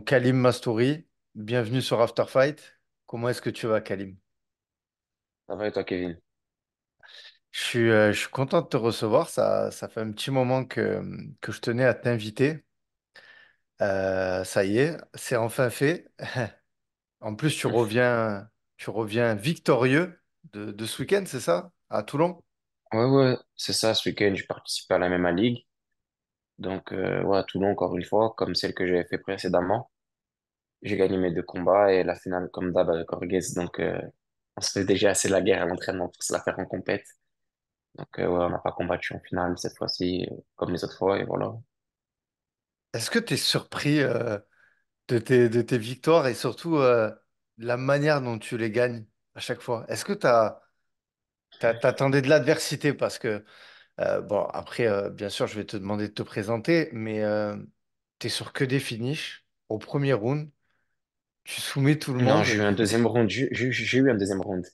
Kalim Mastouri, bienvenue sur After Fight. Comment est-ce que tu vas, Kalim? Ça va et toi, Kevin? Je suis content de te recevoir. Ça fait un petit moment que je tenais à t'inviter. Ça y est, c'est enfin fait. En plus, tu reviens victorieux de ce week-end, c'est ça? À Toulon? Ouais, ouais, c'est ça. Ce week-end, j'ai participé à la même ligue. Donc, ouais, à Toulon, encore une fois, comme celle que j'avais fait précédemment. J'ai gagné mes deux combats et la finale, comme d'hab, avec Orguez. Donc, on se fait déjà assez la guerre à l'entraînement pour se la faire en compète. Donc, ouais, on n'a pas combattu en finale cette fois-ci, comme les autres fois, et voilà. Est-ce que tu es surpris de tes victoires et surtout de la manière dont tu les gagnes à chaque fois? Est-ce que t'attendais de l'adversité? Parce que bon, après, bien sûr, je vais te demander de te présenter, mais t'es sur que des finishes. Au premier round, tu soumets tout le Non, monde. j'ai eu un deuxième round. J'ai eu un deuxième round.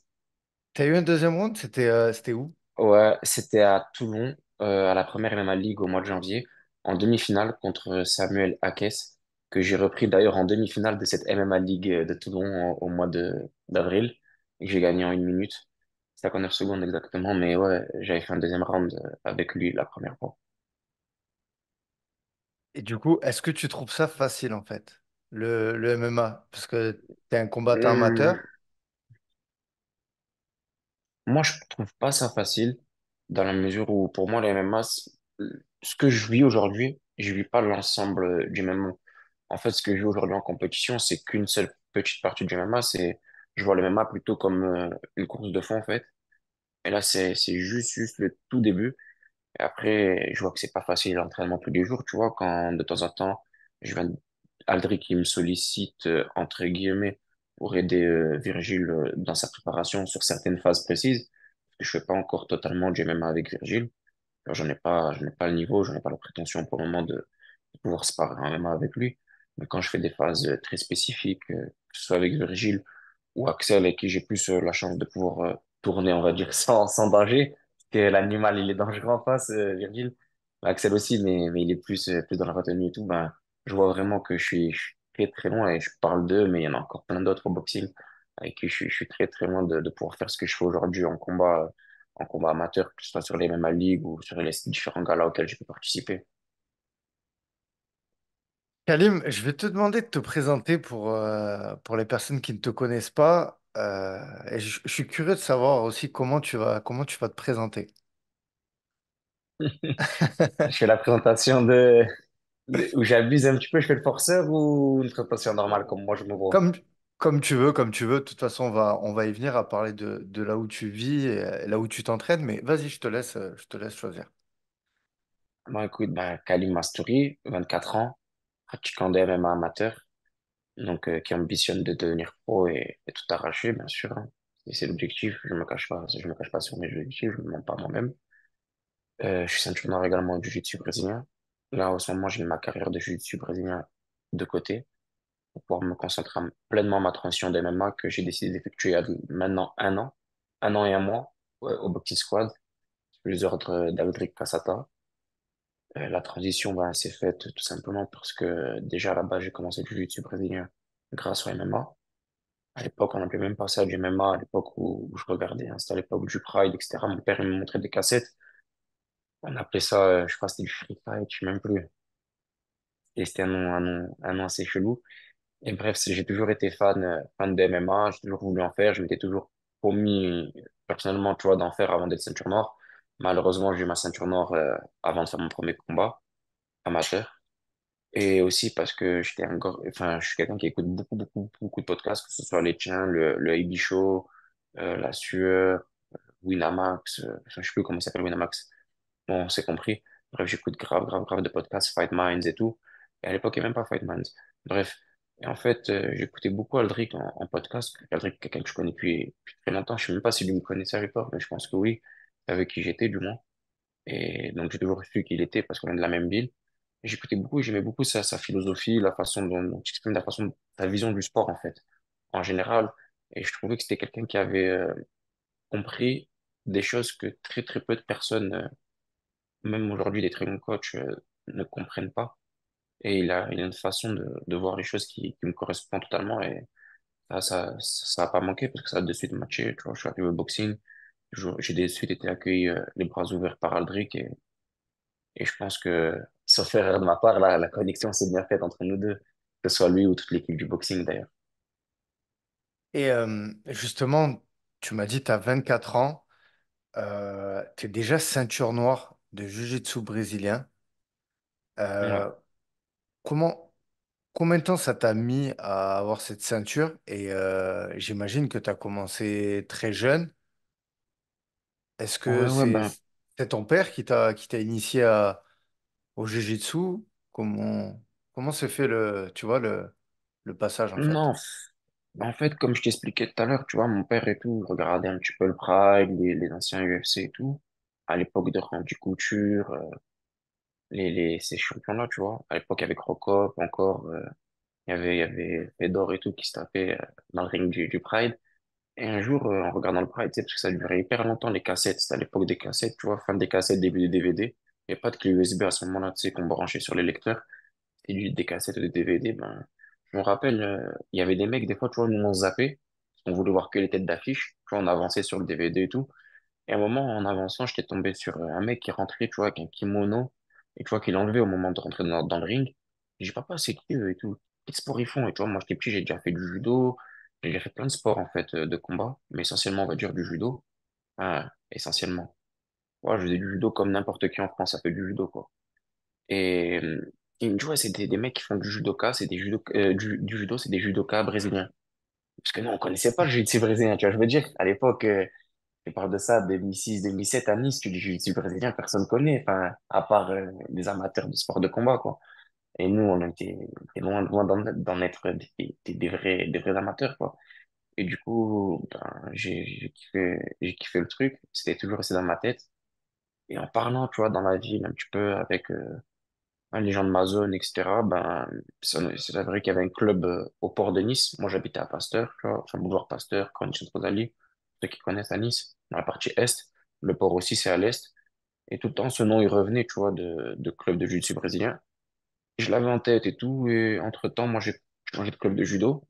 T'as eu un deuxième round? C'était où? Ouais, c'était à Toulon, à la première MMA League au mois de janvier, en demi-finale contre Samuel Hakes, que j'ai repris d'ailleurs en demi-finale de cette MMA League de Toulon au mois de d'avril, et que j'ai gagné en 1 minute, 59 secondes exactement, mais ouais, j'avais fait un deuxième round avec lui la première fois. Et du coup, est-ce que tu trouves ça facile en fait, le MMA? Parce que t'es un combattant Hum, amateur. Moi, je trouve pas ça facile, dans la mesure où, pour moi, les MMA, ce que je vis aujourd'hui, je vis pas l'ensemble du MMA. En fait, ce que je vis aujourd'hui en compétition, c'est qu'une seule petite partie du MMA, je vois le MMA plutôt comme une course de fond, en fait. Et là, c'est juste le tout début. Et après, je vois que c'est pas facile l'entraînement tous les jours, tu vois, quand de temps en temps, je viens Aldric qui me sollicite, entre guillemets, pour aider Virgile dans sa préparation sur certaines phases précises. Je fais pas encore totalement du MMA avec Virgile. Alors, j'en ai pas le niveau, j'en ai pas la prétention pour le moment de pouvoir se parler en MMA avec lui. Mais quand je fais des phases très spécifiques, que ce soit avec Virgile ou Axel, avec qui j'ai plus la chance de pouvoir tourner, on va dire, sans danger, parce que l'animal, il est dangereux en face, Virgile. Axel aussi, mais il est plus dans la retenue et tout. Ben, je vois vraiment que je suis très, très loin et je parle d'eux, mais il y en a encore plein d'autres au boxing avec qui je suis très, très loin de pouvoir faire ce que je fais aujourd'hui en combat amateur, que ce soit sur les MMA League ou sur les différents galas auxquels je peux participer. Kalim, je vais te demander de te présenter pour les personnes qui ne te connaissent pas. Et je suis curieux de savoir aussi comment tu vas te présenter. Je fais la présentation où j'abuse un petit peu, je fais le forceur ou une présentation normale comme moi je me vois. Comme, comme tu veux, comme tu veux. De toute façon, on va y venir à parler de là où tu vis et là où tu t'entraînes. Mais vas-y, je te laisse choisir. Moi, écoute, ben, Kalim Mastouri, 24 ans, pratiquant de MMA amateur, donc qui ambitionne de devenir pro et tout arracher, bien sûr, hein. Et c'est l'objectif, je me cache pas sur mes objectifs, je me mens pas moi-même. Je suis ceinture noire également du jiu-jitsu brésilien. Là, en ce moment, j'ai mis ma carrière de jiu-jitsu brésilien de côté pour pouvoir me concentrer pleinement ma transition de MMA que j'ai décidé d'effectuer il y a maintenant 1 an et 1 mois, ouais, au Boxing Squad, sous les ordres d'Aldric Cassata. La transition ben, s'est faite tout simplement parce que déjà à la base j'ai commencé le jiu-jitsu brésilien grâce au MMA. À l'époque, on n'appelait même pas ça du MMA, à l'époque où je regardais, hein, c'était à l'époque du Pride, etc. Mon père il me montrait des cassettes. On appelait ça, je crois que c'était du Free Fight, je sais même plus. Et c'était un nom assez chelou. Et bref, j'ai toujours été fan de MMA, j'ai toujours voulu en faire, je m'étais toujours promis, personnellement, tu vois, d'en faire avant d'être ceinture noire. Malheureusement, j'ai eu ma ceinture noire, avant de faire mon premier combat amateur. Et aussi parce que enfin, je suis quelqu'un qui écoute beaucoup de podcasts, que ce soit les tiens, le AB Show, La Sueur, Winamax, enfin, je sais plus comment ça s'appelle Winamax. Bon, c'est compris. Bref, j'écoute grave de podcasts, Fight Minds et tout. Et à l'époque, il n'y avait même pas Fight Minds. Bref. Et en fait, j'écoutais beaucoup Aldric en podcast. Aldric, quelqu'un que je connais depuis très longtemps. Je sais même pas si lui me connaissait à l'époque, mais je pense que oui. Avec qui j'étais, du moins. Et donc, j'ai toujours su qui il était parce qu'on est de la même ville. Et j'écoutais beaucoup, j'aimais beaucoup sa philosophie, la façon dont il exprime, la façon, sa vision du sport, en fait, en général. Et je trouvais que c'était quelqu'un qui avait compris des choses que très peu de personnes, même aujourd'hui des très bons coachs, ne comprennent pas. Et il a une façon de voir les choses qui me correspond totalement. Et ça a pas manqué parce que ça a de suite matché. Tu vois, je suis arrivé au boxing. J'ai de suite été accueilli les bras ouverts par Aldric. Et je pense que, sauf erreur de ma part, la connexion s'est bien faite entre nous deux. Que ce soit lui ou toute l'équipe du boxing d'ailleurs. Et justement, tu m'as dit, tu as 24 ans, tu es déjà ceinture noire de jiu-jitsu brésilien. Ouais. Euh, comment, combien de temps ça t'a mis à avoir cette ceinture? Et j'imagine que tu as commencé très jeune. Est-ce que Ouais, ouais, c'est ton père qui t'a initié au jiu-jitsu? Comment se fait tu vois, le passage en fait? non. En fait, comme je t'expliquais tout à l'heure, tu vois, mon père et tout, il regardait un petit peu le Pride, les anciens UFC et tout. À l'époque de Randy Couture, ces champions-là, tu vois. À l'époque, avec Rocco, encore, il y avait Fedor et tout qui se tapaient dans le ring du Pride. Et un jour, en regardant le Pride, tu sais, parce que ça durait hyper longtemps, les cassettes, c'était à l'époque des cassettes, tu vois, fin des cassettes, début des DVD. Il n'y a pas de clé USB à ce moment-là, tu sais, qu'on branchait sur les lecteurs. Et des cassettes ou des DVD, ben, je me rappelle, il y avait des mecs, des fois, tu vois, nous on zappait, on voulait voir que les têtes d'affiche, tu vois, on avançait sur le DVD et tout. Et à un moment, en avançant, j'étais tombé sur un mec qui rentrait, tu vois, avec un kimono, et tu vois, qu'il enlevait au moment de rentrer dans le ring. Et j'ai pas, papa, c'est qui eux et tout? Quel sport ils font? Et tu vois, moi, j'étais petit, j'ai déjà fait du judo, j'ai déjà fait plein de sports, en fait, de combat, mais essentiellement, on va dire du judo. Essentiellement. Ouais, je faisais du judo comme n'importe qui en France, ça fait du judo, quoi. Et, tu vois, c'est des mecs qui font du judoka, c'est du judo, c'est des judokas brésiliens. Parce que nous, on connaissait pas le jiu-jitsu brésilien, tu vois, je veux dire, à l'époque, je parle de ça, 2006, 2007 à Nice, tu dis jiu-jitsu brésilien, personne connaît, enfin, à part des amateurs de sport de combat, quoi. Et nous, on était loin, loin d'en être des vrais amateurs, quoi. Et du coup, ben, j'ai kiffé le truc, c'était toujours resté dans ma tête. Et en parlant, tu vois, dans la ville, un petit peu avec les gens de ma zone, etc., ben, c'est vrai qu'il y avait un club au port de Nice. Moi, j'habitais à Pasteur, tu vois, enfin, boulevard Pasteur, Cornichon Rosalie, ceux qui connaissent à Nice, dans la partie est. Le port aussi, c'est à l'est. Et tout le temps, ce nom, il revenait, tu vois, de club de jiu-jitsu brésilien. Je l'avais en tête et tout. Et entre-temps, moi, j'ai changé de club de judo.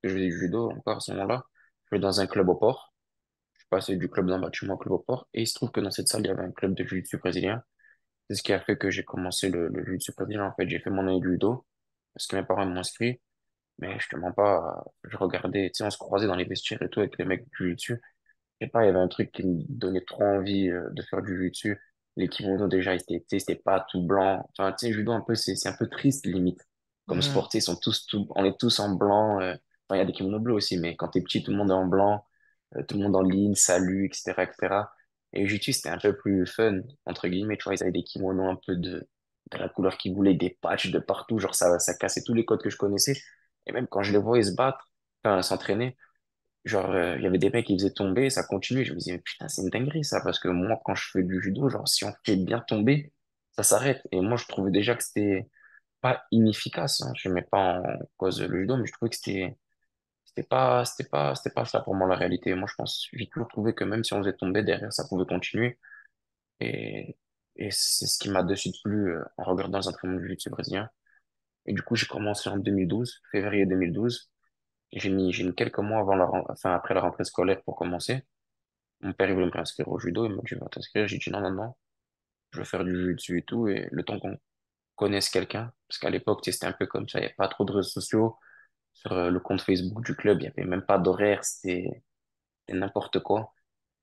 Je faisais du judo encore à ce moment-là. Je vais dans un club au port. Je suis passé du club d'un bâtiment au club au port. Et il se trouve que dans cette salle, il y avait un club de jiu-jitsu brésilien. C'est ce qui a fait que j'ai commencé le jiu-jitsu brésilien. En fait, j'ai fait mon année de judo parce que mes parents m'ont inscrit. Mais je te mens pas, je regardais, tu sais, on se croisait dans les vestiaires et tout avec les mecs du jiu-jitsu. Je sais pas, il y avait un truc qui me donnait trop envie de faire du jiu-jitsu. Les kimonos déjà, tu sais, c'était pas tout blanc. Enfin, tu sais, judo un peu, c'est un peu triste limite. Comme sport, Hmm. tu sais, on est tous en blanc. Enfin, il y a des kimonos bleus aussi, mais quand t'es petit, tout le monde est en blanc, tout le monde en ligne, salut, etc., etc. Et le jiu-jitsu, c'était un peu plus fun, entre guillemets, tu vois, ils avaient des kimonos un peu de la couleur qu'ils voulaient, des patchs de partout, genre ça cassait tous les codes que je connaissais. Et même quand je les voyais se battre, enfin, s'entraîner, genre, il y avait des mecs qui faisaient tomber, ça continuait. Je me disais, mais putain, c'est une dinguerie ça, parce que moi, quand je fais du judo, genre, si on fait bien tomber, ça s'arrête. Et moi, je trouvais déjà que c'était pas inefficace, hein. Je mets pas en cause le judo, mais je trouvais que c'était pas ça pour moi la réalité. Moi, je pense, j'ai toujours trouvé que même si on faisait tomber derrière, ça pouvait continuer. Et, et c'est ce qui m'a de suite plu en regardant les entraînements du jiu-jitsu brésilien. Et du coup, j'ai commencé en 2012, février 2012. J'ai mis quelques mois enfin, après la rentrée scolaire pour commencer. Mon père, il voulait me réinscrire au judo. Il m'a dit, va t'inscrire. J'ai dit, non, non, non. Je veux faire du jiu-jitsu et tout. Et le temps qu'on connaisse quelqu'un. Parce qu'à l'époque, tu sais, c'était un peu comme ça. Il n'y avait pas trop de réseaux sociaux. Sur le compte Facebook du club, il n'y avait même pas d'horaire. C'était n'importe quoi.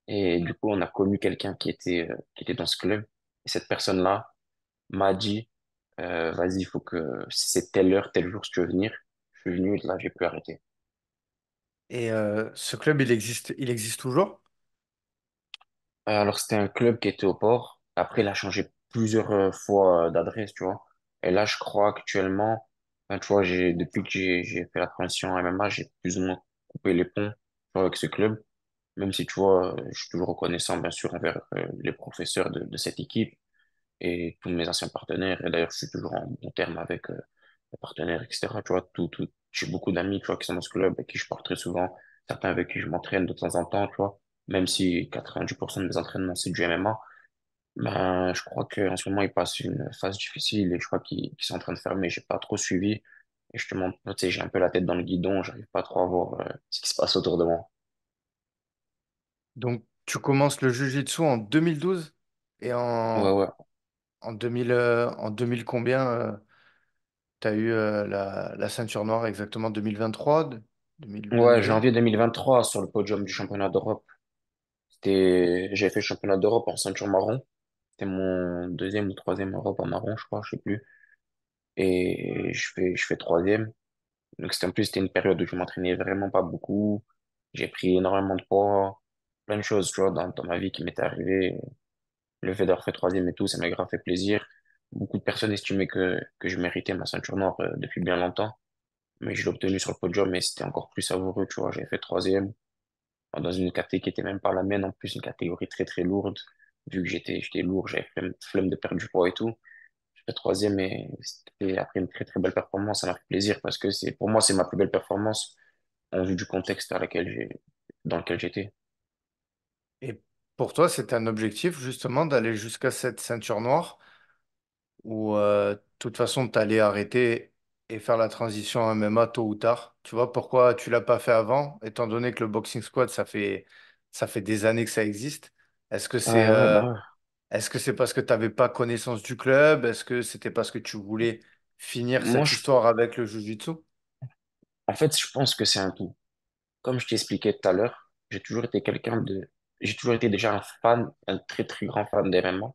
Et du coup, on a connu quelqu'un qui était dans ce club. Et cette personne-là m'a dit, vas-y, il faut que, si c'est telle heure, tel jour, si tu veux venir. Je suis venu et là, j'ai pu arrêter. Et ce club, il existe toujours? Alors, c'était un club qui était au port. Après, il a changé plusieurs fois d'adresse, tu vois. Et là, je crois actuellement, enfin, tu vois, depuis que j'ai fait la transition en MMA, j'ai plus ou moins coupé les ponts, tu vois, avec ce club. Même si, tu vois, je suis toujours reconnaissant, bien sûr, envers les professeurs de cette équipe et tous mes anciens partenaires. Et d'ailleurs, je suis toujours en bon terme avec les partenaires, etc. Tu vois, j'ai beaucoup d'amis, tu vois, qui sont dans ce club avec qui je pars très souvent, certains avec qui je m'entraîne de temps en temps, tu vois, même si 90% de mes entraînements, c'est du MMA. Ben, je crois qu'en ce moment, ils passent une phase difficile et je crois qu'ils sont en train de fermer. J'ai pas trop suivi. Et justement, tu sais, j'ai un peu la tête dans le guidon. J'arrive pas trop à voir ce qui se passe autour de moi. Donc, tu commences le Jiu-Jitsu en 2012 et Ouais, ouais. en 2000 combien tu as eu la ceinture noire exactement 2023, 2000, Ouais, 2002? janvier 2023 sur le podium du championnat d'Europe. J'ai fait le championnat d'Europe en ceinture marron. C'était mon deuxième ou troisième Europe en marron, je crois, je sais plus. Et je fais troisième. Donc c'était en plus, c'était une période où je m'entraînais vraiment pas beaucoup. J'ai pris énormément de poids, plein de choses, tu vois, dans ma vie qui m'étaient arrivées. Le fait d'avoir fait troisième et tout, ça m'a grave fait plaisir. Beaucoup de personnes estimaient que je méritais ma ceinture noire depuis bien longtemps. Mais je l'ai obtenu sur le podium et c'était encore plus savoureux, tu vois. J'ai fait troisième dans une catégorie qui était même pas la mienne, en plus une catégorie très très lourde. Vu que j'étais lourd, j'avais flemme de perdre du poids et tout. J'ai fait troisième et c'était après une très très belle performance. Ça m'a fait plaisir parce que pour moi, c'est ma plus belle performance en vue du contexte dans lequel j'étais. Et pour toi, c'était un objectif justement d'aller jusqu'à cette ceinture noire ou de toute façon, tu allais arrêter et faire la transition en MMA tôt ou tard? Tu vois, pourquoi tu l'as pas fait avant, étant donné que le boxing squad, ça fait des années que ça existe. Est-ce que c'est Ouais, euh, bah ouais. est-ce que c'est parce que tu n'avais pas connaissance du club? Est-ce que c'était parce que tu voulais finir Moi, cette histoire avec le Jiu-Jitsu? en fait, je pense que c'est un tout. Comme je t'expliquais tout à l'heure, j'ai toujours été déjà un fan, un très très grand fan d'MMA.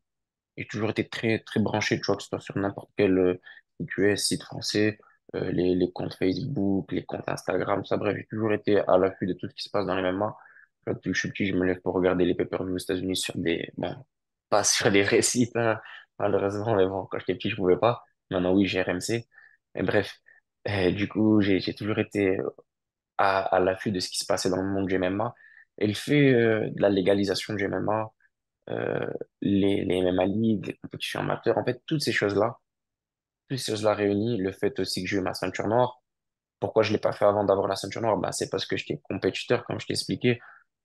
J'ai toujours été très très branché, tu vois, que ce soit sur n'importe quel site US, site français, les comptes Facebook, les comptes Instagram, ça, bref, j'ai toujours été à l'affût de tout ce qui se passe dans les MMA. Tu vois, depuis que je suis petit, je me lève pour regarder les pay-per-views aux États-Unis sur bon, pas sur des vrais sites, hein, malheureusement, mais bon, quand j'étais petit, je pouvais pas. Maintenant, oui, j'ai RMC. Mais bref, du coup, j'ai toujours été à l'affût de ce qui se passait dans le monde du MMA. Et le fait de la légalisation du MMA, euh, les MMA League, les compétitions amateurs, en fait, toutes ces choses-là réunies, le fait aussi que j'ai eu ma ceinture noire, pourquoi je l'ai pas fait avant d'avoir la ceinture noire? Bah, c'est parce que j'étais compétiteur, comme je t'ai expliqué.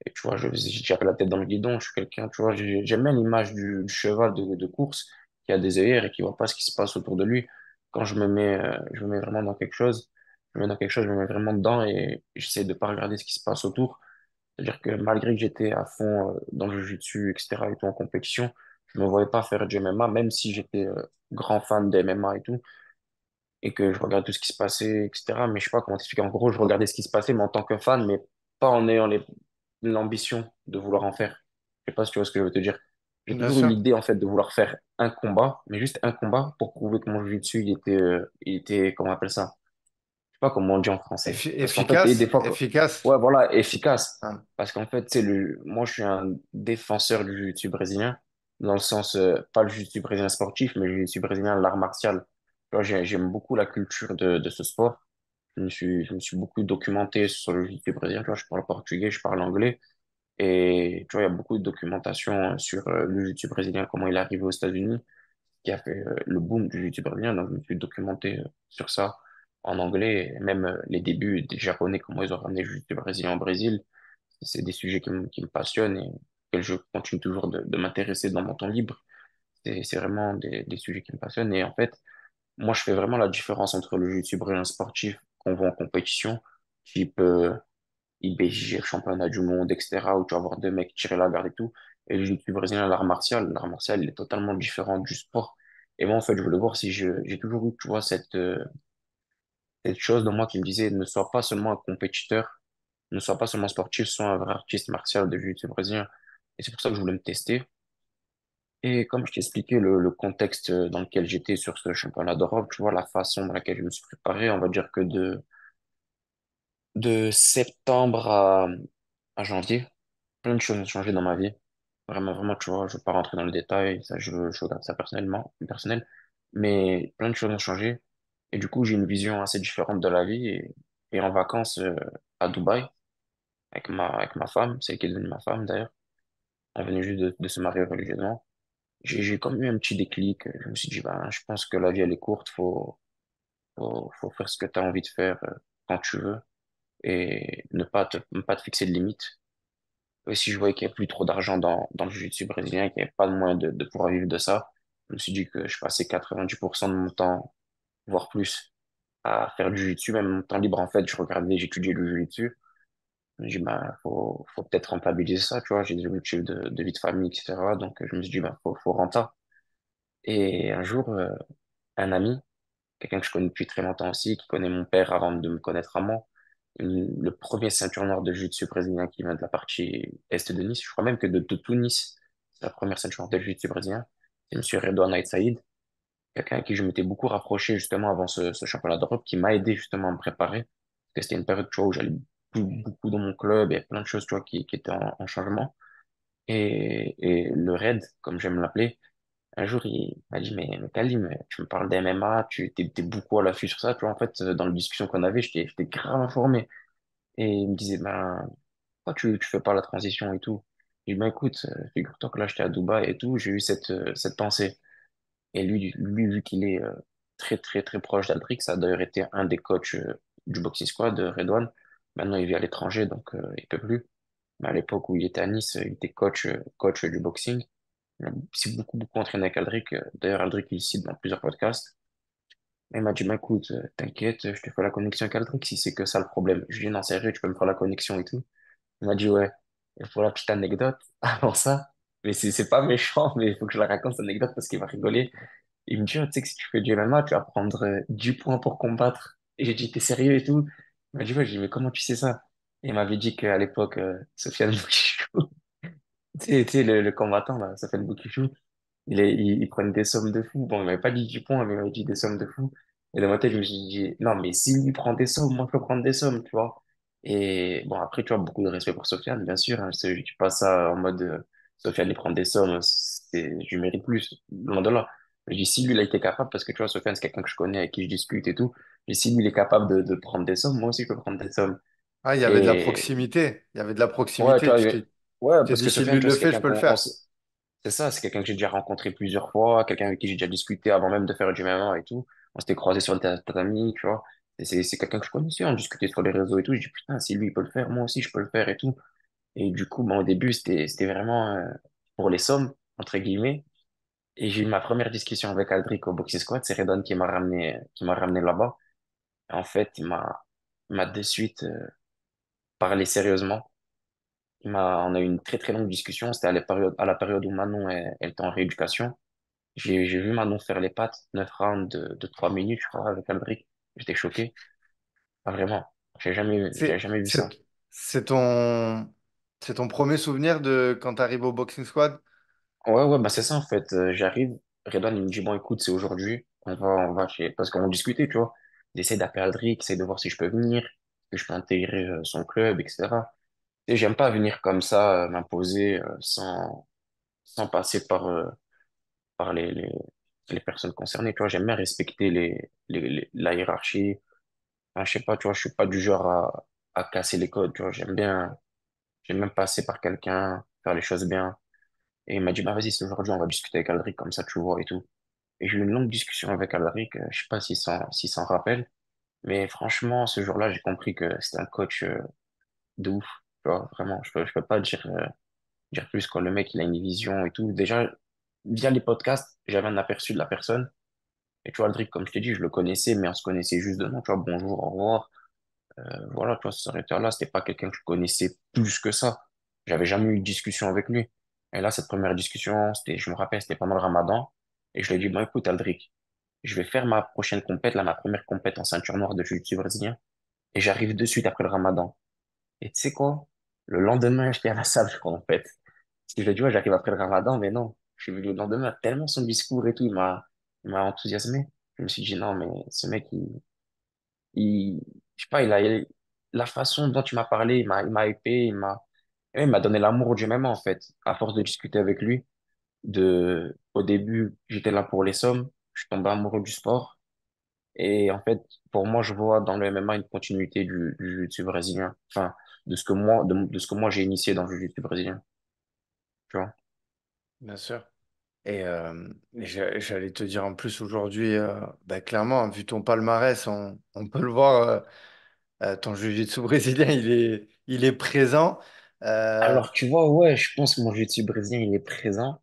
Et tu vois, j'avais la tête dans le guidon, je suis quelqu'un, tu vois, j'aime bien l'image du cheval de course qui a des œillères et qui voit pas ce qui se passe autour de lui. Quand je me mets vraiment dans quelque chose, je me mets vraiment dedans et j'essaie de pas regarder ce qui se passe autour. C'est-à-dire que malgré que j'étais à fond dans le jiu-jitsu, etc., et tout en compétition, je me voyais pas faire du MMA, même si j'étais grand fan de MMA et tout et que je regardais tout ce qui se passait, etc. Mais je sais pas comment t'expliquer. En gros, je regardais ce qui se passait, mais en tant que fan, mais pas en ayant l'ambition de vouloir en faire. Je sais pas si tu vois ce que je veux te dire. J'ai Bien toujours eu sûr. l'idée, en fait, de vouloir faire un combat, mais juste un combat pour prouver que mon jiu-jitsu, il était, comment on appelle ça? Je sais pas comment on dit en français. Parce qu'en fait, et des Efficace, fois, efficace. ouais, voilà, efficace. Ah, Parce qu'en fait, moi, je suis un défenseur du jiu-jitsu brésilien, dans le sens, pas le jiu-jitsu brésilien sportif, mais le jiu-jitsu brésilien, l'art martial. Tu vois, j'aime beaucoup la culture de ce sport. Je me suis beaucoup documenté sur le jiu-jitsu brésilien. Tu vois, je parle portugais, je parle anglais. Et tu vois, il y a beaucoup de documentation sur le jiu-jitsu brésilien, comment il est arrivé aux États-Unis, qui a fait le boom du jiu-jitsu brésilien. Donc, je me suis documenté sur ça en anglais, et même les débuts des Japonais, comment ils ont ramené le jiu-jitsu brésilien au Brésil. C'est des sujets qui me passionnent et auxquels je continue toujours de m'intéresser dans mon temps libre. C'est vraiment des sujets qui me passionnent. Et en fait, moi, je fais vraiment la différence entre le jiu-jitsu brésilien sportif qu'on voit en compétition, type IBJ, championnat du monde, etc., où tu vas voir deux mecs tirer la garde et tout, et le jiu-jitsu brésilien, l'art martial. L'art martial, il est totalement différent du sport. Et moi, en fait, je voulais voir si j'ai toujours eu, tu vois, cette chose dans moi qui me disait, ne sois pas seulement un compétiteur, ne sois pas seulement sportif, sois un vrai artiste martial de jiu-jitsu brésilien. Et c'est pour ça que je voulais me tester. Et comme je t'ai expliqué le contexte dans lequel j'étais sur ce championnat d'Europe, tu vois, la façon dans laquelle je me suis préparé, on va dire que de septembre à janvier, plein de choses ont changé dans ma vie. Vraiment, vraiment, tu vois, je ne veux pas rentrer dans le détail, ça, je regarde ça personnel, mais plein de choses ont changé. Et du coup, j'ai une vision assez différente de la vie et en vacances à Dubaï avec ma femme, celle qui est devenue ma femme d'ailleurs. On venait juste de se marier religieusement. J'ai comme eu un petit déclic. Je me suis dit, ben, je pense que la vie, elle est courte, faut faire ce que tu as envie de faire quand tu veux et ne pas te fixer de limites. Aussi, je voyais qu'il n'y avait plus trop d'argent dans le jiu-jitsu brésilien, qu'il n'y avait pas de moyen de pouvoir vivre de ça. Je me suis dit que je passais 90% de mon temps, voire plus, à faire du jiu-jitsu. Même mon temps libre, en fait, je regardais, j'étudiais le jiu-jitsu. Je me suis dit, bah, faut peut-être rentabiliser ça, tu vois. J'ai des objectifs de vie de famille, etc. Donc, je me suis dit, bah, faut renta. Et un jour, un ami, quelqu'un que je connais depuis très longtemps aussi, qui connaît mon père avant de me connaître à moi, le premier ceinture noire de jiu-jitsu brésilien qui vient de la partie est de Nice, je crois même que de tout Nice, c'est la première ceinture noire de jiu-jitsu brésilien, c'est Monsieur Redouane Saïd, quelqu'un à qui je m'étais beaucoup rapproché justement avant ce championnat d'Europe, qui m'a aidé justement à me préparer, parce que c'était une période, tu vois, où j'allais beaucoup dans mon club, et plein de choses, tu vois, qui étaient en changement. Et le Red, comme j'aime l'appeler, un jour, il m'a dit, mais Kalim, tu me parles d'MMA, tu t'es beaucoup à l'affût sur ça. Tu vois, en fait, dans la discussion qu'on avait, j'étais grave informé. Et il me disait, ben, pourquoi tu fais pas la transition et tout? Je dis, ben, écoute, figure-toi que là, j'étais à Dubaï et tout, j'ai eu cette pensée. Et lui, vu qu'il est très, très, très proche d'Aldric, ça a d'ailleurs été un des coachs du Boxing Squad, Redouane. Maintenant, il vit à l'étranger, donc il peut plus. Mais à l'époque où il était à Nice, il était coach du boxing. Il s'est beaucoup, beaucoup entraîné avec Aldric. D'ailleurs, Aldric, il cite dans plusieurs podcasts. Et il m'a dit, bah, écoute, t'inquiète, je te fais la connexion avec Aldric si c'est que ça le problème. Je lui ai dit, non, sérieux, tu peux me faire la connexion et tout. Il m'a dit, ouais. Et pour la petite anecdote, avant ça, mais c'est pas méchant, mais il faut que je la raconte, cette anecdote, parce qu'il va rigoler. Il me dit, oh, tu sais que si tu fais du MMA, tu vas prendre 10 points pour combattre. Et j'ai dit, t'es sérieux et tout? Il m'a dit, ouais, j'ai dit, mais comment tu sais ça? Et il m'avait dit qu'à l'époque, Sofiane Boukichou, tu sais, le combattant, là, Sofiane Boukichou, il prenait des sommes de fou. Bon, il m'avait pas dit 10 points, mais il m'avait dit des sommes de fou. Et dans ma tête, je me suis dit, non, mais s'il lui prend des sommes, moi, je peux prendre des sommes, tu vois. Et bon, après, tu vois, beaucoup de respect pour Sofiane, bien sûr. Hein, je dis pas ça en mode, Sofiane, il prend des sommes, je mérite plus. Loin de là. Je dis, si lui, il a été capable, parce que tu vois, Sofiane, c'est quelqu'un que je connais, avec qui je discute et tout. Je dis, si lui, il est capable de prendre des sommes, moi aussi, je peux prendre des sommes. Ah, il y avait de la Et proximité. Il y avait de la ouais, tu proximité. vois, Tu ouais, t'es parce que dit, si Sofiane, lui tu vois, le c'est fait, je quelqu'un peux le qu'on faire. c'est ça, c'est quelqu'un que j'ai déjà rencontré plusieurs fois, quelqu'un avec qui j'ai déjà discuté avant même de faire du MMA et tout. On s'était croisés sur le tatami, tu vois. Et c'est quelqu'un que je connaissais, on discutait sur les réseaux et tout. Je dis, putain, si lui il peut le faire, moi aussi je peux le faire et tout. Et du coup, bon, au début, c'était vraiment pour les sommes, entre guillemets. Et j'ai eu ma première discussion avec Aldric au Boxing Squad. C'est Redon qui m'a ramené là-bas. Et en fait, il m'a de suite parlé sérieusement. On a eu une très très longue discussion. C'était à la période où Manon, elle était en rééducation. J'ai vu Manon faire les pattes, 9 rounds de 3 minutes, je crois, avec Aldric. J'étais choqué. Ah, vraiment. J'avais C'est, jamais vu ça. c'est, c'est ton, c'est ton premier souvenir de quand tu arrives au Boxing Squad? Ouais, ouais, bah c'est ça, en fait. J'arrive, Redon, il me dit, bon, écoute, c'est aujourd'hui. On va parce qu'on discutait, tu vois. J'essaie d'appeler Aldric, j'essaie de voir si je peux venir, que je peux intégrer son club, etc. Et j'aime pas venir comme ça, m'imposer, sans passer par les personnes concernées, tu vois. J'aime bien respecter la hiérarchie. Enfin, je sais pas, tu vois, je suis pas du genre à casser les codes, tu vois. J'aime bien passer par quelqu'un, faire les choses bien. Et il m'a dit, bah vas-y, c'est aujourd'hui, on va discuter avec Aldric, comme ça, tu vois, et tout. Et j'ai eu une longue discussion avec Aldric, je sais pas s'il s'en rappelle, mais franchement, ce jour-là, j'ai compris que c'était un coach de ouf, tu vois, vraiment. Je peux pas dire plus quand le mec, il a une vision et tout. Déjà, via les podcasts, j'avais un aperçu de la personne. Et tu vois, Aldric, comme je t'ai dit, je le connaissais, mais on se connaissait juste de nom, tu vois, bonjour, au revoir. Voilà, tu vois, ce serviteur-là, c'était pas quelqu'un que je connaissais plus que ça. J'avais jamais eu de discussion avec lui. Et là, cette première discussion, je me rappelle, c'était pendant le Ramadan. Et je lui ai dit, bon, écoute, Aldric, je vais faire ma prochaine compète, là, ma première compète en ceinture noire de jiu-jitsu brésilien. Et j'arrive de suite après le Ramadan. Et tu sais quoi? Le lendemain, j'étais à la salle, je crois, en fait. Parce que je lui ai dit, ouais, j'arrive après le Ramadan, mais non. Je suis venu le lendemain, tellement son discours et tout, il m'a enthousiasmé. Je me suis dit, non, mais ce mec, je sais pas, la façon dont tu m'as parlé, il m'a hypé, il m'a donné l'amour du MMA, en fait. À force de discuter avec lui, au début, j'étais là pour les sommes, je suis tombé amoureux du sport. Et en fait, pour moi, je vois dans le MMA une continuité du jiu-jitsu brésilien. Enfin, de ce que moi j'ai initié dans le jiu-jitsu brésilien. Tu vois? Bien sûr. Et j'allais te dire en plus aujourd'hui, bah, clairement, hein, vu ton palmarès, on peut le voir, ton jiu-jitsu brésilien, il est présent. Euh, Alors, tu vois, ouais, je pense que mon jiu-jitsu brésilien, il est présent,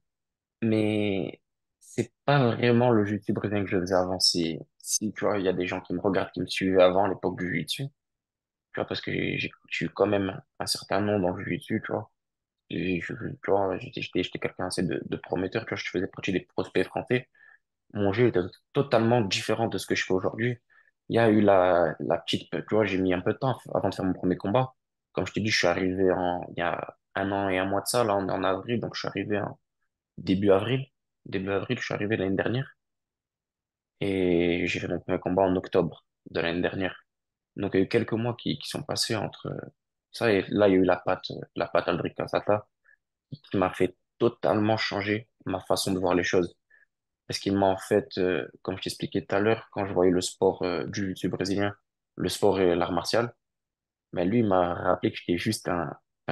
mais c'est pas vraiment le jiu-jitsu brésilien que je faisais avant. Si, tu vois, il y a des gens qui me regardent, qui me suivaient avant à l'époque du jiu-jitsu, tu vois, parce que j'ai eu quand même un certain nom dans le jiu-jitsu, tu vois. Tu vois, j'étais quelqu'un assez de prometteur, tu vois, je faisais partie des prospects français. Mon jeu était totalement différent de ce que je fais aujourd'hui. Il y a eu la petite, tu vois, j'ai mis un peu de temps avant de faire mon premier combat. Comme je t'ai dit, je suis arrivé il y a un an et un mois de ça, là, on est en avril, donc je suis arrivé en début avril. Début avril, je suis arrivé l'année dernière. Et j'ai fait mon premier combat en octobre de l'année dernière. Donc il y a eu quelques mois qui sont passés entre ça et là, il y a eu la patte Aldric Cassata qui m'a fait totalement changer ma façon de voir les choses. Parce qu'il m'a en fait, comme je t'expliquais tout à l'heure, quand je voyais le sport du jiu-jitsu brésilien, le sport et l'art martial, mais lui, il m'a rappelé que j'étais juste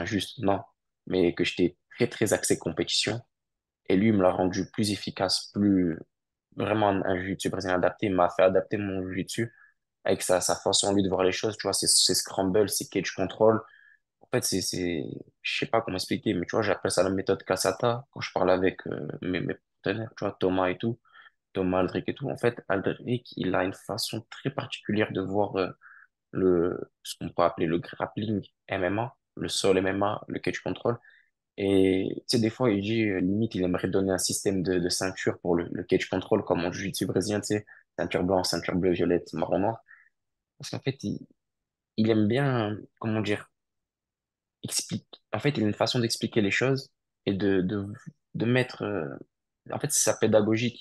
juste, non, mais que j'étais très, très axé compétition. Et lui, il me l'a rendu plus efficace, vraiment un jiu-jitsu brésilien adapté. Il m'a fait adapter mon jiu-jitsu avec sa façon, lui, de voir les choses. Tu vois, c'est scramble, c'est cage control. En fait, je sais pas comment expliquer, mais tu vois, j'appelle ça la méthode Kasata quand je parle avec mes partenaires, tu vois, Thomas et tout. Thomas Aldrich et tout. En fait, Aldrich, il a une façon très particulière de voir ce qu'on peut appeler le grappling MMA, le sol MMA, le cage control. Et tu sais, des fois, il dit, limite, il aimerait donner un système de ceinture pour le cage control, comme en jiu-jitsu brésilien, tu sais, ceinture blanche, ceinture bleue, violette, marron noir. Parce qu'en fait, il aime bien, comment dire, explique. En fait, il a une façon d'expliquer les choses et de mettre, en fait, c'est sa pédagogie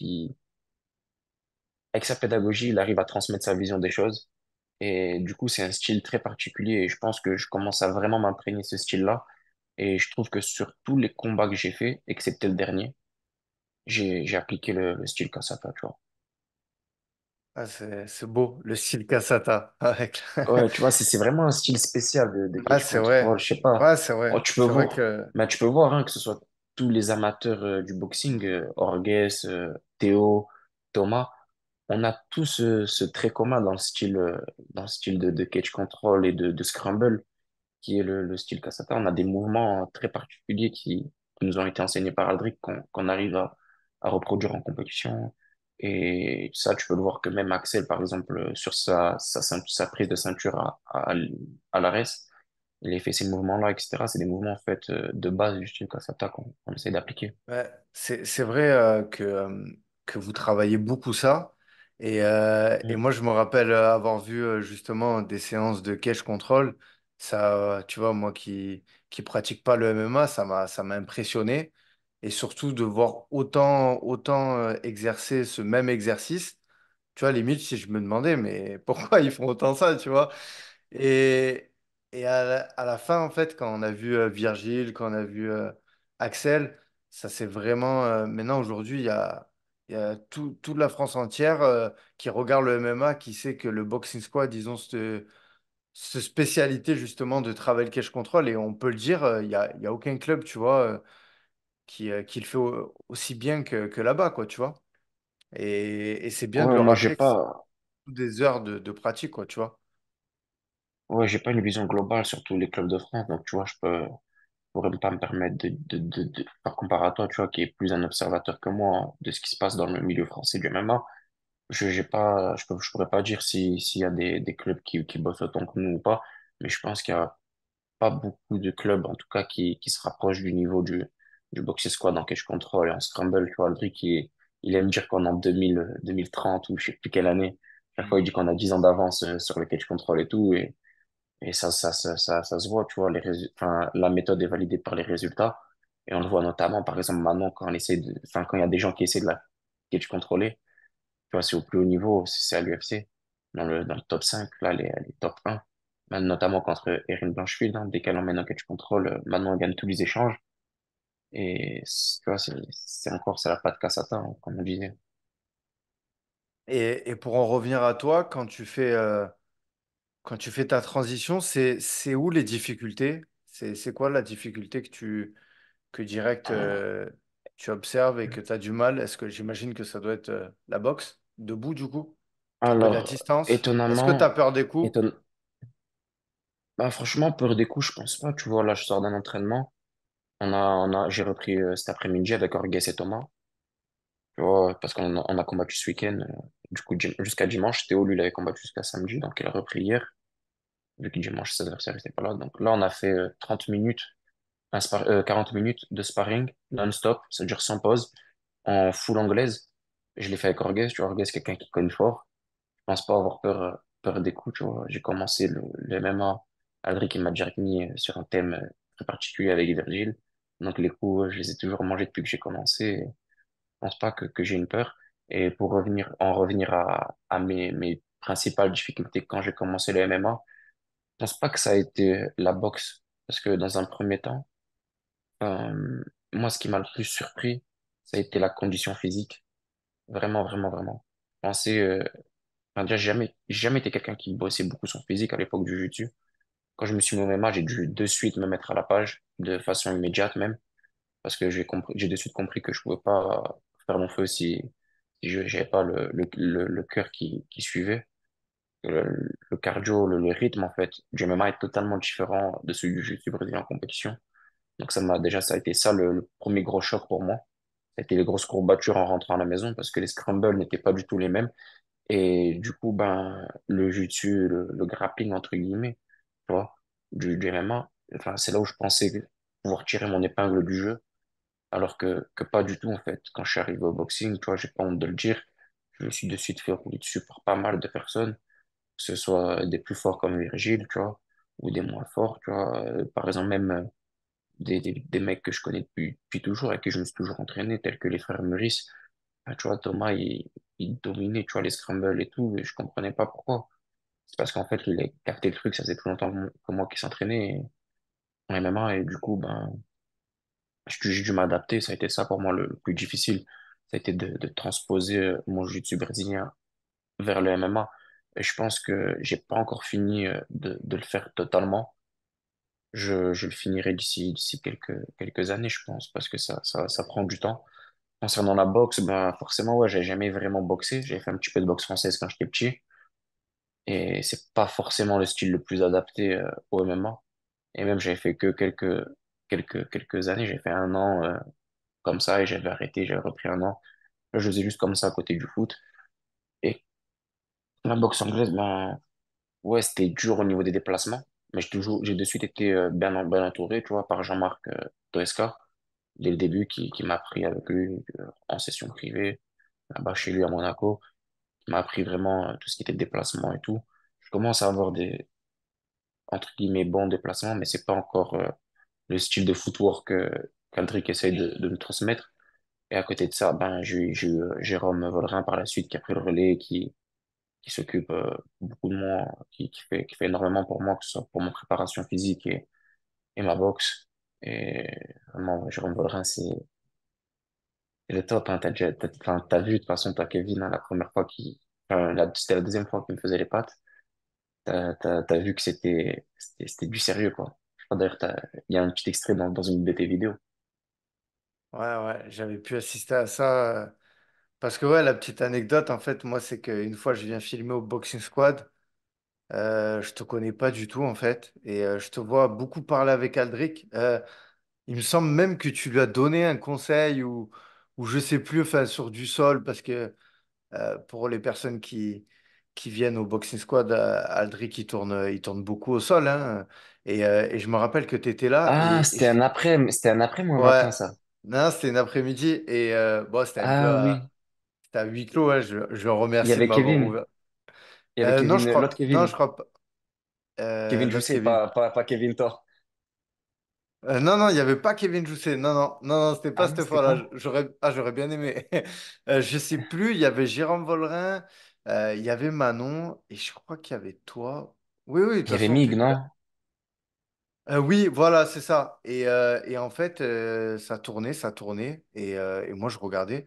avec sa pédagogie, il arrive à transmettre sa vision des choses. Et du coup, c'est un style très particulier et je pense que je commence à vraiment m'imprégner de ce style-là. Et je trouve que sur tous les combats que j'ai fait, excepté le dernier, j'ai appliqué le style Kasata, tu vois. ah, c'est beau, le style Kasata. Avec... Ouais, tu vois, c'est vraiment un style spécial de Ah, cage c'est vrai. control. Je sais pas. Ouais, c'est Oh, vrai. tu peux C'est vrai voir. que Mais tu peux voir, hein, que ce soit tous les amateurs du boxing, Orges, Théo, Thomas, on a tous ce trait commun dans le style de cage control et de scramble, qui est le style Kasata. On a des mouvements très particuliers qui nous ont été enseignés par Aldric qu'on arrive à reproduire en compétition. Et ça, tu peux le voir que même Axel, par exemple, sur sa prise de ceinture à l'ARES, il a fait ces mouvements-là, etc. C'est des mouvements, en fait, de base du style Kasata qu'on essaie d'appliquer. ouais, c'est vrai que vous travaillez beaucoup ça. Et Mm. moi, je me rappelle avoir vu justement des séances de cage control. Ça, tu vois, moi qui pratique pas le MMA, ça m'a impressionné. Et surtout de voir autant exercer ce même exercice. Tu vois, limite, si je me demandais, mais pourquoi ils font autant ça, tu vois? Et, et à la fin, en fait, quand on a vu Virgile, quand on a vu Axel, ça c'est vraiment. Maintenant, aujourd'hui, il y a toute la France entière qui regarde le MMA, qui sait que le Boxing Squad, ils ont cette spécialité justement de travel cage control. Et on peut le dire, il y a aucun club, tu vois, qui le fait aussi bien que là-bas, quoi, tu vois. Et c'est bien de Ouais, le moi, j'ai rappeler que c'est pas, des heures de pratique, quoi, tu vois. ouais, j'ai pas une vision globale sur tous les clubs de France, donc, tu vois, pourrais pas me permettre par comparer à toi, tu vois, qui est plus un observateur que moi hein, de ce qui se passe dans le milieu français du MMA. J'ai pas, je pourrais pas dire s'il y a des clubs qui bossent autant que nous ou pas, mais je pense qu'il y a pas beaucoup de clubs, en tout cas, qui se rapprochent du niveau du boxing squad en cage control et en scramble, tu vois, le truc, il aime dire qu'on est en 2030 ou je sais plus quelle année. Chaque fois, il dit qu'on a 10 ans d'avance sur le cage control et tout, et ça se voit, tu vois, enfin, la méthode est validée par les résultats. Et on le voit notamment, par exemple, maintenant, quand il y a des gens qui essaient de la catch contrôler, tu vois, c'est au plus haut niveau, c'est à l'UFC, dans le top 5 là, les top 1. Notamment contre Erin Blanchfield, hein, dès qu'elle emmène un catch control, maintenant, elle gagne tous les échanges. Et, tu vois, c'est la patte Cassata, hein, comme on disait. Et pour en revenir à toi, quand tu fais ta transition, c'est où les difficultés? C'est quoi la difficulté que direct tu observes et que tu as du mal? Est-ce que j'imagine que ça doit être la boxe, debout du coup? Trouver la Alors, distance? Est-ce que tu as étonnamment, peur des coups? Bah, franchement, peur des coups, je pense pas. Tu vois, là, je sors d'un entraînement. J'ai repris cet après-midi avec Orges et Thomas. Tu vois, parce on a combattu ce week-end. Du coup, jusqu'à dimanche, Théo, lui, il avait combattu jusqu'à samedi. Donc, il a repris hier. Vu que dimanche, ses adversaires n'étaient pas là. Donc, là, on a fait 30 minutes, 40 minutes de sparring non-stop. Ça dure sans pause, en full anglaise. Je l'ai fait avec Orges. Tu vois, Orges, c'est quelqu'un qui cogne fort. Je pense pas avoir peur des coups, tu vois. J'ai commencé le MMA. Aldric, il m'a direct mis sur un thème très particulier avec Virgile. Donc, les coups, je les ai toujours mangés depuis que j'ai commencé. Je pense pas que j'ai une peur. Et pour en revenir à mes principales difficultés quand j'ai commencé le MMA, je pense pas que ça a été la boxe. Parce que dans un premier temps, euh, moi, ce qui m'a le plus surpris, ça a été la condition physique. Vraiment, vraiment, vraiment. Je pensais, enfin, déjà, j'ai jamais été quelqu'un qui bossait beaucoup son physique à l'époque du jiu-jitsu. Quand je me suis mis au MMA, j'ai dû de suite me mettre à la page, de façon immédiate même, parce que j'ai de suite compris que je pouvais pas faire mon feu si je j'avais pas le cœur qui suivait. Le cardio, le rythme, en fait, du MMA est totalement différent de celui du jiu-jitsu brésilien en compétition. Donc ça a été ça le premier gros choc pour moi. Ça a été les grosses courbatures en rentrant à la maison parce que les scrambles n'étaient pas du tout les mêmes. Et du coup, ben, le jiu-jitsu, le grappling, entre guillemets, tu vois, du MMA, enfin, c'est là où je pensais pouvoir tirer mon épingle du jeu, alors que pas du tout, en fait. Quand je suis arrivé au boxing, tu vois, j'ai pas honte de le dire, je me suis de suite fait rouler dessus par pas mal de personnes, que ce soit des plus forts comme Virgile, tu vois, ou des moins forts, tu vois. Par exemple, même des mecs que je connais depuis toujours et que je me suis toujours entraîné, tels que les frères Meurice. Ah, tu vois, Thomas, il dominait, tu vois, les scrambles et tout, et je comprenais pas pourquoi. C'est parce qu'en fait, il a capté le truc, ça faisait plus longtemps que moi qui s'entraînait en MMA, et du coup, ben, j'ai dû m'adapter, ça a été ça pour moi le plus difficile. Ça a été de transposer mon jiu-jitsu brésilien vers le MMA. Et je pense que j'ai pas encore fini de le faire totalement. Je le finirai d'ici quelques années, je pense, parce que ça prend du temps. Concernant la boxe, ben, forcément, ouais, j'ai jamais vraiment boxé. J'ai fait un petit peu de boxe française quand j'étais petit. Et c'est pas forcément le style le plus adapté au MMA. Et même, j'avais fait que quelques années. J'ai fait un an comme ça et j'avais arrêté, j'avais repris un an. Là, je faisais juste comme ça à côté du foot. Et la boxe anglaise, ben, ouais, c'était dur au niveau des déplacements. Mais j'ai de suite été bien entouré, tu vois, par Jean-Marc Toesca, dès le début, qui m'a appris avec lui en session privée, là-bas chez lui à Monaco, qui m'a appris vraiment tout ce qui était déplacement et tout. Je commence à avoir entre guillemets, bons déplacements, mais c'est pas encore le style de footwork qu'Aldric essaye de nous transmettre. Et à côté de ça, ben, j'ai eu Jérôme Vollerin par la suite qui a pris le relais, qui s'occupe beaucoup de moi, qui fait énormément pour moi, que ce soit pour ma préparation physique et ma boxe. Et vraiment, Jérôme Vollerin, c'est le top, hein. Enfin, t'as vu, de toute façon, toi, Kevin, hein, la première fois c'était la deuxième fois qu'il me faisait les pattes. T'as vu que c'était du sérieux, quoi. Je crois d'ailleurs, il y a un petit extrait dans une de tes vidéos. Ouais, ouais, j'avais pu assister à ça. Parce que, ouais, la petite anecdote, en fait, moi, c'est qu'une fois, je viens filmer au Boxing Squad. Je te connais pas du tout, en fait. Et je te vois beaucoup parler avec Aldric. Il me semble même que tu lui as donné un conseil ou je sais plus, enfin, sur du sol, parce que pour les personnes qui viennent au Boxing Squad, Aldric, il tourne beaucoup au sol, hein. Et je me rappelle que tu étais là Ah, c'était un après ou un ouais, matin, ça. non, c'était une après-midi et bon, c'était un peu Ah oui. c'était à huis clos, hein. Je le Il y remercie de avait m'avoir Kevin. ouvert. Il y avait Non, je Kevin, l'autre crois, non, je Kevin. crois pas. Kevin L'autre Jousset, Kevin. pas Kevin Thor. Non, non, il n'y avait pas Kevin Jousset. Non, non, non, non, c'était Ah pas non, cette c'était fois-là. quoi? J'aurais bien aimé. Je sais plus. Il y avait Jérôme Vollerin, il y avait Manon, et je crois qu'il y avait toi. Oui, oui, de toute Il y avait façon, Mig, non? oui, voilà, c'est ça. Et en fait, ça tournait, et moi, je regardais.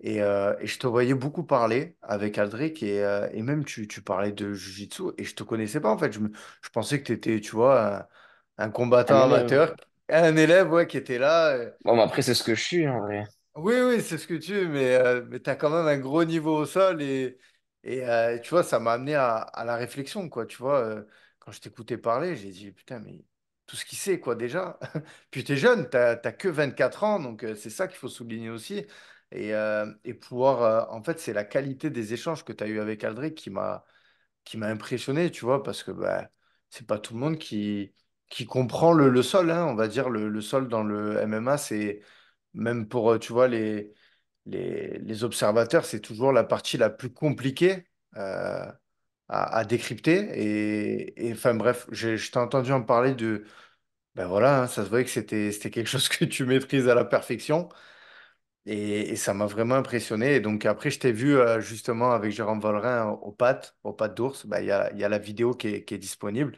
Et je te voyais beaucoup parler avec Aldric, et même tu parlais de Jiu-Jitsu, et je te connaissais pas, en fait. Je pensais que tu étais, tu vois, un Un combattant élève. amateur, un élève, ouais, qui était là. Bon, mais après, c'est ce que je suis, en vrai. Oui, oui, c'est ce que tu es, mais tu as quand même un gros niveau au sol, et tu vois, ça m'a amené à la réflexion, quoi. Tu vois, quand je t'écoutais parler, j'ai dit, putain, mais tout ce qu'il sait, quoi, déjà. Puis t'es jeune, t'as que 24 ans, donc c'est ça qu'il faut souligner aussi. Et pouvoir, en fait, c'est la qualité des échanges que tu as eu avec Aldric qui m'a impressionné, tu vois, parce que bah, c'est pas tout le monde qui comprend le sol, hein, on va dire, le sol dans le MMA, c'est même pour, tu vois, les observateurs, c'est toujours la partie la plus compliquée à décrypter. Enfin bref, je t'ai entendu en parler de, ben voilà, hein, ça se voyait que c'était quelque chose que tu maîtrises à la perfection. Et ça m'a vraiment impressionné. Et donc après, je t'ai vu justement avec Jérôme Vollerin aux pattes d'ours. Bah, il y a la vidéo qui est disponible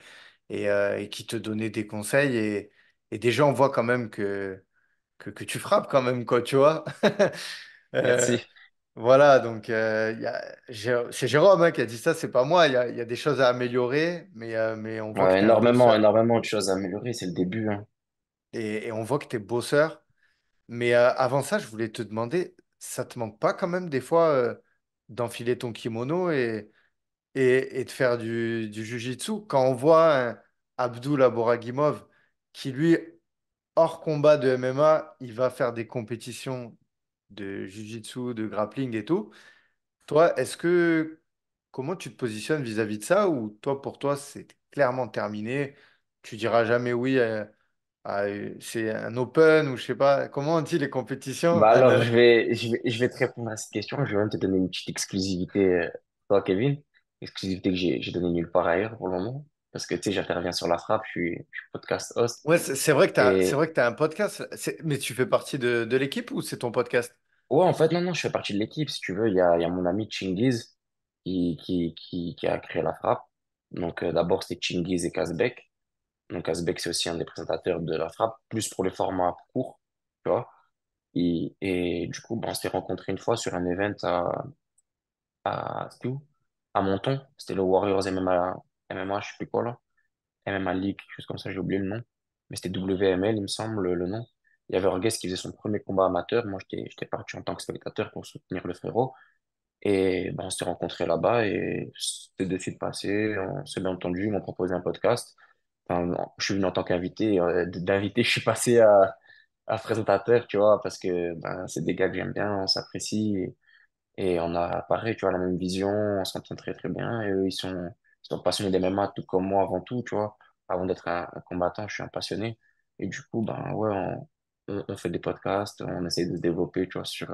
et qui te donnait des conseils. Et déjà, on voit quand même que tu frappes quand même, quoi, tu vois. Euh, Merci. voilà, donc c'est Jérôme hein, qui a dit ça, c'est pas moi. Il y a des choses à améliorer, mais on voit que Ouais, tu es un énormément, bosseur. énormément de choses à améliorer, c'est le début, hein. Et on voit que tu es bosseur. Mais avant ça, je voulais te demander, ça te manque pas quand même des fois d'enfiler ton kimono et de faire du jiu-jitsu? Quand on voit un Abdul Aboragimov qui, lui, hors combat de MMA, il va faire des compétitions de jiu-jitsu, de grappling et tout. Toi, comment tu te positionnes vis-à-vis de ça? Ou toi, pour toi, c'est clairement terminé? Tu diras jamais oui c'est un open ou je sais pas. Comment on dit les compétitions? Bah alors, je vais te répondre à cette question. Je vais même te donner une petite exclusivité, toi, Kevin. Exclusivité que j'ai donnée nulle part ailleurs pour le moment. Parce que, tu sais, j'interviens sur la frappe, je suis podcast host. Ouais, c'est vrai que c'est Et vrai que t'as un podcast. Mais tu fais partie de l'équipe ou c'est ton podcast? ouais, en fait, non, non, je fais partie de l'équipe. Si tu veux, il y a mon ami Chingiz qui a créé la frappe. Donc, d'abord, c'était Chingiz et Kazbek. Donc, Kazbek, c'est aussi un des présentateurs de la frappe, plus pour les formats courts, tu vois. Et du coup, ben, on s'est rencontrés une fois sur un event c'était où? À Menton. C'était le Warriors MMA, je sais plus quoi, là. MMA League, quelque chose comme ça, j'ai oublié le nom. Mais c'était WML, il me semble, le nom. Il y avait Orges qui faisait son premier combat amateur. Moi, j'étais parti en tant que spectateur pour soutenir le frérot. Et ben, on s'est rencontrés là-bas et c'était de suite passé. On s'est bien entendu. Ils m'ont proposé un podcast. Enfin, je suis venu en tant qu'invité. D'invité, je suis passé à présentateur, tu vois, parce que ben, c'est des gars que j'aime bien, on s'apprécie. Et on a, pareil, tu vois, la même vision, on s'entend très très bien. Et eux, ils sont passionnés des MMA, tout comme moi avant tout, tu vois. Avant d'être un combattant, je suis un passionné. Et du coup, ben ouais, on fait des podcasts, on essaie de se développer, tu vois, sur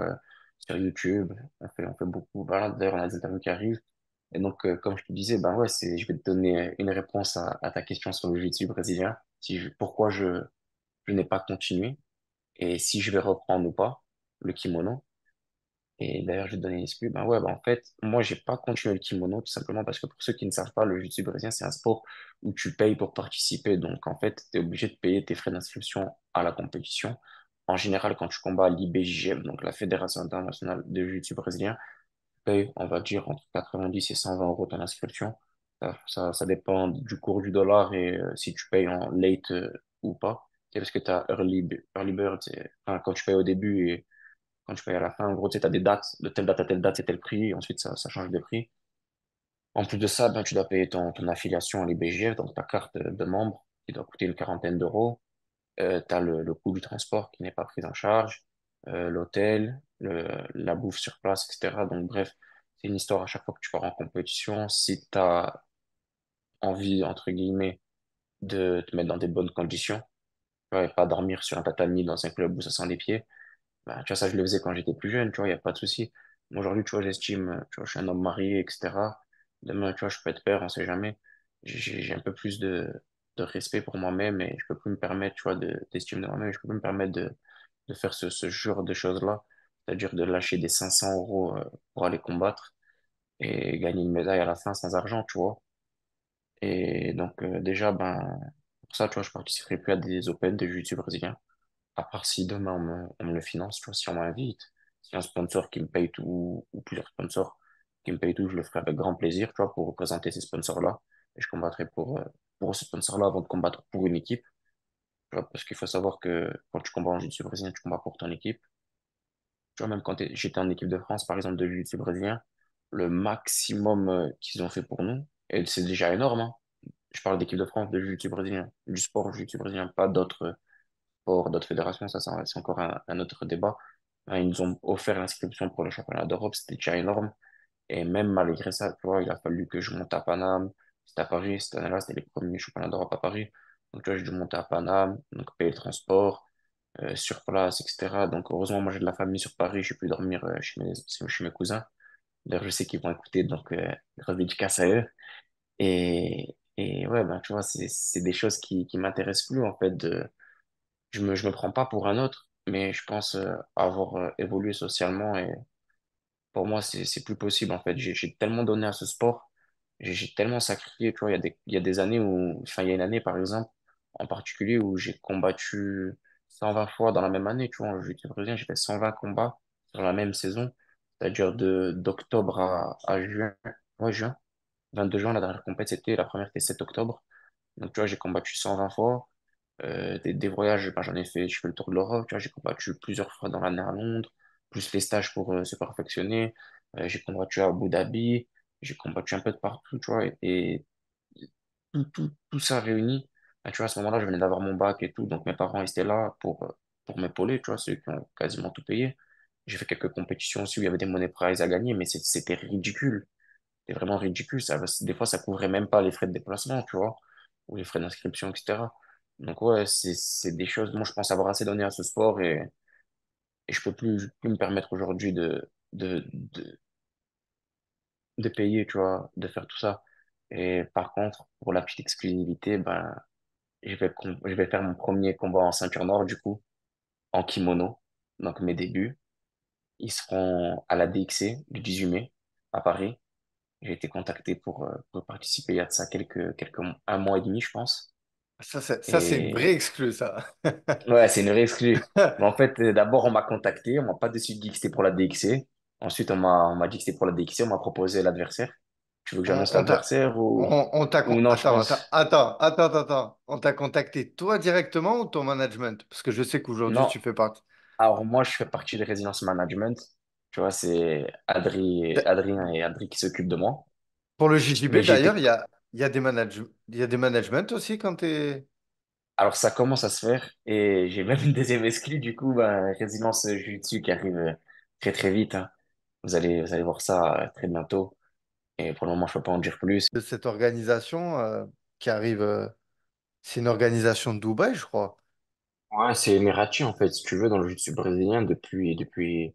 YouTube. On fait beaucoup. Voilà, d'ailleurs, on a des interviews qui arrivent. Et donc, comme je te disais, ben ouais, je vais te donner une réponse à ta question sur le jiu-jitsu brésilien. Pourquoi je n'ai pas continué et si je vais reprendre ou pas le kimono. Et d'ailleurs, je vais te donner une excuse. Ben ouais, ben en fait, moi, j'ai pas continué le kimono tout simplement parce que pour ceux qui ne savent pas, le jiu-jitsu brésilien, c'est un sport où tu payes pour participer. Donc, en fait, tu es obligé de payer tes frais d'inscription à la compétition. En général, quand tu combats à l'IBJJF, donc la Fédération internationale de jiu-jitsu brésilien, tu payes, on va dire, entre 90 et 120 euros ton inscription. Ça dépend du cours du dollar et si tu payes en late ou pas. C'est parce que tu as early bird, enfin, quand tu payes au début et quand tu payes à la fin, en gros, tu sais, as des dates, de telle date à telle date, c'est tel prix, et ensuite ça change de prix. En plus de ça, ben, tu dois payer ton affiliation à l'IBJF, donc ta carte de membre, qui doit coûter une quarantaine d'euros. Tu as le coût du transport qui n'est pas pris en charge, l'hôtel, la bouffe sur place, etc. Donc bref, c'est une histoire à chaque fois que tu pars en compétition. Si tu as envie, entre guillemets, de te mettre dans des bonnes conditions, ouais, pas dormir sur un tatami dans un club où ça sent les pieds, bah, tu vois, ça, je le faisais quand j'étais plus jeune, tu vois, il n'y a pas de souci. Moi, aujourd'hui, tu vois, j'estime, tu vois, je suis un homme marié, etc. Demain, tu vois, je peux être père, on sait jamais. J'ai un peu plus de respect pour moi-même et je peux plus me permettre, tu vois, d'estime de moi-même. Je peux plus me permettre de faire ce genre de choses-là. C'est-à-dire de lâcher des 500 euros pour aller combattre et gagner une médaille à la fin sans argent, tu vois. Et donc, déjà, ben, pour ça, tu vois, je participerai plus à des Open de jiu-jitsu brésilien. À part si demain on me le finance, tu vois, si on m'invite, si un sponsor qui me paye tout, ou plusieurs sponsors qui me payent tout, je le ferai avec grand plaisir, tu vois, pour représenter ces sponsors-là. Et je combattrai pour ces sponsors-là avant de combattre pour une équipe, tu vois, parce qu'il faut savoir que quand tu combats en jiu-jitsu brésilien, tu combats pour ton équipe. Tu vois, même quand j'étais en équipe de France, par exemple, de jiu-jitsu brésilien, le maximum qu'ils ont fait pour nous, et c'est déjà énorme, hein. Je parle d'équipe de France, de jiu-jitsu brésilien, du sport jiu-jitsu brésilien, pas d'autres sports, d'autres fédérations, ça c'est encore un autre débat. Ils nous ont offert l'inscription pour le championnat d'Europe, c'était déjà énorme. Et même malgré ça, tu vois, il a fallu que je monte à Paname. C'était à Paris, cette année-là, c'était les premiers championnats d'Europe à Paris. Donc, tu vois, j'ai dû monter à Paname, donc payer le transport, sur place, etc. Donc, heureusement, moi, j'ai de la famille sur Paris, j'ai pu dormir chez mes cousins. D'ailleurs, je sais qu'ils vont écouter, donc, grosse dédicace à eux. Et ouais, ben, tu vois, c'est des choses qui m'intéressent plus, en fait. Je me prends pas pour un autre, mais je pense avoir évolué socialement et pour moi, c'est plus possible, en fait. J'ai tellement donné à ce sport, j'ai tellement sacrifié, tu vois, il y a des années où, enfin, il y a une année, par exemple, en particulier, où j'ai combattu 120 fois dans la même année, tu vois, en jiu-jitsu brésilien, j'ai fait 120 combats sur la même saison, c'est-à-dire d'octobre à juin, ouais, juin, 22 juin, la dernière compétition, la première c'était 7 octobre, donc, tu vois, j'ai combattu 120 fois, des voyages, ben, je fais le tour de l'Europe, tu vois, j'ai combattu plusieurs fois dans l'année à Londres, plus les stages pour se perfectionner. J'ai combattu à Abu Dhabi, j'ai combattu un peu de partout, tu vois, et tout ça réuni. Ben, tu vois, à ce moment-là, je venais d'avoir mon bac et tout, donc mes parents ils étaient là pour m'épauler, tu vois, ceux qui ont quasiment tout payé. J'ai fait quelques compétitions aussi où il y avait des monnaies prizes à gagner, mais c'était ridicule. C'était vraiment ridicule. Des fois, ça couvrait même pas les frais de déplacement, tu vois, ou les frais d'inscription, etc. Donc, ouais, c'est des choses. Moi, je pense avoir assez donné à ce sport et je peux plus me permettre aujourd'hui de payer, tu vois, de faire tout ça. Et par contre, pour la petite exclusivité, ben, je vais faire mon premier combat en ceinture noire, du coup, en kimono. Donc, mes débuts, ils seront à la DXC du 18 mai à Paris. J'ai été contacté pour participer il y a de ça un mois et demi, je pense. Ça, c'est une vraie Et exclue, ça. ouais, c'est une vraie exclue. Mais en fait, d'abord, on m'a contacté, on m'a pas décidé dit que c'était pour la DXC. Ensuite, on m'a dit que c'était pour la DXC, on m'a proposé l'adversaire. Tu veux que On, j'annonce on t'a, l'adversaire ou non, je attends, attends, pense. attends, attends, attends. On t'a contacté toi directement ou ton management? Parce que je sais qu'aujourd'hui, Non. tu fais partie. Alors, moi, je fais partie de Résidence Management. Tu vois, c'est Adrien et Adri qui s'occupent de moi. Pour le JJB, Mais j'ai d'ailleurs, été. il y a des managements aussi quand t'es. Alors, ça commence à se faire et j'ai même une deuxième exclue, du coup, ben, Résidence Jiu-Jitsu qui arrive très, très vite, hein. Vous allez voir ça très bientôt. Et pour le moment, je peux pas en dire plus. De cette organisation qui arrive. C'est une organisation de Dubaï, je crois. Ouais, c'est Emirati, en fait, si tu veux, dans le jiu-jitsu brésilien depuis.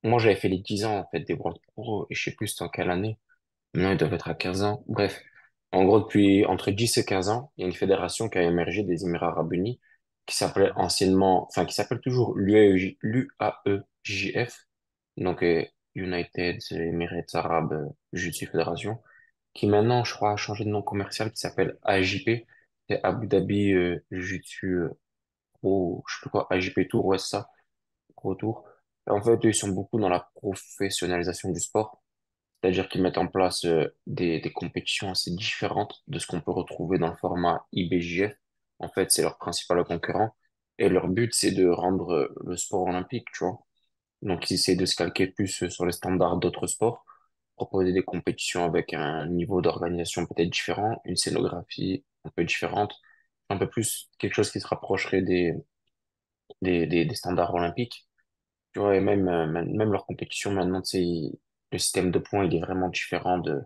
Moi, j'avais fait les 10 ans, en fait, des World Pro et je sais plus c'était en quelle année. Maintenant, ils doivent être à 15 ans. Bref. En gros, depuis entre 10 et 15 ans, il y a une fédération qui a émergé des Émirats Arabes Unis qui s'appelait anciennement, enfin, qui s'appelle toujours l'UAEJF. Donc, United Emirates Arab Jiu-Jitsu Fédération, qui maintenant, je crois, a changé de nom commercial, qui s'appelle AJP. C'est Abu Dhabi Jiu-Jitsu Pro, je sais plus quoi, AJP Tour, ouais, c'est ça, Pro Tour. Et en fait, eux, ils sont beaucoup dans la professionnalisation du sport, c'est-à-dire qu'ils mettent en place des compétitions assez différentes de ce qu'on peut retrouver dans le format IBJF. En fait, c'est leur principal concurrent. Et leur but, c'est de rendre le sport olympique, tu vois. Donc, ils essaient de se calquer plus sur les standards d'autres sports, proposer des compétitions avec un niveau d'organisation peut-être différent, une scénographie un peu différente, un peu plus quelque chose qui se rapprocherait des standards olympiques. Tu vois, et même leur compétition maintenant, c'est le système de points, il est vraiment différent de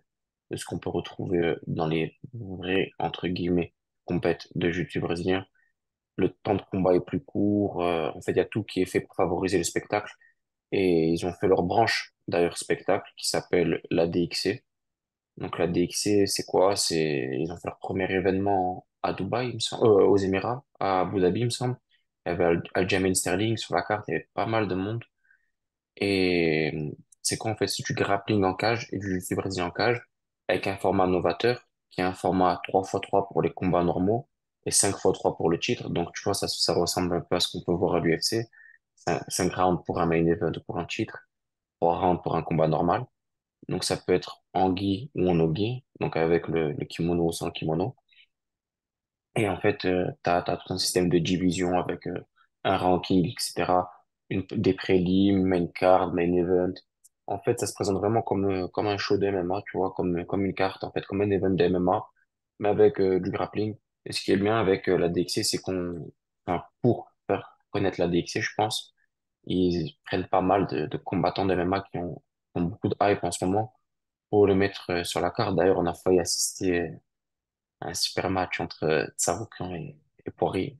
ce qu'on peut retrouver dans les vrais, entre guillemets, compètes de jiu-jitsu brésilien. Le temps de combat est plus court. En fait, il y a tout qui est fait pour favoriser le spectacle. Et ils ont fait leur branche, d'ailleurs, spectacle, qui s'appelle la DXC. Donc la DXC, c'est quoi? Ils ont fait leur premier événement à Dubaï, il me semble, aux Émirats, à Abu Dhabi, il me semble. Il y avait Aljamain Sterling sur la carte, il y avait pas mal de monde. Et c'est quoi en fait? C'est du grappling en cage et du jiu-jitsu brésilien en cage avec un format novateur qui est un format 3x3 pour les combats normaux et 5x3 pour le titre. Donc tu vois, ça ressemble un peu à ce qu'on peut voir à l'UFC. 5 rounds pour un main event pour un titre, 3 rounds pour un combat normal. Donc ça peut être en gi ou en no-gi, donc avec le kimono ou sans kimono. Et en fait, t'as tout un système de division avec un ranking, etc. Des prélims, main card, main event. En fait, ça se présente vraiment comme un show de MMA, tu vois, comme une carte, en fait, comme un event de MMA. mais avec du grappling. Et ce qui est bien avec la DXC, c'est qu'on, enfin, pour faire connaître la DXC, je pense, ils prennent pas mal de combattants de MMA qui ont beaucoup de hype en ce moment pour le mettre sur la carte. D'ailleurs, on a failli assister à un super match entre Tsarukyan et Poirier,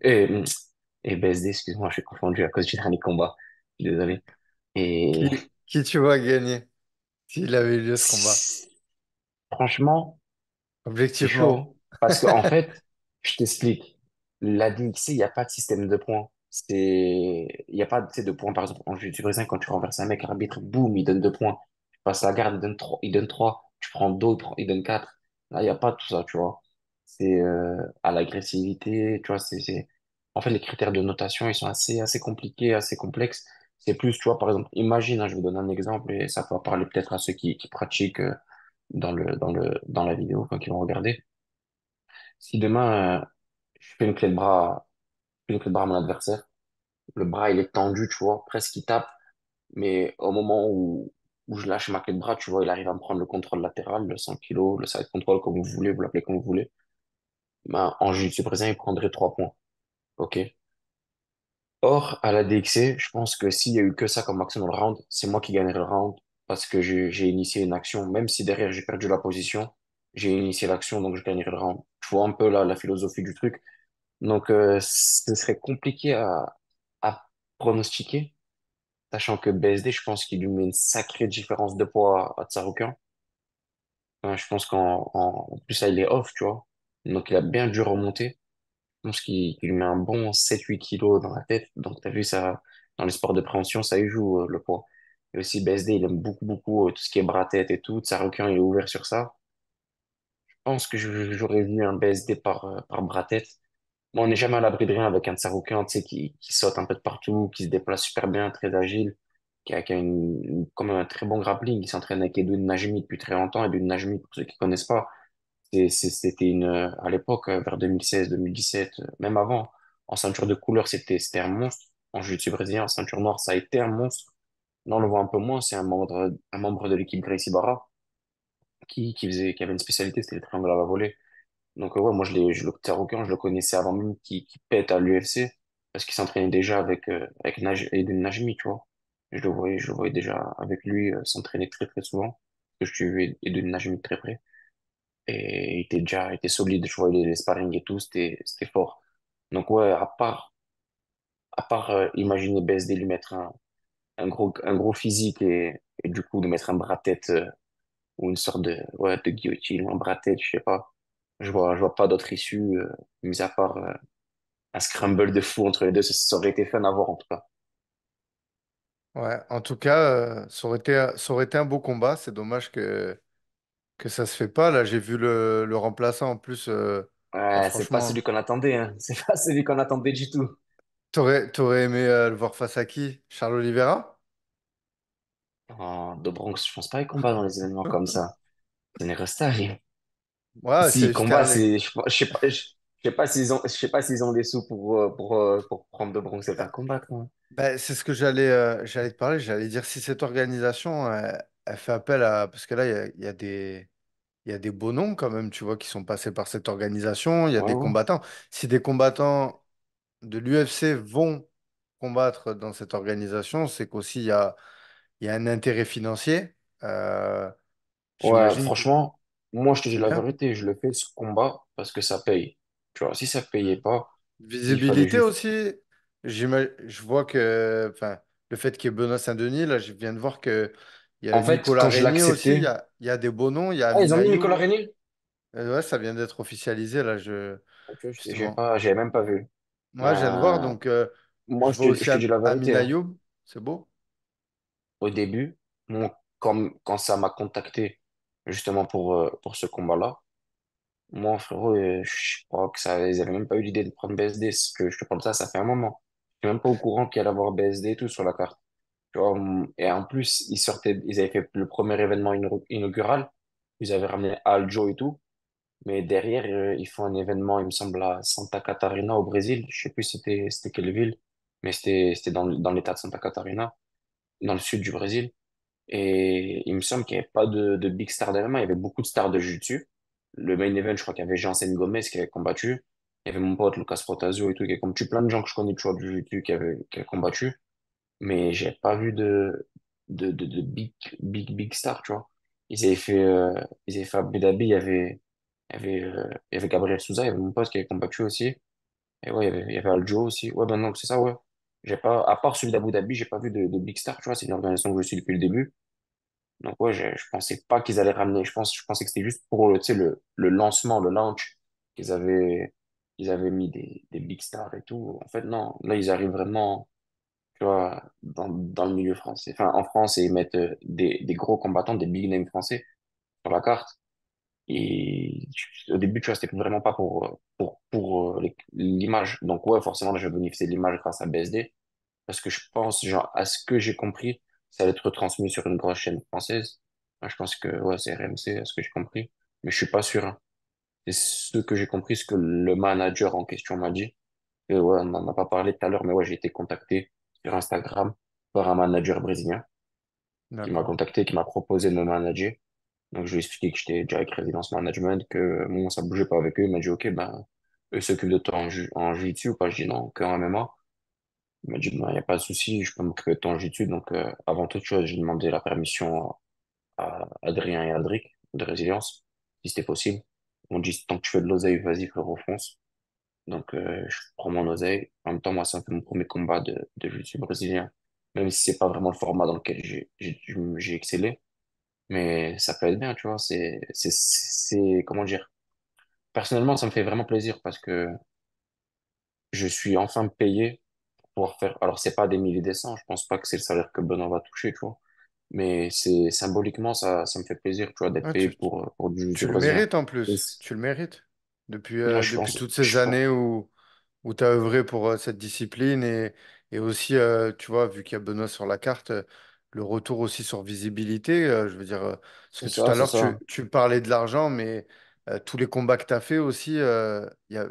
et BSD, excuse-moi, je suis confondu à cause du dernier combat. Je suis désolé. Et Qui tu vois gagner s'il avait eu lieu ce combat? franchement, c'est chaud, Objectivement. hein. Parce qu'en fait, je t'explique. La DXC, il n'y a pas de système de points. Il n'y a pas, tu sais, de points. Par exemple, en jiu-jitsu brésilien, quand tu renverses un mec, l'arbitre, boum, il donne 2 points. Tu passes la garde, il donne 3. Tu prends deux, il donne 4. Là, il n'y a pas tout ça, tu vois. C'est à l'agressivité, tu vois. En fait, les critères de notation, ils sont assez compliqués, assez complexes. C'est plus, tu vois, par exemple, imagine, hein, je vais donner un exemple et ça va parler peut-être à ceux qui pratiquent dans la vidéo, enfin, qui vont regarder. Si demain, je fais une clé de bras, je fais une clé de bras à mon adversaire, le bras, il est tendu, tu vois, presque il tape, mais au moment où je lâche ma clé de bras, tu vois, il arrive à me prendre le contrôle latéral, le 100 kilos, le side control, comme vous voulez, vous l'appelez comme vous voulez. Ben, en jiu-jitsu brésilien, il prendrait 3 points. OK? Or, à la DXC, je pense que s'il y a eu que ça comme action dans le round, c'est moi qui gagnerai le round parce que j'ai initié une action, même si derrière j'ai perdu la position, j'ai initié l'action, donc je gagnerai le round. Tu vois un peu la philosophie du truc. Donc, ce serait compliqué à pronostiquer, sachant que BSD, je pense qu'il lui met une sacrée différence de poids à Tsaroukian. Enfin, je pense en plus, là, il est off, tu vois. Donc, il a bien dû remonter. Je pense qu'il lui met un bon 7-8 kilos dans la tête. Donc, t'as vu ça, dans les sports de préhension, ça y joue, le poids. Et aussi, BSD, il aime beaucoup, tout ce qui est bras-tête et tout. Tsaroukian, il est ouvert sur ça. Je pense que j'aurais vu un BSD par bras-tête. Bon, on n'est jamais à l'abri de rien avec un Tsaroukian, tu sais, qui saute un peu de partout, qui se déplace super bien, très agile, qui a quand même un très bon grappling. Il s'entraîne avec Edwin Najmi depuis très longtemps. Edwin Najmi, pour ceux qui connaissent pas, c'était à l'époque, vers 2016, 2017, même avant, en ceinture de couleur, c'était un monstre. En jiu-jitsu brésilien, en ceinture noire, ça a été un monstre. Là, on le voit un peu moins, c'est un membre de l'équipe Gracie Barra qui avait une spécialité, c'était le triangle à la volée. Donc, ouais, moi, le Taroucan, je le connaissais avant même qu'il pète à l'UFC, parce qu'il s'entraînait déjà avec Eden Najmi, tu vois. Je le voyais déjà avec lui s'entraîner très, très souvent, parce que je suivais Eden Najmi de très près. Et il était solide, je voyais les sparring et tout, c'était fort. Donc, ouais, à part imaginer BSD lui mettre un gros physique et du coup, de mettre un bras-tête ou une sorte ouais, de guillotine ou un bras-tête, je sais pas. Je vois pas d'autre issue, mis à part un scramble de fou entre les deux. Ça aurait été fun à voir, en tout cas. Ouais, en tout cas, ça aurait été un beau combat. C'est dommage que ça se fait pas. Là, j'ai vu le remplaçant en plus. Bah, Ouais, c'est pas celui franchement, qu'on attendait, hein. C'est pas celui qu'on attendait du tout. t'aurais aimé le voir face à qui? Charles Oliveira? De Bronx, je pense pas qu'il combat dans les événements comme ça. C'est une resta. Ouais, Si, c'est combat, jusqu'à. je sais pas s'ils ont les sous pour prendre de Bronx et le faire combattre, hein. Ben, c'est ce que j'allais te parler. J'allais dire si cette organisation, elle fait appel à. Parce que là, il y a des beaux noms quand même, tu vois, qui sont passés par cette organisation. Il y a Ouais, des ouais. combattants. Si des combattants de l'UFC vont combattre dans cette organisation, c'est qu'aussi il y a un intérêt financier. Euh, Ouais, j'imagine que franchement, moi, je te dis c'est la bien. vérité, je le fais ce combat parce que ça paye. Tu vois, si ça payait pas, il fallait Visibilité juste. aussi. Je vois que, enfin, le fait qu'il y ait Benoît Saint-Denis, là, je viens de voir que il y a En fait, Nicolas quand je l'ai Régnier aussi. Il y accepté, a, il y a des beaux noms. Il y a ah, ils ont Amina mis Nicolas Youb. Régnier? Ouais, ça vient d'être officialisé, là, Ok, justement. j'avais même pas vu. Moi, je viens de voir, Ben, donc moi, je vois aussi je te dis la vérité, Amina hein. Youb. C'est beau. Au début, quand ça m'a contacté justement pour ce combat-là, moi, frérot, je crois que ils avaient même pas eu l'idée de prendre BSD. Ce que je te parle de ça, ça fait un moment. Je suis même pas au courant qu'il allait avoir BSD et tout sur la carte. Tu vois, et en plus, ils avaient fait le premier événement inaugural. Ils avaient ramené Aljo et tout. Mais derrière, ils font un événement, il me semble, à Santa Catarina au Brésil. Je sais plus c'était quelle ville, mais c'était dans l'état de Santa Catarina, dans le sud du Brésil. Et il me semble qu'il n'y avait pas de big star d'événement. Il y avait beaucoup de stars de jiu-jitsu. le main event, je crois qu'il y avait Jansen Gomez qui avait combattu. Il y avait mon pote Lucas Protasio et tout, qui a combattu plein de gens que je connais, tu vois, du jiu-jitsu qui avaient combattu. Mais j'ai pas vu de big star, tu vois. Ils avaient fait Abu Dhabi, il y avait Gabriel Souza, il y avait mon pote qui avait combattu aussi. Et ouais, il y avait Aljo aussi. Ouais, ben non, c'est ça, ouais. J'ai pas, à part celui d'Abu Dhabi, j'ai pas vu de big star, tu vois. C'est une organisation que je suis depuis le début. Donc ouais, je pensais pas qu'ils allaient ramener. Je pensais que c'était juste pour, tu sais, le lancement, le launch, ils avaient mis des big stars et tout. En fait, non. Là, ils arrivent vraiment, tu vois, dans le milieu français. Enfin, en France, et ils mettent des gros combattants, des big names français sur la carte. Et au début, tu vois, c'était vraiment pas pour l'image. Donc ouais, forcément, là, je vais bénéficier de l'image grâce à BSD. Parce que je pense, genre, à ce que j'ai compris, ça allait être retransmis sur une grosse chaîne française. Moi, je pense que, ouais, c'est RMC, à ce que j'ai compris. Mais je suis pas sûr, hein. C'est ce que j'ai compris, ce que le manager en question m'a dit. Et ouais, on n'en a pas parlé tout à l'heure, mais ouais, j'ai été contacté sur Instagram par un manager brésilien qui m'a D'accord. contacté, qui m'a proposé de me manager. Donc, je lui ai expliqué que j'étais déjà avec Résidence Management, que bon, ça bougeait pas avec eux. Il m'a dit, OK, ben, eux s'occupent de toi en jiu-jitsu ou pas? Je dis non, qu'en MMA. Il m'a dit, il n'y a pas de souci, je peux m'occuper de ton jiu-jitsu. Donc, avant toute chose, j'ai demandé la permission à Adrien et Aldric de Résilience, si c'était possible. Ils m'ont dit, tant que tu fais de l'oseille, vas-y, frérot, fonce. Donc, je prends mon oseille. En même temps, moi, ça me fait mon premier combat de jiu-jitsu brésilien. Même si c'est pas vraiment le format dans lequel j'ai excellé. Mais ça peut être bien, tu vois. Comment dire? Personnellement, ça me fait vraiment plaisir parce que je suis enfin payé pour pouvoir faire. Alors, c'est pas des milliers des cents. Je pense pas que c'est le salaire que Benoît va toucher, tu vois. Mais c'est symboliquement, ça me fait plaisir, tu vois, d'être Ouais, payé pour du tu jiu-jitsu le brésilien. mérites en Et plus. Tu le mérites. Depuis, moi, depuis toutes ces je pense, années où tu as œuvré pour cette discipline et aussi, tu vois, vu qu'il y a Benoît sur la carte, le retour aussi sur visibilité. Je veux dire, parce que tout à c'est l'heure, ça. tu parlais de l'argent, mais tous les combats que tu as fait aussi,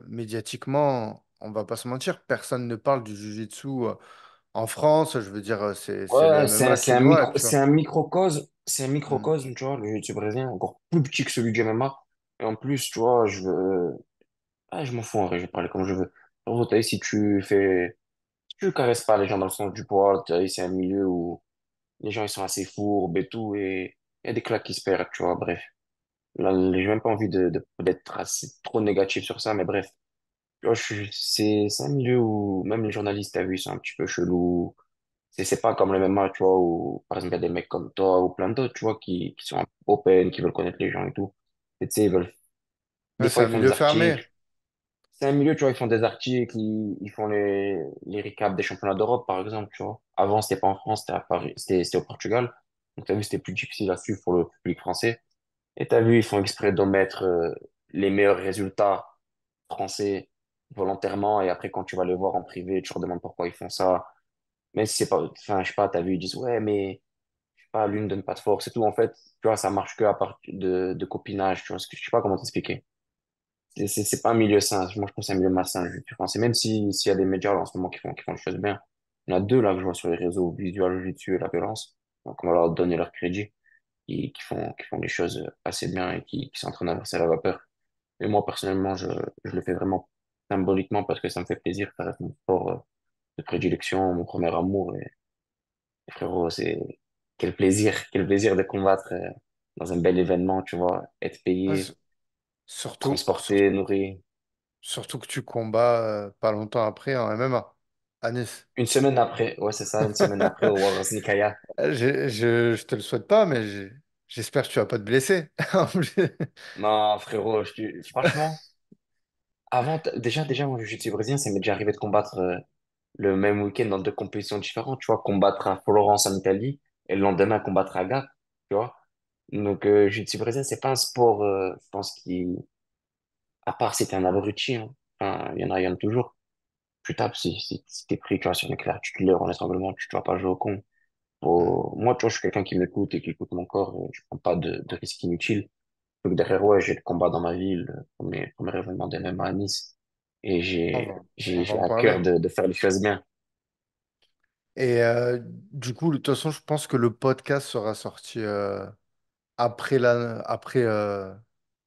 médiatiquement, on va pas se mentir, personne ne parle du jiu-jitsu en France. Je veux dire, c'est le Ouais, MMA qui doit, tu vois. c'est un Mm. microcosme, tu vois, le jiu-jitsu brésilien, encore plus petit que celui du MMA. Et en plus, tu vois, je m'en fous, en vrai, je vais parler comme je veux. En gros, t'as vu, si tu caresses pas les gens dans le sens du poil, t'as vu, c'est un milieu où les gens, ils sont assez fourbes et tout, et il y a des claques qui se perdent, tu vois, bref. Là, j'ai même pas envie d'être assez, trop négatif sur ça, mais bref. Tu vois, c'est un milieu où même les journalistes, t'as vu, ils sont un petit peu chelous. C'est pas comme le MMA, tu vois, où, par exemple, il y a des mecs comme toi ou plein d'autres, tu vois, qui sont open, qui veulent connaître les gens et tout. Et tu sais, des Ouais, c'est fois, un ils font milieu des fermé. articles. C'est un milieu, tu vois, ils font des articles, ils font les recaps des championnats d'Europe, par exemple, tu vois. Avant, c'était pas en France, c'était à Paris, c'était au Portugal. Donc, t'as vu, c'était plus difficile à suivre pour le public français. Et t'as vu, ils font exprès d'omettre les meilleurs résultats français volontairement. Et après, quand tu vas les voir en privé, tu leur demandes pourquoi ils font ça. Même si c'est pas, enfin, je sais pas, t'as vu, ils disent, ouais, mais, je sais pas, l'une donne pas de force et tout. En fait, tu vois, ça marche que à partir de copinage, tu vois. Je sais pas comment t'expliquer. C'est pas un milieu sain. Moi, je pense que c'est un milieu malsain, je pense. Et même s'il y a des médias là, en ce moment qui font les choses bien. Il y en a deux là que je vois sur les réseaux, Visual Jiu-Jitsu et La Violence. Donc, on va leur donner leur crédit, qui font les choses assez bien et qui sont en train d'inverser la vapeur. Et moi, personnellement, je le fais vraiment symboliquement parce que ça me fait plaisir. Ça reste mon sport de prédilection, mon premier amour. Et frérot, quel plaisir de combattre dans un bel événement, tu vois, être Ouais, payé, surtout, transporté, nourri. surtout que tu combats pas longtemps après en MMA à Nice. Une semaine après, ouais, c'est ça, une semaine après au Wars Nikaya. Je te le souhaite pas, mais j'espère que tu vas pas te blesser. Non, frérot, franchement, déjà, moi, je suis brésilien, ça m'est déjà arrivé de combattre le même week-end dans deux compétitions différentes, tu vois, combattre à Florence en Italie et le lendemain combattre à Gap, tu vois. Donc, jiu-jitsu brésilien, c'est pas un sport, je pense, à part si t'es un abruti, hein. Enfin, il y en a toujours. Tu tapes si t'es pris, tu vois, sur une éclair articulaire en étranglement, tu vas pas jouer au con. Hmm. Moi, tu vois, je suis quelqu'un qui m'écoute et qui écoute mon corps, je prends pas de risques inutiles. Donc derrière, ouais, j'ai le combat dans ma ville, premier événement de MMA à Nice. Et On va, on va j'ai en à parler. cœur de faire les choses bien. Et du coup, de toute façon, je pense que le podcast sera sorti après.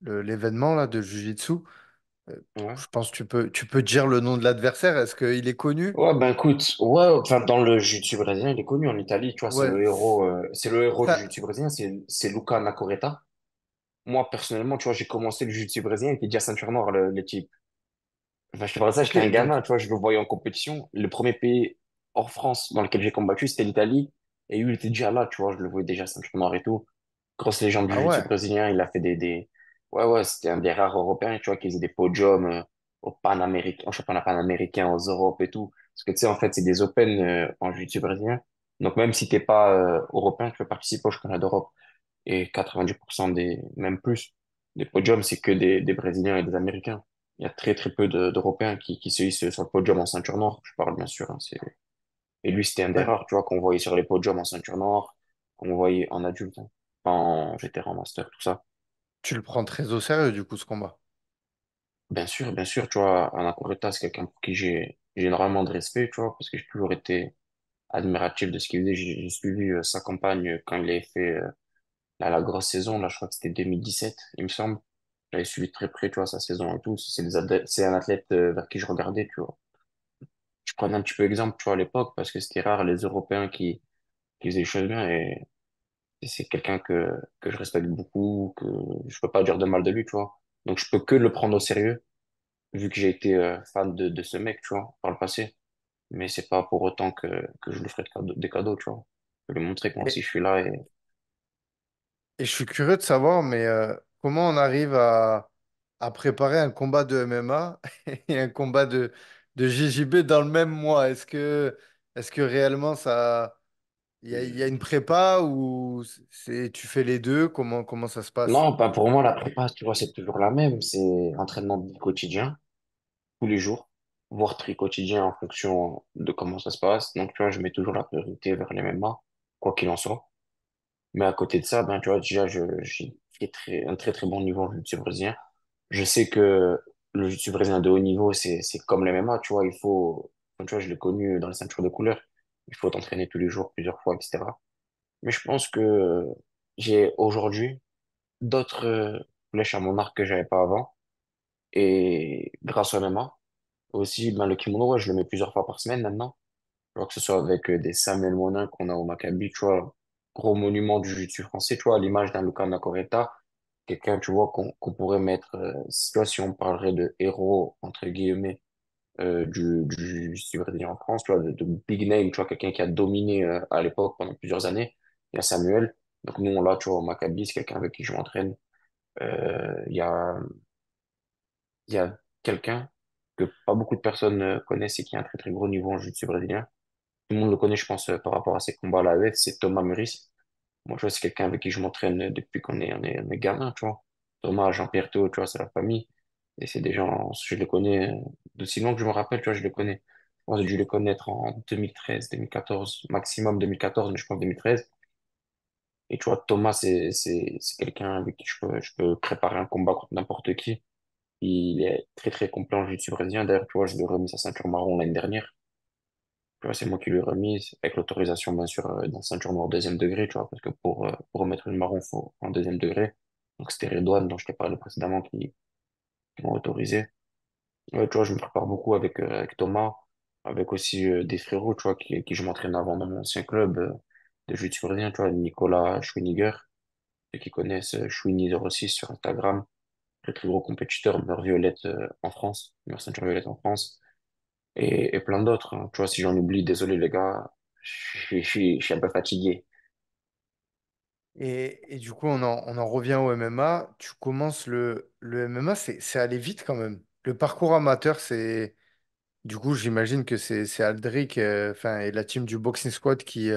l'événement là de Jiu-Jitsu. Euh, Ouais. je pense que tu peux dire le nom de l'adversaire. Est-ce qu'il est connu? Ouais, ben écoute, ouais, enfin, dans le jiu-jitsu brésilien, il est connu en Italie, tu vois, Ouais, c'est le héros du ça. jiu-jitsu brésilien, c'est Luca Nacoreta. Moi, personnellement, tu vois, j'ai commencé le jiu-jitsu brésilien, il était déjà ceinture noire, le type. Enfin, je te parle de ça, Ok, j'étais un donc gamin, tu vois, je le voyais en compétition. Le premier pays hors France dans lequel j'ai combattu, c'était l'Italie. Et lui, il était déjà là, tu vois, je le voyais déjà ceinture noire et tout. Grosse légende du ah jiu-jitsu ouais. brésilien, il a fait Ouais, ouais, c'était un des rares Européens, tu vois, qui faisait des podiums au Panaméricain, au championnat panaméricain, aux Europes et tout. Parce que, tu sais, en fait, c'est des Open en jiu-jitsu brésilien. Donc, même si t'es pas européen, tu peux participer au championnat d'Europe. Et 90% même plus, des podiums, c'est que des Brésiliens et des Américains. Il y a très, très peu d'Européens qui se hissent sur le podium en ceinture noire. Je parle bien sûr, hein, et lui, c'était un des Ouais, rares, tu vois, qu'on voyait sur les podiums en ceinture noire, qu'on voyait en adulte, hein, en vétéran master, tout ça. tu le prends très au sérieux du coup ce combat. Bien sûr, tu vois, Anna Coretta, c'est quelqu'un pour qui j'ai énormément de respect, tu vois, parce que j'ai toujours été admiratif de ce qu'il faisait. J'ai suivi sa campagne quand il avait fait la grosse saison, là, je crois que c'était 2017, il me semble. J'avais suivi de très près, tu vois, sa saison et tout. C'est un athlète vers qui je regardais, tu vois. Je prenais un petit peu exemple, tu vois, à l'époque, parce que c'était rare les Européens qui faisaient les choses bien et c'est quelqu'un que je respecte beaucoup, que je peux pas dire de mal de lui, tu vois. Donc, je peux que le prendre au sérieux, vu que j'ai été fan de ce mec, tu vois, par le passé. Mais c'est pas pour autant que je lui ferai des cadeaux, tu vois. Je vais lui montrer que moi aussi Et, je suis là et je suis curieux de savoir, mais comment on arrive à préparer un combat de MMA et un combat de JJB dans le même mois? Est-ce que réellement il y a une prépa ou tu fais les deux? Comment ça se passe? non, pas pour moi, la prépa, tu vois, c'est toujours la même. C'est entraînement du quotidien, tous les jours, voire tri quotidien en fonction de comment ça se passe. Donc, tu vois, je mets toujours la priorité vers les MMA, quoi qu'il en soit. Mais à côté de ça, ben, tu vois, déjà, j'ai un très, très bon niveau en jiu-jitsu brésilien. Je sais que le jiu-jitsu brésilien de haut niveau, c'est comme les MMA, tu vois, tu vois, je l'ai connu dans les ceintures de couleur. Il faut t'entraîner tous les jours, plusieurs fois, etc. Mais je pense que j'ai aujourd'hui d'autres flèches à mon arc que j'avais pas avant. Et grâce au MMA, aussi, ben, le kimono, ouais, je le mets plusieurs fois par semaine maintenant. Tu vois, que ce soit avec des Samuel Monin qu'on a au Maccabi, tu vois, gros monument du jiu-jitsu français, tu vois, à l'image d'un Luka Nakoreta, quelqu'un, tu vois, qu'on pourrait mettre, tu vois, si on parlerait de héros, entre guillemets, du jiu-jitsu brésilien en France, tu vois, de big name, tu vois, quelqu'un qui a dominé à l'époque pendant plusieurs années. Il y a Samuel. Donc nous, on l'a, tu vois, au Maccabi, c'est quelqu'un avec qui je m'entraîne. Il y a quelqu'un que pas beaucoup de personnes connaissent et qui a un très très gros niveau en jiu-jitsu brésilien. Tout le monde le connaît, je pense, par rapport à ses combats à la UFC, c'est Thomas Muris. Moi, tu vois, c'est quelqu'un avec qui je m'entraîne depuis qu'on est gamin, tu vois. Thomas, Jean-Pierre Théo, tu vois, c'est la famille. Et c'est des gens, je les connais, d'aussi loin que je me rappelle, tu vois, je les connais. Je pense que j'ai dû les connaître en 2013, 2014, maximum 2014, mais je pense 2013. Et tu vois, Thomas, c'est quelqu'un avec qui je peux préparer un combat contre n'importe qui. Il est très très complet en jiu-jitsu brésilien. D'ailleurs, tu vois, je lui ai remis sa ceinture marron l'année dernière. Tu vois, c'est moi qui lui ai remis, avec l'autorisation, bien sûr, d'un ceinture noire deuxième degré, tu vois, parce que pour remettre une marron, faut en deuxième degré. Donc, c'était Redouane, dont je t'ai parlé précédemment, qui m'ont autorisé. Ouais, tu vois, je me prépare beaucoup avec Thomas, avec aussi des frérots, tu vois, qui je m'entraîne avant dans mon ancien club de jiu-jitsu brésilien, tu vois, Nicolas Schwiniger, ceux qui connaissent Schwini06 sur Instagram, le très gros compétiteur, meilleure violette en France, meilleure ceinture violette en France. Et plein d'autres, hein. Tu vois, si j'en oublie, désolé les gars, je suis un peu fatigué. Et du coup, on en revient au MMA. Tu commences le MMA, c'est aller vite quand même. Le parcours amateur, du coup, j'imagine que c'est Aldric, enfin, et la team du Boxing Squad qui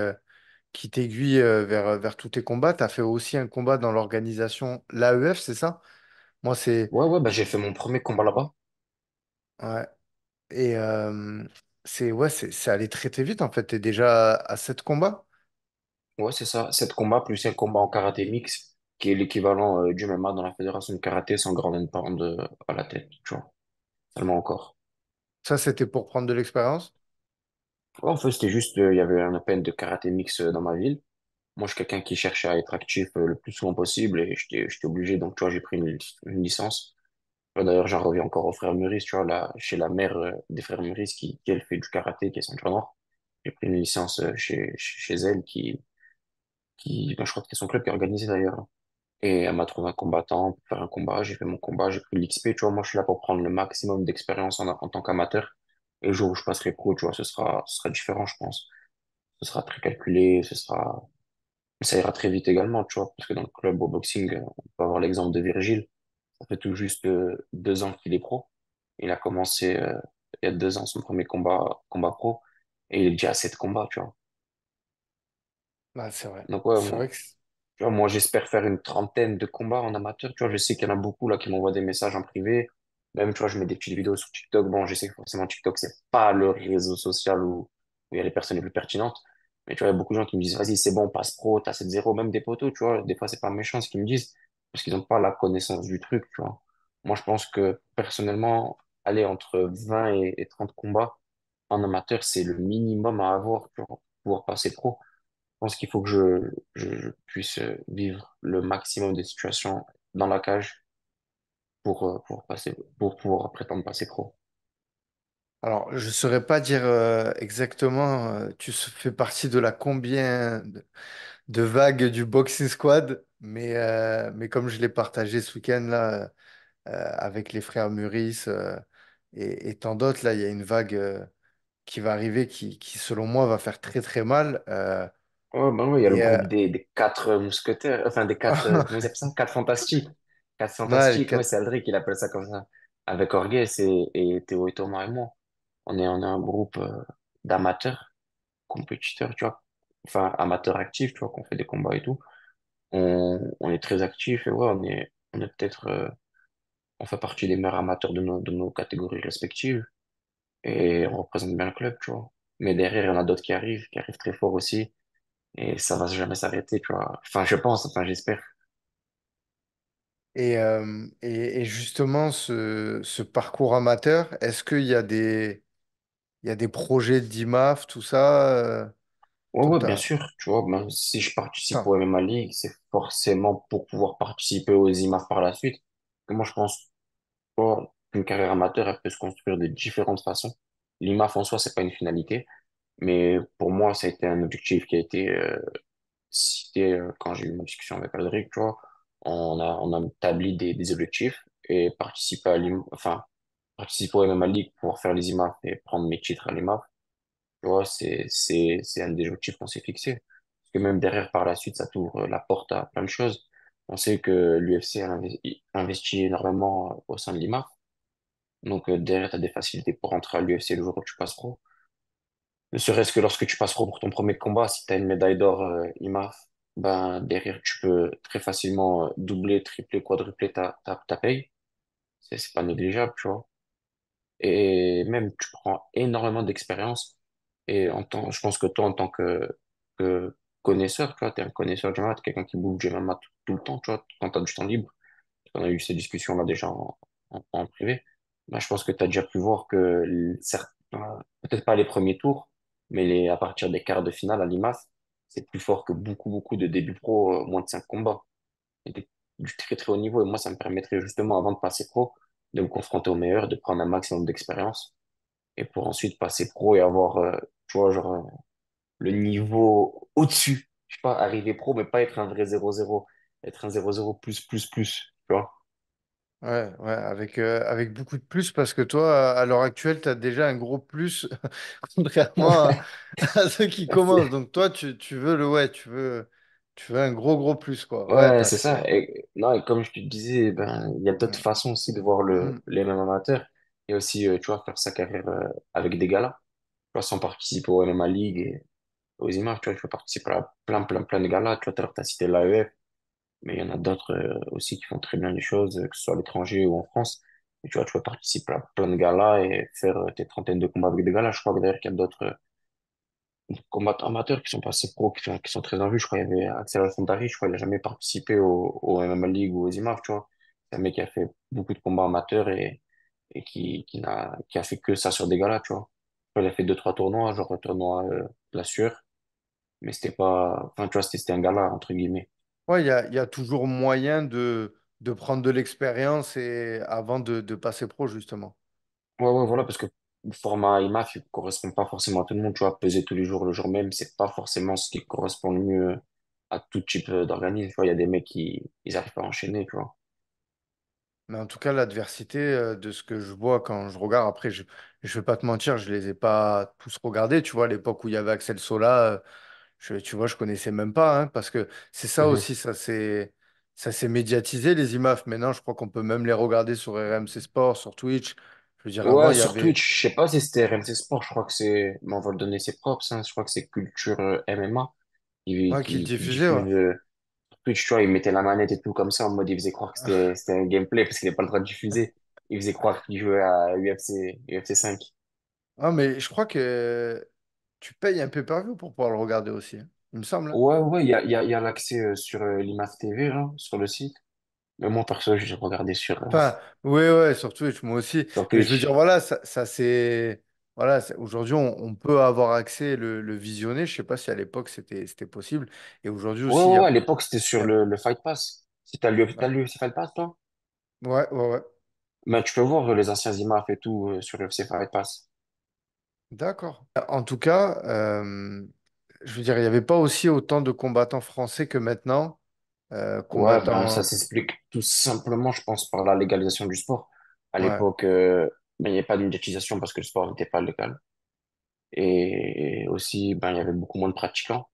t'aiguille vers tous tes combats. Tu as fait aussi un combat dans l'organisation l'AEF, c'est ça? Moi, c'est. Ouais, ouais, bah j'ai fait mon premier combat là-bas. Ouais. Et ouais, c'est allé très très vite en fait. Tu es déjà à 7 combats. Ouais, c'est ça. 7 combats plus un combat en karaté mix, qui est l'équivalent du MMA dans la fédération de karaté sans grand pound à la tête, tu vois. Seulement encore. Ça, c'était pour prendre de l'expérience. Ouais, en fait, c'était juste, il y avait un open de karaté mix dans ma ville. Moi, je suis quelqu'un qui cherche à être actif le plus souvent possible et j'étais obligé. Donc, tu vois, j'ai pris une licence. D'ailleurs, j'en reviens encore aux frères Meurice, tu vois, là, chez la mère des frères Meurice qui, elle, fait du karaté, qui est ceinture noire. J'ai pris une licence chez elle ben, je crois que c'est son club qui a organisé d'ailleurs. Et elle m'a trouvé un combattant pour faire un combat. J'ai fait mon combat, j'ai pris l'XP. Tu vois, moi, je suis là pour prendre le maximum d'expérience en tant qu'amateur. Et le jour où je passerai pro, tu vois, ce sera différent, je pense. Ce sera très calculé, ça ira très vite également, tu vois, parce que dans le club au boxing, on peut avoir l'exemple de Virgile. Ça fait tout juste 2 ans qu'il est pro. Il a commencé il y a 2 ans son premier combat pro et il est déjà à 7 combats, tu vois. Ah, c'est vrai. Donc ouais, C'est vrai que tu vois, moi j'espère faire une trentaine de combats en amateur. Tu vois, je sais qu'il y en a beaucoup là qui m'envoient des messages en privé. Même, tu vois, je mets des petites vidéos sur TikTok. Bon, je sais que forcément TikTok, c'est pas le réseau social où il y a les personnes les plus pertinentes. Mais tu vois, il y a beaucoup de gens qui me disent, vas-y, c'est bon, passe pro, t'as 7-0, même des potos, tu vois. Des fois, c'est pas méchant ce qu'ils me disent parce qu'ils n'ont pas la connaissance du truc, tu vois. Moi, je pense que personnellement, aller entre 20 et 30 combats en amateur, c'est le minimum à avoir pour pouvoir passer pro. Je pense qu'il faut que je puisse vivre le maximum de situations dans la cage pour pouvoir prétendre passer pro. alors, je saurais pas dire exactement, fais partie de la combien de vagues du Boxing Squad, mais comme je l'ai partagé ce week-end là, avec les frères Muris et tant d'autres, là, il y a une vague qui va arriver qui, selon moi, va faire très très mal. Ouais, ben oui, il y a le Et groupe des 4 mousquetaires, enfin des quatre, comment ils appellent ça? 4 fantastiques. Quatre ouais, les fantastiques, ouais, quatre. c'est Aldric qui appelle ça comme ça. Avec Orges et Théo et Thomas et moi. On est un groupe d'amateurs, compétiteurs, tu vois. Enfin, amateurs actifs, tu vois, qu'on fait des combats et tout. On est très actifs et ouais, on est peut-être, on fait partie des meilleurs amateurs de nos catégories respectives. Et on représente bien le club, tu vois. Mais derrière, il y en a d'autres qui arrivent très fort aussi, et ça va jamais s'arrêter, tu vois. Enfin, je pense, enfin, j'espère. Et justement, ce parcours amateur, est-ce qu'il y a il y a des projets d'IMAF, tout ça Ouais, toi, ouais, bien sûr, tu vois, même si je participe Enfin, au MMA League, c'est forcément pour pouvoir participer aux IMAF par la suite. Que moi, je pense qu'une carrière amateur, elle peut se construire de différentes façons. L'IMAF en soi, c'est pas une finalité, mais pour moi, ça a été un objectif qui a été cité quand j'ai eu ma discussion avec Aldric, tu vois. On a établi des objectifs et participer au MMA League pour faire les IMAF et prendre mes titres à l'IMAF, tu vois, c'est un des objectifs qu'on s'est fixé. Parce que même derrière, par la suite, ça t'ouvre la porte à plein de choses. On sait que l'UFC investit énormément au sein de l'IMAF. Donc, derrière, tu as des facilités pour rentrer à l'UFC le jour où tu passes pro. Ne serait-ce que lorsque tu passes pro pour ton premier combat, si tu as une médaille d'or IMAF, ben, derrière, tu peux très facilement doubler, tripler, quadrupler ta paye. C'est pas négligeable, tu vois. Et même, tu prends énormément d'expérience. Et je pense que toi, en tant que connaisseur, tu vois, t'es un connaisseur du maths, quelqu'un qui bouffe du MMA tout le temps, tu vois, quand t'as du temps libre. On a eu ces discussions-là déjà en privé. Ben, je pense que tu as déjà pu voir que certains, peut-être pas les premiers tours, mais à partir des quarts de finale à l'IMAF, c'est plus fort que beaucoup, beaucoup de débuts pro, moins de 5 combats. Et du très, très haut niveau. Et moi, ça me permettrait justement, avant de passer pro, de me confronter aux meilleurs, de prendre un maximum d'expérience et pour ensuite passer pro et avoir, tu vois, genre, le niveau au-dessus. Je sais pas, arriver pro, mais pas être un vrai 0-0, être un 0-0 plus, plus, plus, tu vois. ouais, ouais, avec beaucoup de plus, parce que toi, à l'heure actuelle, tu as déjà un gros plus, contrairement à ceux qui commencent. Donc toi, tu veux ouais, tu veux un gros plus, quoi. Ouais, Ouais, c'est parce que. ça. Et, non, et comme je te disais, ben, il y a d'autres Mm, façons aussi de voir mm. les mêmes amateurs. Et aussi, tu vois, faire sa carrière avec des galas. Tu vois, sans participer au MMA League et aux images, tu vois, tu peux participer à plein, plein, plein de galas. Tu vois, tout à l'heure, t'as cité l'AEF. Mais il y en a d'autres aussi qui font très bien les choses, que ce soit à l'étranger ou en France. Et tu vois, tu peux participer à plein de galas et faire tes trentaines de combats avec des galas. Je crois que d'ailleurs qu'il y a d'autres combattants amateurs qui sont passés pro, qui sont très en vue. Je crois qu'il y avait Axel Alfondari, je crois qu'il a jamais participé au MMA League ou aux IMAF, tu vois. C'est un mec qui a fait beaucoup de combats amateurs et qui a fait que ça sur des galas, tu vois. Je crois qu'il a fait 2-3 tournois, genre le tournoi de la sueur. mais c'était pas, enfin, tu vois, c'était un gala, entre guillemets. Ouais, il y a toujours moyen de prendre de l'expérience et avant de passer pro, justement. Ouais, ouais, voilà, parce que le format IMAF, il correspond pas forcément à tout le monde, tu vois, peser tous les jours, le jour même, c'est pas forcément ce qui correspond le mieux à tout type d'organisme, tu vois, il y a des mecs qui, ils arrivent pas à enchaîner, tu vois. Mais en tout cas, l'adversité, de ce que je vois quand je regarde, après, je vais pas te mentir, je les ai pas tous regardés. Tu vois, à l'époque où il y avait Axel Sola, tu vois, je connaissais même pas, hein, parce que c'est ça Mhm. aussi, ça s'est médiatisé, les IMAF. Maintenant, je crois qu'on peut même les regarder sur RMC Sport, sur Twitch. Je veux dire, avant, Ouais, il y sur avait, Twitch, je sais pas si c'était RMC Sport, je crois que c'est, mais on va le donner ses props, hein, je crois que c'est Culture MMA ouais, qui le qui diffusait, ouais. diffuse sur Twitch, tu vois, il mettait la manette et tout comme ça, en mode il faisait croire que c'était un gameplay parce qu'il n'avait pas le droit de diffuser. Il faisait croire qu'il jouait à UFC 5. Ah, mais je crois que tu payes un pay-per-view pour pouvoir le regarder aussi, hein, il me semble, hein. Ouais, ouais, il y a l'accès sur l'IMAF TV, là, sur le site. Mais moi, perso, j'ai regardé Enfin, oui, ouais, sur Twitch, moi aussi. sur Mais je veux dire, Twitch. voilà, ça c'est. Voilà, aujourd'hui, on peut avoir accès, le visionner. Je sais pas si à l'époque c'était possible. Et aujourd'hui Ouais, aussi, ouais, ouais, à l'époque, c'était il sur y a- le Fight Pass. Si t'as l'UFC Fight Pass, toi? Ouais, ouais, ouais. Ben, tu peux voir les anciens IMAF et tout sur l'UFC Fight Pass. D'accord. En tout cas, je veux dire, il n'y avait pas aussi autant de combattants français que maintenant. Ouais, ben, ça Combattants. s'explique tout simplement, je pense, par la légalisation du sport. À Ouais, l'époque, ben, il n'y avait pas de médiatisation parce que le sport n'était pas légal. Et aussi, ben, il y avait beaucoup moins de pratiquants.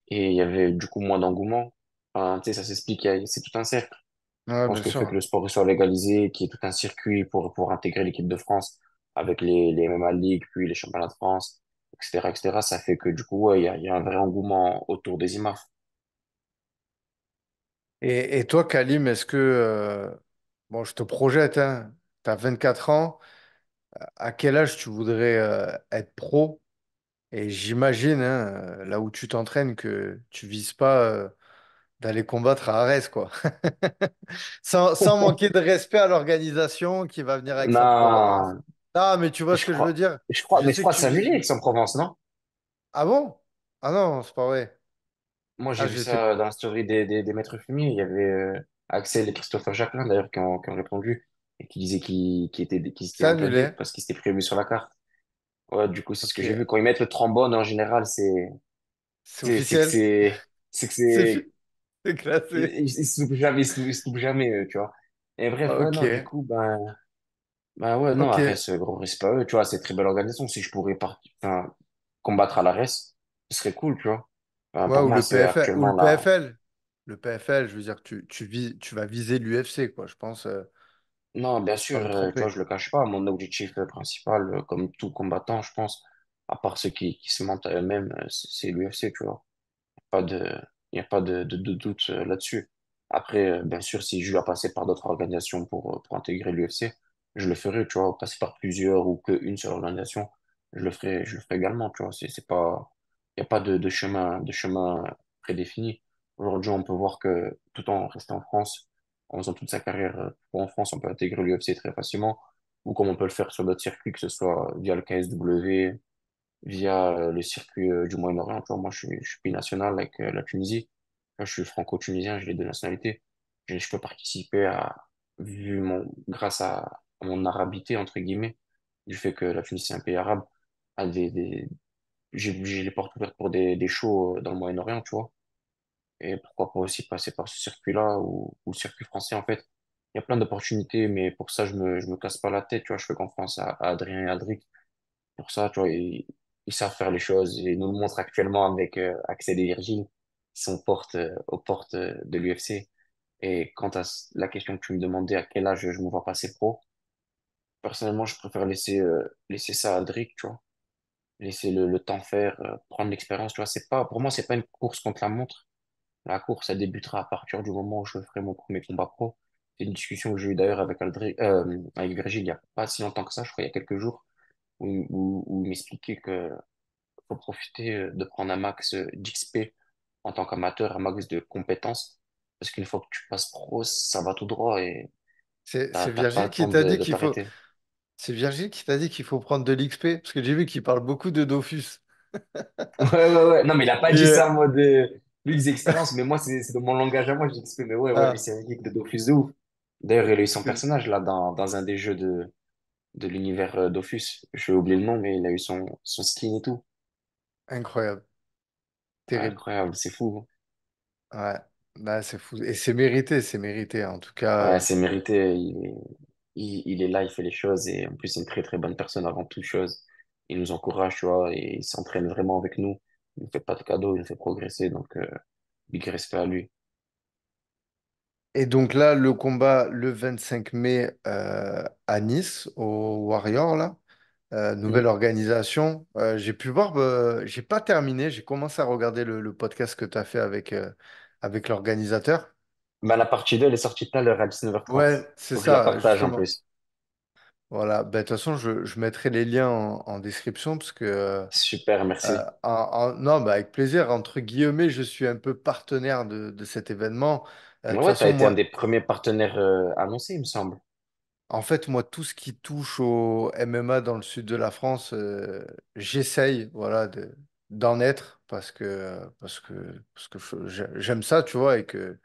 Et il y avait du coup moins d'engouement. Enfin, tu sais, ça s'explique, c'est tout un cercle. Je ouais, pense bien que le fait sûr. que le sport soit légalisé, qu'il y ait tout un circuit pour intégrer l'équipe de France avec les MMA League, puis les championnats de France, etc., ça fait que du coup, ouais, il y a un vrai engouement autour des IMAF. Et toi, Kalim, est-ce que. Bon, je te projette, hein. Tu as 24 ans. À quel âge tu voudrais être pro? Et j'imagine, hein, là où tu t'entraînes, que tu vises pas d'aller combattre à Arès, quoi. Sans manquer de respect à l'organisation qui va venir avec sa Provence. Non, Ah, mais tu vois ce que je veux dire? Je mais je sais que crois que tu ça vises. venait Aix-en-Provence, non? Ah bon? Ah non, c'est pas vrai. Moi, j'ai Ah, vu je sais. ça dans la story des maîtres fumiers. Il y avait Axel et Christopher Jacquelin, d'ailleurs, qui ont répondu et qui disaient qu'ils étaient C'est interdits annulé. parce qu'ils étaient prévus sur la carte. Ouais, du coup, c'est ce que Ok. j'ai vu. Quand ils mettent le trombone, en général, C'est officiel. c'est que C'est c'est, c'est classé. ils se loupent jamais, ils se loupent jamais, tu vois. Et bref, ouais, Ok. non, du coup, ouais, non, Ok. Arès, gros respect à eux, tu vois, c'est une très belle organisation. Si je pourrais enfin, combattre à l'Arès, ce serait cool, tu vois. Enfin, Ouais, pour ou moi, le c'est PFL. Ou actuellement le là. PFL. Le PFL, je veux dire, tu vas viser l'UFC, quoi. Je pense, Non, bien pas sûr, me tu vois, tromper. je le cache pas. Mon objectif principal, comme tout combattant, je pense, à part ceux qui se mentent à eux-mêmes, c'est l'UFC, tu vois. Pas de, il n'y a pas de doute là-dessus. Après, bien sûr, si je dois passer par d'autres organisations pour intégrer l'UFC, je le ferai, tu vois, passer par plusieurs ou qu'une seule organisation, je le ferai également, tu vois. C'est pas, il n'y a pas de chemin prédéfini. Aujourd'hui, on peut voir que tout en restant en France, en faisant toute sa carrière en France, on peut intégrer l'UFC très facilement, ou comme on peut le faire sur d'autres circuits, que ce soit via le KSW, via le circuit du Moyen-Orient. Tu vois, moi, je suis binational avec la Tunisie. Moi, je suis franco-tunisien, j'ai les deux nationalités. Je peux participer grâce à mon arabité, entre guillemets, du fait que la Tunisie, c'est un pays arabe, à j'ai les portes ouvertes pour des shows dans le Moyen-Orient, tu vois. Et pourquoi pas aussi passer par ce circuit-là ou le circuit français, en fait. Il y a plein d'opportunités, mais pour ça, je me casse pas la tête, tu vois. Je fais confiance à Adrien et Adric pour ça, tu vois, ils savent faire les choses. Et ils nous le montrent actuellement avec Axel et Virgile, qui sont aux portes de l'UFC. Et quant à la question que tu me demandais, à quel âge je me vois passer pro, personnellement, je préfère laisser ça à Drake, tu vois. Laisser le temps faire, prendre l'expérience, tu vois. Pour moi, c'est pas une course contre la montre. La course, elle débutera à partir du moment où je ferai mon premier combat pro. C'est une discussion que j'ai eue d'ailleurs avec Virgile il y a pas si longtemps que ça, je crois, il y a quelques jours, où il m'expliquait que faut profiter de prendre un max d'XP en tant qu'amateur, un max de compétences. Parce qu'une fois que tu passes pro, ça va tout droit et C'est t'as pas Virgile le qui temps t'a dit de qu'il faut. t'arrêter. C'est Virgile qui t'a dit qu'il faut prendre de l'XP? Parce que j'ai vu qu'il parle beaucoup de Dofus. Ouais, ouais, ouais. Non, mais il a pas Et, dit ça en mode, lui, des expériences, mais moi, c'est de mon langage à moi, je l'exprime. Mais ouais, ouais, lui, ah, c'est un geek de Dofus de ouf. D'ailleurs, il a eu parce son que, personnage, là, dans un des jeux de l'univers Dofus. Je vais oublier le nom, mais il a eu son skin et tout. incroyable, Ouais, terrible. incroyable, c'est fou. Ouais, bah, c'est fou. Et c'est mérité. En tout cas, Ouais, c'est mérité. Il est là, il fait les choses et en plus, c'est une très très bonne personne avant toute chose. Il nous encourage, tu vois, et il s'entraîne vraiment avec nous. Il ne fait pas de cadeaux, il nous fait progresser, donc big respect à lui. et donc là, le combat le 25 mai à Nice, au Warrior, là, nouvelle Mm. organisation. J'ai pu voir, j'ai pas terminé, j'ai commencé à regarder le podcast que tu as fait avec l'organisateur. Bah, la partie 2 elle est sortie tout à l'heure à 19h30. Ouais, c'est Faut que je la ça, partage en justement. plus. Voilà, ben, de toute façon, je mettrai les liens en description parce que, Super, merci. non, bah, avec plaisir, entre guillemets, je suis un peu partenaire de cet événement. De toute Ouais, t'as façon, été un moi, des premiers partenaires annoncés, il me semble. en fait, moi, tout ce qui touche au MMA dans le sud de la France, j'essaye, voilà, d'en être parce que j'aime ça, tu vois, et que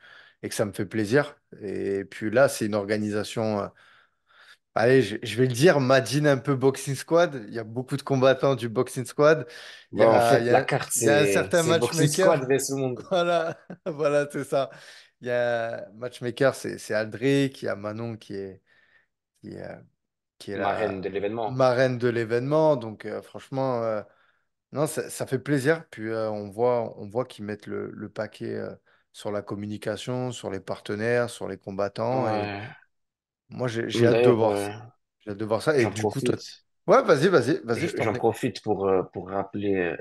ça me fait plaisir. Et puis là, c'est une organisation, allez, je vais le dire, Madine un peu Boxing Squad. Il y a beaucoup de combattants du Boxing Squad. Il y Bon, en a, il fait, y la a, carte, il y a un c'est, certain c'est Boxing Squad matchmaker. vs tout le monde. Voilà, voilà, c'est ça. Il y a un matchmaker, c'est Aldric. Il y a Manon qui est, qui est Marraine la de l'événement. marraine de l'événement. Donc, franchement, non, ça fait plaisir. Puis, on voit qu'ils mettent le paquet sur la communication, sur les partenaires, sur les combattants. Et Ouais. moi, j'ai hâte de D'ailleurs, voir ça. J'ai hâte de voir ça. Et j'en du coup, toi. profite. Ouais, vas-y, vas-y, vas-y, je t'en J'en prie. profite pour rappeler,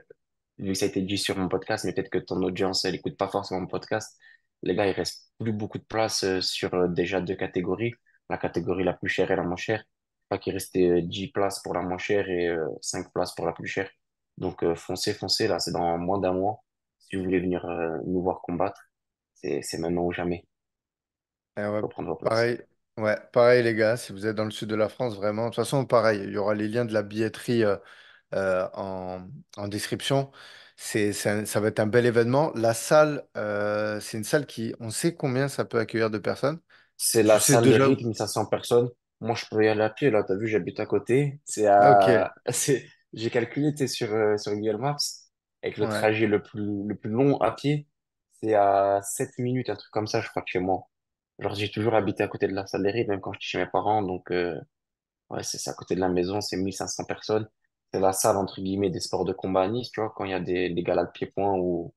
vu que ça a été dit sur mon podcast, mais peut-être que ton audience, elle écoute pas forcément mon podcast. Les gars, il reste plus beaucoup de place sur déjà deux catégories. La catégorie la plus chère et la moins chère. Pas qu'il restait 10 places pour la moins chère et 5 places pour la plus chère. Donc foncez, foncez, là, c'est dans moins d'un mois. Si vous voulez venir nous voir combattre, c'est maintenant ou jamais. Ouais, Faut prendre vos places. pareil, ouais, pareil les gars, si vous êtes dans le sud de la France, vraiment, de toute façon, pareil, il y aura les liens de la billetterie en description. Ça va être un bel événement. La salle, c'est une salle qui, on sait combien ça peut accueillir de personnes. C'est Tu la sais salle de déjà où? rythme, 500 personnes. Moi, je peux y aller à pied, là. T'as vu, j'habite à côté. Ok, J'ai calculé, t'es sur Google Maps, avec le ouais. trajet le plus long à pied, c'est à 7 minutes, un truc comme ça, je crois, de chez moi. Genre, j'ai toujours habité à côté de la salle de rythme, même quand j'étais chez mes parents. Donc, ouais, c'est à côté de la maison, c'est 1500 personnes. C'est la salle, entre guillemets, des sports de combat à Nice, tu vois, quand il y a des galas de pied-point ou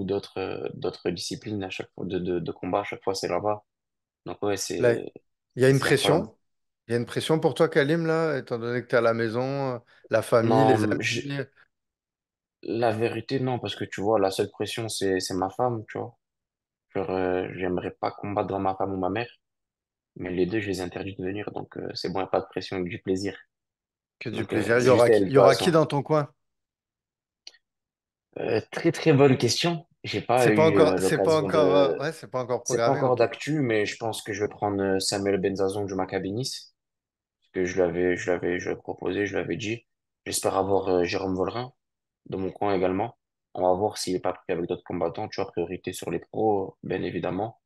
d'autres disciplines à chaque fois, de combat, à chaque fois, c'est là-bas. Donc ouais, Là, il y a une c'est incroyable. pression. Il y a une pression pour toi, Kalim, là, étant donné que tu es à la maison, la famille, les Non, amis. la vérité, non, parce que tu vois, la seule pression, c'est ma femme, tu vois. Genre, j'aimerais pas combattre dans ma femme ou ma mère, mais les deux, je les interdis de venir, donc c'est bon, y a pas de pression, et du plaisir. Que du Donc plaisir. Il y c'est juste aura qui, elle, il y de toute aura qui façon. dans ton coin? Très très bonne question. J'ai pas C'est pas eu encore, c'est pas l'occasion encore, de. ouais, c'est pas encore C'est pas programmé, encore ok. d'actu, mais je pense que je vais prendre Samuel Benzazon du Maccabi Nice, parce que je l'avais proposé, je l'avais dit. J'espère avoir Jérôme Volrin de mon coin également. On va voir s'il est pas pris avec d'autres combattants. Tu vois, priorité sur les pros, bien évidemment,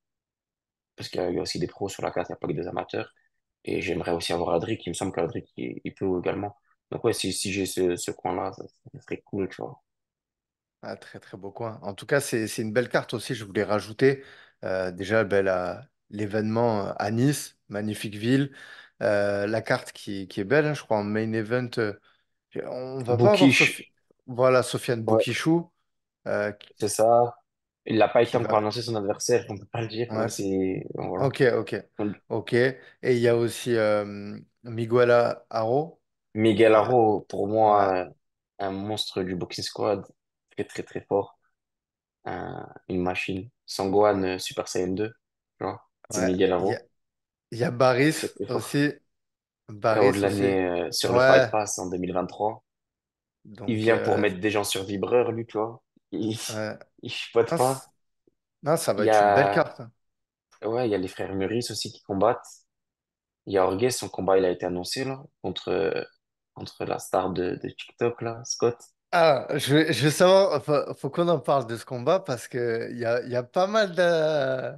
parce qu'il y a aussi des pros sur la carte, il n'y a pas que des amateurs. Et j'aimerais aussi avoir Adric, il me semble qu'Adric, il peut également. Donc ouais, si j'ai ce coin-là, ça serait cool, tu vois. Ah, très très beau coin. En tout cas, c'est une belle carte aussi. Je voulais rajouter déjà ben, l'événement à Nice, magnifique ville. La carte qui est belle, hein, je crois en main event. On va pas avoir Boukish, voilà, Sofiane ouais, Boukichou qui, c'est ça. Il n'a pas été qui encore va. annoncé son adversaire, on peut pas le dire, même Ouais, si, bon, voilà. ok, ok, ok. Et il y a aussi Miguel Aro. Miguel Euh, Arro, pour ouais, moi, un monstre du boxing squad, très très très fort, une machine. Sangwan Super Saiyan 2, tu vois, c'est ouais. Miguel Il y a, Arro, il y a très Baris très fort. aussi. KO Baris de aussi. l'année sur le Fight Ouais. Pass en 2023. Il Donc, vient pour mettre des gens sur vibreur, lui, tu vois. Il, ouais. il chipote Non, pas. non, ça va Il y être une belle a, carte, hein. ouais, il y a les frères Meurice aussi qui combattent. Il y a Orges, son combat, il a été annoncé, là, contre la star de TikTok, là, Scott. Ah, je veux savoir, faut qu'on en parle de ce combat parce que il y a pas mal de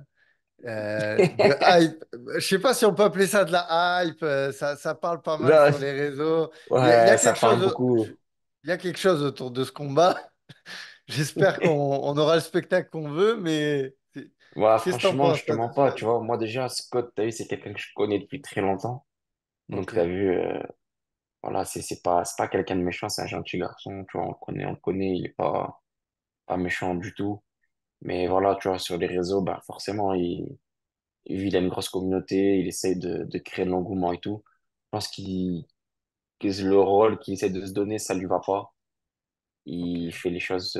hype. Je sais pas si on peut appeler ça de la hype. Ça parle pas mal Là, sur les réseaux. Il y a ouais, ça quelque parle chose, beaucoup. il y a quelque chose autour de ce combat. J'espère qu'on aura le spectacle qu'on veut, mais Ouais, qu'est-ce que t'en franchement, penses, je te toi? mens pas, tu vois. Moi, déjà, Scott, t'as vu, c'est quelqu'un que je connais depuis très longtemps. Donc, Ok, t'as vu, voilà, c'est pas quelqu'un de méchant, c'est un gentil garçon, tu vois. On le connaît, il est pas méchant du tout. Mais voilà, tu vois, sur les réseaux, bah, forcément, il a une grosse communauté, il essaye de créer de l'engouement et tout. Je pense que le rôle qu'il essaie de se donner, ça lui va pas. ok. Il fait les choses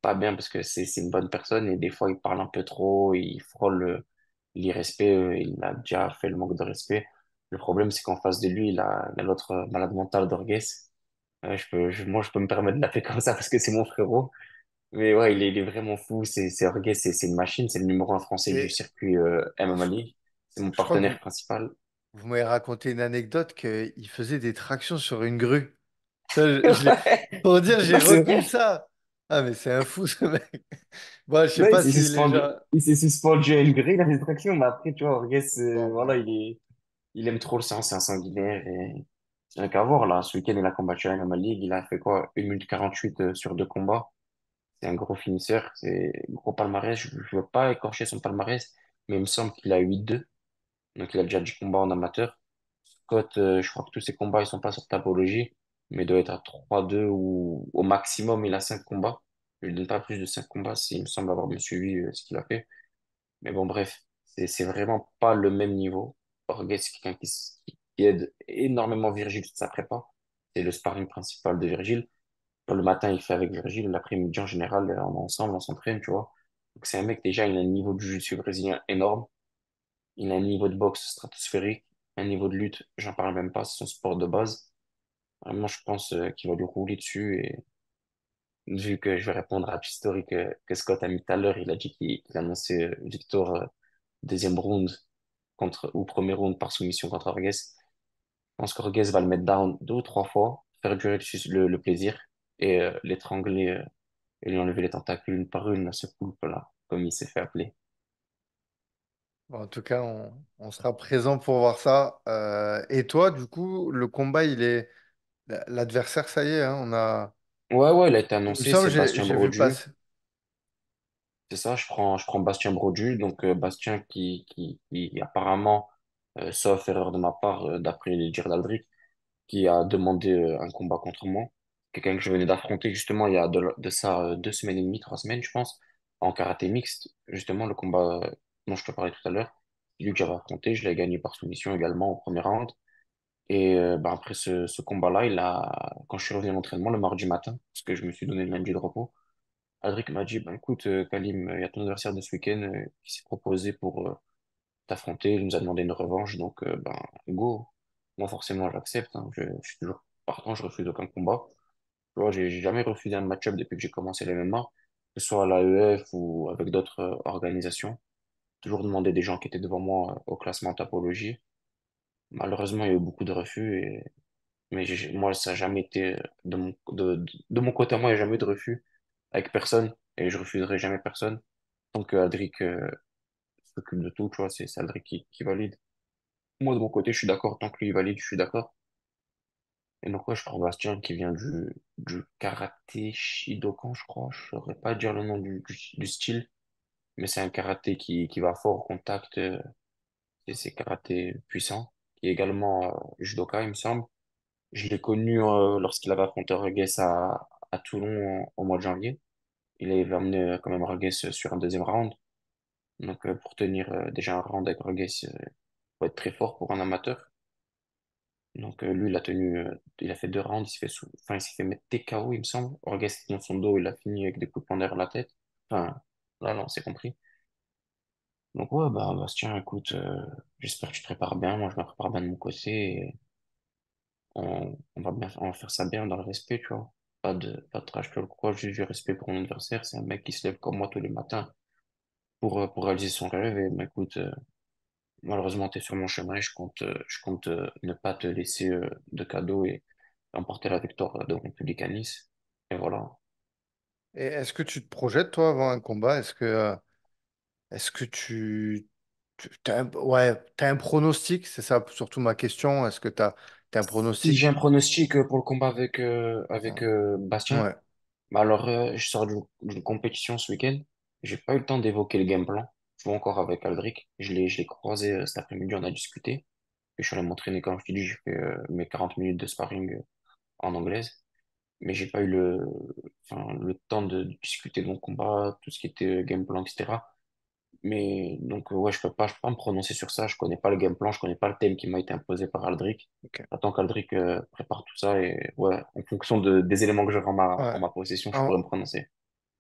pas bien parce que c'est une bonne personne et des fois il parle un peu trop, il frôle l'irrespect, il a déjà fait le manque de respect. Le problème c'est qu'en face de lui, il a l'autre malade mental d'Orges. Moi je peux me permettre de l'appeler comme ça parce que c'est mon frérot. Mais ouais, il est vraiment fou. C'est Orges, c'est une machine, c'est le numéro un français du Et circuit MMA je, League. C'est mon je crois que partenaire principal. vous m'avez raconté une anecdote qu'il faisait des tractions sur une grue. Ça, Ouais, pour dire, j'ai non, c'est retenu vrai. ça. Ah, mais c'est un fou, ce mec. Bon, je sais Non, pas si les gens. il s'est suspendu à une grille, la distraction, mais après, tu vois, Orges, Bon, voilà, ben, il aime trop le sang, c'est un sanguinaire et c'est un qu'à voir, là. Ce week-end, il a combattu à MMA League, il a fait quoi? 1 minute 48 sur 2 combats. C'est un gros finisseur, c'est un gros palmarès. Je veux pas écorcher son palmarès, mais il me semble qu'il a 8-2. Donc, il a déjà 10 combats en amateur. Scott, je crois que tous ses combats, ils sont pas sur Tapologie, mais il doit être à 3-2 ou au maximum, il a 5 combats. Je lui donne pas plus de 5 combats, s'il me semble avoir bien suivi ce qu'il a fait. Mais bon, bref, c'est vraiment pas le même niveau. Orgues, c'est quelqu'un qui aide énormément Virgile de sa prépa. C'est le sparring principal de Virgile. Le matin, il fait avec Virgile. L'après-midi, en général, on est ensemble, on s'entraîne, tu vois. Donc, c'est un mec, déjà, il a un niveau de jiu-jitsu brésilien énorme. Il a un niveau de boxe stratosphérique. Un niveau de lutte, j'en parle même pas, c'est son sport de base. Vraiment, je pense qu'il va lui rouler dessus. Et vu que je vais répondre à la petite story que Scott a mis tout à l'heure, il a dit qu'il annonçait victoire deuxième round ou premier round par soumission contre Orges. Je pense qu'Orges va le mettre down 2 ou 3 fois, faire durer le plaisir et l'étrangler et lui enlever les tentacules une par une à ce poulpe-là, comme il s'est fait appeler. bon, en tout cas, on sera présent pour voir ça. Et toi, du coup, le combat, il est. L'adversaire, ça y est, hein, on a. Ouais, ouais, il a été Il me annoncé, semble, c'est Bastien j'ai vu Brodu. passer. C'est ça, je prends Bastien Brodu, donc Bastien qui apparemment, sauf erreur de ma part, d'après les dires d'Aldric, qui a demandé un combat contre moi. Quelqu'un que je venais d'affronter justement il y a de ça 2 semaines et demie, 3 semaines, je pense, en karaté mixte. Justement, le combat dont je te parlais tout à l'heure, lui que j'avais affronté, je l'ai gagné par soumission également au premier round. Et bah, après ce combat-là, quand je suis revenu à l'entraînement le mardi matin, parce que je me suis donné le lundi de repos, Adric m'a dit, bah, écoute, Kalim, il y a ton adversaire de ce week-end qui s'est proposé pour t'affronter. Il nous a demandé une revanche, donc ben, go. Moi, forcément, j'accepte. Hein. Je suis toujours partant, je refuse aucun combat. Tu vois, j'ai jamais refusé un match-up depuis que j'ai commencé les MMA, que ce soit à l'AEF ou avec d'autres organisations. Toujours demandé des gens qui étaient devant moi au classement Tapologie. Malheureusement, il y a eu beaucoup de refus, mais moi, ça n'a jamais été de mon côté à moi, il n'y a jamais eu de refus avec personne et je refuserai jamais personne. Tant que Adric s'occupe de tout, tu vois, c'est Aldric qui valide. Moi, de mon côté, je suis d'accord. Tant que lui il valide, je suis d'accord. Et donc, ouais, je prends Bastien qui vient du karaté Shidokan, je crois. Je saurais pas dire le nom du style, mais c'est un karaté qui va fort au contact. Et c'est karaté puissant, qui est également judoka, il me semble. Je l'ai connu lorsqu'il avait affronté Rodriguez à Toulon au mois de janvier. Il avait amené quand même Rodriguez sur un deuxième round. Donc, pour tenir déjà un round avec Rodriguez, faut être très fort pour un amateur. Donc lui, il a fait 2 rounds, enfin, il s'est fait mettre TKO, il me semble. Orgas était dans son dos, il a fini avec des coups de poing derrière la tête. Enfin, là, on s'est compris. Donc ouais, bah Bastien, écoute, j'espère que tu te prépares bien. Moi, je me prépare bien de mon côté. Et on va faire ça bien dans le respect, tu vois. Pas de trash talk ou quoi, juste du respect pour mon adversaire. C'est un mec qui se lève comme moi tous les matins pour réaliser son rêve. Et bah, écoute, malheureusement, tu es sur mon chemin et je compte ne pas te laisser de cadeau et emporter la victoire de République à Nice. et voilà. Et est-ce que tu te projettes, toi, avant un combat? Est-ce que t'as un pronostic? C'est ça surtout ma question. Est-ce que t'as un Si j'ai pronostic? un pronostic pour le combat Ouais. avec Bastien, Ouais. bah alors je sors d'une compétition ce week-end. J'ai pas eu le temps d'évoquer le game plan. Je joue encore avec Aldric. Je l'ai croisé cet après-midi, on a discuté. Et je suis allé m'entraîner, comme je te dis, j'ai fait mes 40 minutes de sparring en anglaise. Mais j'ai pas eu le temps de discuter de mon combat, tout ce qui était game plan, etc. Mais donc, ouais, je peux pas me prononcer sur ça. Je connais pas le game plan, je connais pas le thème qui m'a été imposé par Aldric. Ok. J'attends qu'Aldric prépare tout ça et ouais, en fonction des éléments que j'aurai en Ouais. ma possession, je pourrais En, me prononcer.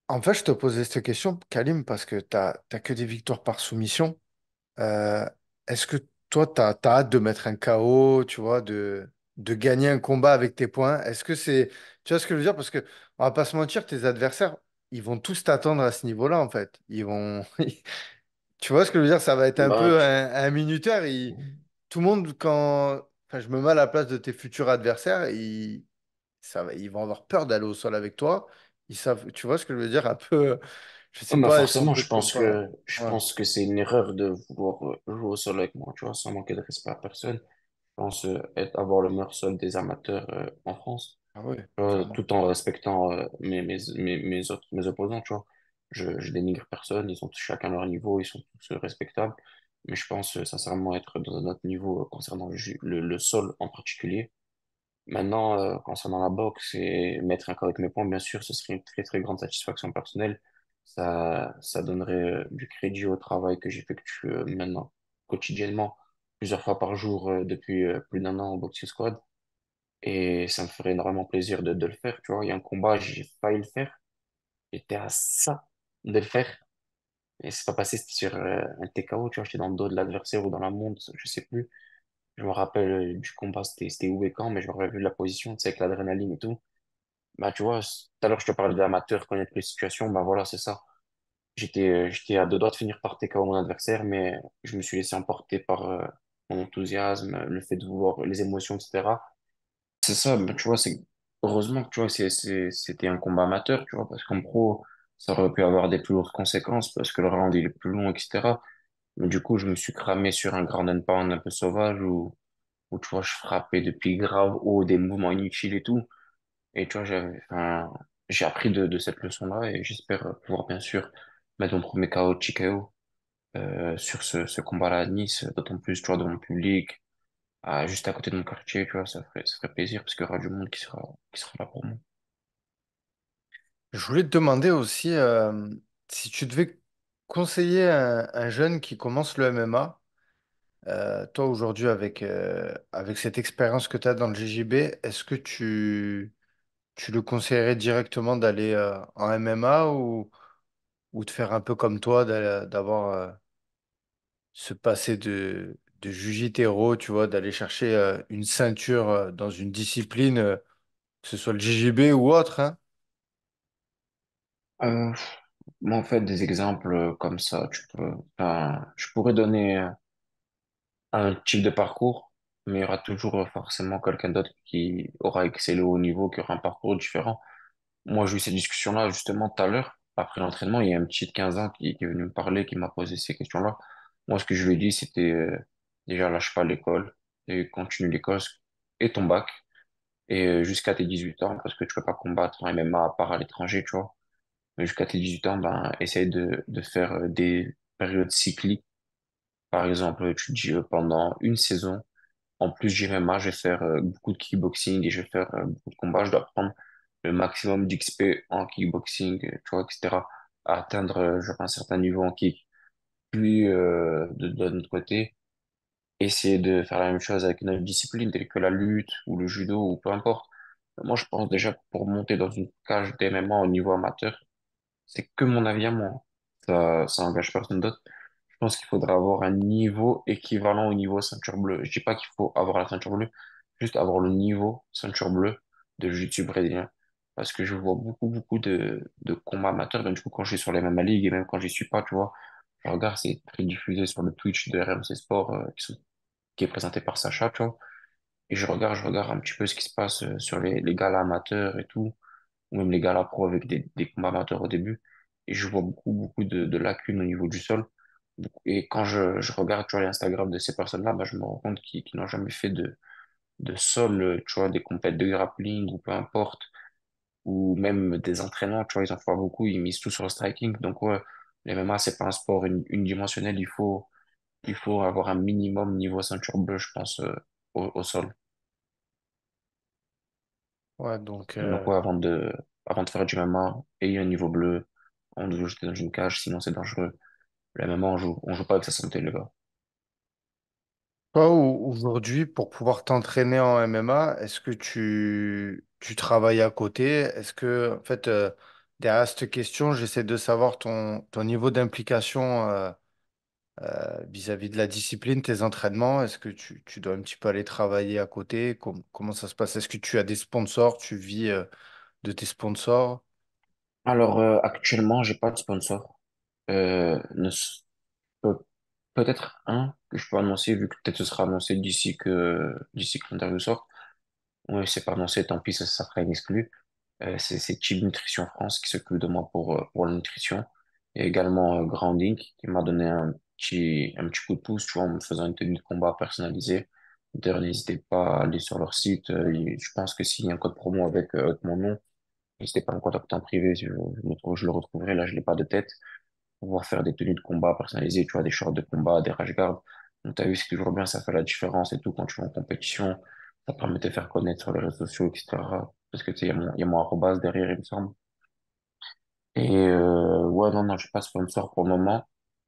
en fait, je te posais cette question, Kalim, parce que t'as que des victoires par soumission. Euh, Est-ce que toi, t'as hâte de mettre un KO, tu vois, de gagner un combat avec tes points? Est-ce que c'est. Tu vois ce que je veux dire? Parce que, on va pas se mentir, tes adversaires, ils vont tous t'attendre à ce niveau-là, en fait. Ils vont. Tu vois ce que je veux dire? Ça va être un Bah, peu un minuteur. Tout le monde, quand. Enfin, je me mets à la place de tes futurs adversaires, ils vont avoir peur d'aller au sol avec toi. Ils savent. Tu vois ce que je veux dire? Un peu. Je sais bah pas si on forcément, peut je Ouais. pense que c'est une erreur de vouloir jouer au sol avec moi, tu vois, sans manquer de respect à personne. Je pense avoir le meilleur sol des amateurs en France. Ah ouais, clairement. Tout en respectant mes opposants, tu vois. Je dénigre personne, ils ont chacun leur niveau, ils sont tous respectables. Mais je pense sincèrement être dans un autre niveau concernant le sol en particulier. Maintenant, concernant la boxe et mettre un corps avec mes points, bien sûr, ce serait une très très grande satisfaction personnelle. Ça donnerait du crédit au travail que j'effectue maintenant quotidiennement, plusieurs fois par jour depuis plus d'un an au Boxing Squad. Et ça me ferait énormément plaisir de le faire, tu vois. Il y a un combat, j'ai failli le faire. J'étais à ça de le faire. Et c'est pas passé, c'était sur un TKO, tu vois. J'étais dans le dos de l'adversaire ou dans la montre, je sais plus. Je me rappelle du combat, c'était où et quand, mais je me rappelle de la position, tu sais, avec l'adrénaline et tout. Bah, tu vois, tout à l'heure, je te parlais d'amateur, connaître les situations, bah voilà, c'est ça. J'étais à deux doigts de finir par TKO mon adversaire, mais je me suis laissé emporter par mon enthousiasme, le fait de vouloir les émotions, etc. C'est ça, mais tu vois, heureusement que tu vois, c'était un combat amateur, tu vois, parce qu'en pro, ça aurait pu avoir des plus lourdes conséquences, parce que le round, il est plus long, etc. Mais du coup, je me suis cramé sur un ground and pound un peu sauvage où tu vois, je frappais depuis grave haut, des mouvements inutiles et tout. Et tu vois, j'ai appris de cette leçon-là et j'espère pouvoir, bien sûr, mettre mon premier KO de Chikao, sur ce combat-là à Nice, d'autant plus, tu vois, dans mon public, juste à côté de mon quartier, tu vois, ça ferait plaisir parce qu'il y aura du monde qui sera là pour moi. Je voulais te demander aussi si tu devais conseiller un jeune qui commence le MMA, toi aujourd'hui avec cette expérience que tu as dans le JJB, est-ce que tu le conseillerais directement d'aller en MMA ou de faire un peu comme toi, d'avoir ce passé de Jiu-Jitsu, tu vois, d'aller chercher une ceinture dans une discipline, que ce soit le JJB ou autre, hein? Euh, Moi, en fait, des exemples comme ça, je pourrais donner un type de parcours, mais il y aura toujours forcément quelqu'un d'autre qui aura excellé au haut niveau, qui aura un parcours différent. Moi, j'ai eu cette discussion-là justement tout à l'heure. Après l'entraînement, il y a un petit de 15 ans qui est venu me parler, qui m'a posé ces questions-là. Moi, ce que je lui ai dit, c'était déjà lâche pas l'école et continue l'école et ton bac et jusqu'à tes 18 ans parce que tu peux pas combattre en MMA à part à l'étranger, tu vois. Mais jusqu'à tes 18 ans, ben, essaye de faire des périodes cycliques. Par exemple, tu te dis pendant une saison, en plus du MMA, je vais faire beaucoup de kickboxing et je vais faire beaucoup de combats. Je dois prendre le maximum d'XP en kickboxing, tu vois, etc. À atteindre genre, un certain niveau en kick. Puis, de notre côté, essayer de faire la même chose avec une autre discipline, telle que la lutte ou le judo ou peu importe. Moi, je pense déjà pour monter dans une cage d'MMA au niveau amateur, c'est que mon avis à moi. Ça engage personne d'autre. Je pense qu'il faudra avoir un niveau équivalent au niveau ceinture bleue. Je dis pas qu'il faut avoir la ceinture bleue, juste avoir le niveau ceinture bleue de jiu-jitsu brésilien. Parce que je vois beaucoup de combats amateurs. Donc, du coup, quand je suis sur les mêmes ligues et même quand j'y suis pas, tu vois, je regarde, c'est très diffusé sur le Twitch de RMC Sport, qui est présenté par Sacha, tu vois. Et je regarde un petit peu ce qui se passe sur les galas amateurs et tout. ou même les galas pro avec des combats amateurs au début. Et je vois beaucoup de lacunes au niveau du sol. Et quand je regarde, tu vois, l'Instagram de ces personnes-là, bah, je me rends compte qu'ils n'ont jamais fait de sol, tu vois, des compètes de grappling ou peu importe, ou même des entraînements, tu vois, ils en font beaucoup, ils misent tout sur le striking. Donc, ouais, les MMA, c'est pas un sport unidimensionnel, il faut avoir un minimum niveau ceinture bleue, je pense, au sol. Ouais, donc, Donc, ouais, avant de faire du MMA, ayez un niveau bleu, on doit jeter dans une cage, sinon c'est dangereux. Le MMA, on joue pas avec sa santé, les gars. toi, aujourd'hui, pour pouvoir t'entraîner en MMA, est-ce que tu travailles à côté? Est-ce que, en fait, derrière cette question, j'essaie de savoir ton niveau d'implication vis-à-vis de la discipline, tes entraînements. Est-ce que tu dois un petit peu aller travailler à côté? Comment ça se passe? Est-ce que tu as des sponsors? Tu vis de tes sponsors? Alors, actuellement, j'ai pas de sponsor. Ne s- peut- Peut-être un que je peux annoncer, vu que peut-être ce sera annoncé d'ici que l'interview sort. Oui, c'est pas annoncé, tant pis, ça fera une exclue. C'est Team Nutrition France qui s'occupe de moi pour la nutrition. Et également Grounding qui m'a donné un petit coup de pouce, tu vois, en me faisant une tenue de combat personnalisée. D'ailleurs, n'hésitez pas à aller sur leur site. Je pense que s'il y a un code promo avec mon nom, n'hésitez pas à me contacter en privé. Je le retrouverai. Là, je l'ai pas de tête. Pouvoir faire des tenues de combat personnalisées, tu vois, des shorts de combat, des rash guards. Donc, t'as vu, c'est toujours bien, ça fait la différence et tout quand tu vas en compétition. Ça permet de te faire connaître sur les réseaux sociaux, etc. Parce que, tu sais, il y a mon arrobase derrière, il me semble. Et, ouais, non, je suis pas sponsor pour le moment.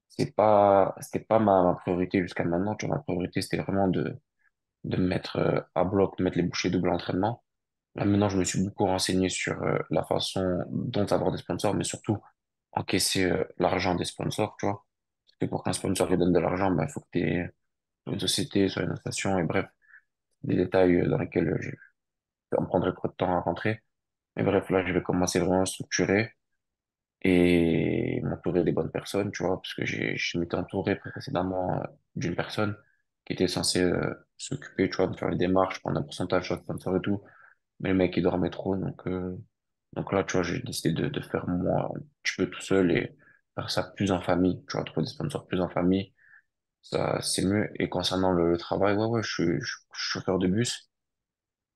C'était pas ma priorité jusqu'à maintenant. Tu vois, ma priorité, c'était vraiment de me mettre à bloc, de mettre les bouchées double entraînement. Là, maintenant, je me suis beaucoup renseigné sur la façon dont avoir des sponsors, mais surtout encaisser l'argent des sponsors, tu vois. Parce que pour qu'un sponsor lui donne de l'argent, ben, il faut que tu aies une société, soit une association, et bref, des détails dans lesquels ça me prendrait trop de temps à rentrer. Mais bref, là, je vais commencer vraiment à structurer et m'entourer des bonnes personnes, tu vois, parce que je m'étais entouré précédemment d'une personne qui était censée s'occuper, tu vois, de faire les démarches, prendre un pourcentage sur le sponsor et tout. Mais le mec, il dormait trop, donc là, tu vois, j'ai décidé de faire moi un petit peu tout seul et faire ça plus en famille, tu vois, trouver des sponsors plus en famille. Ça, c'est mieux. Et concernant le travail, ouais, je suis chauffeur de bus.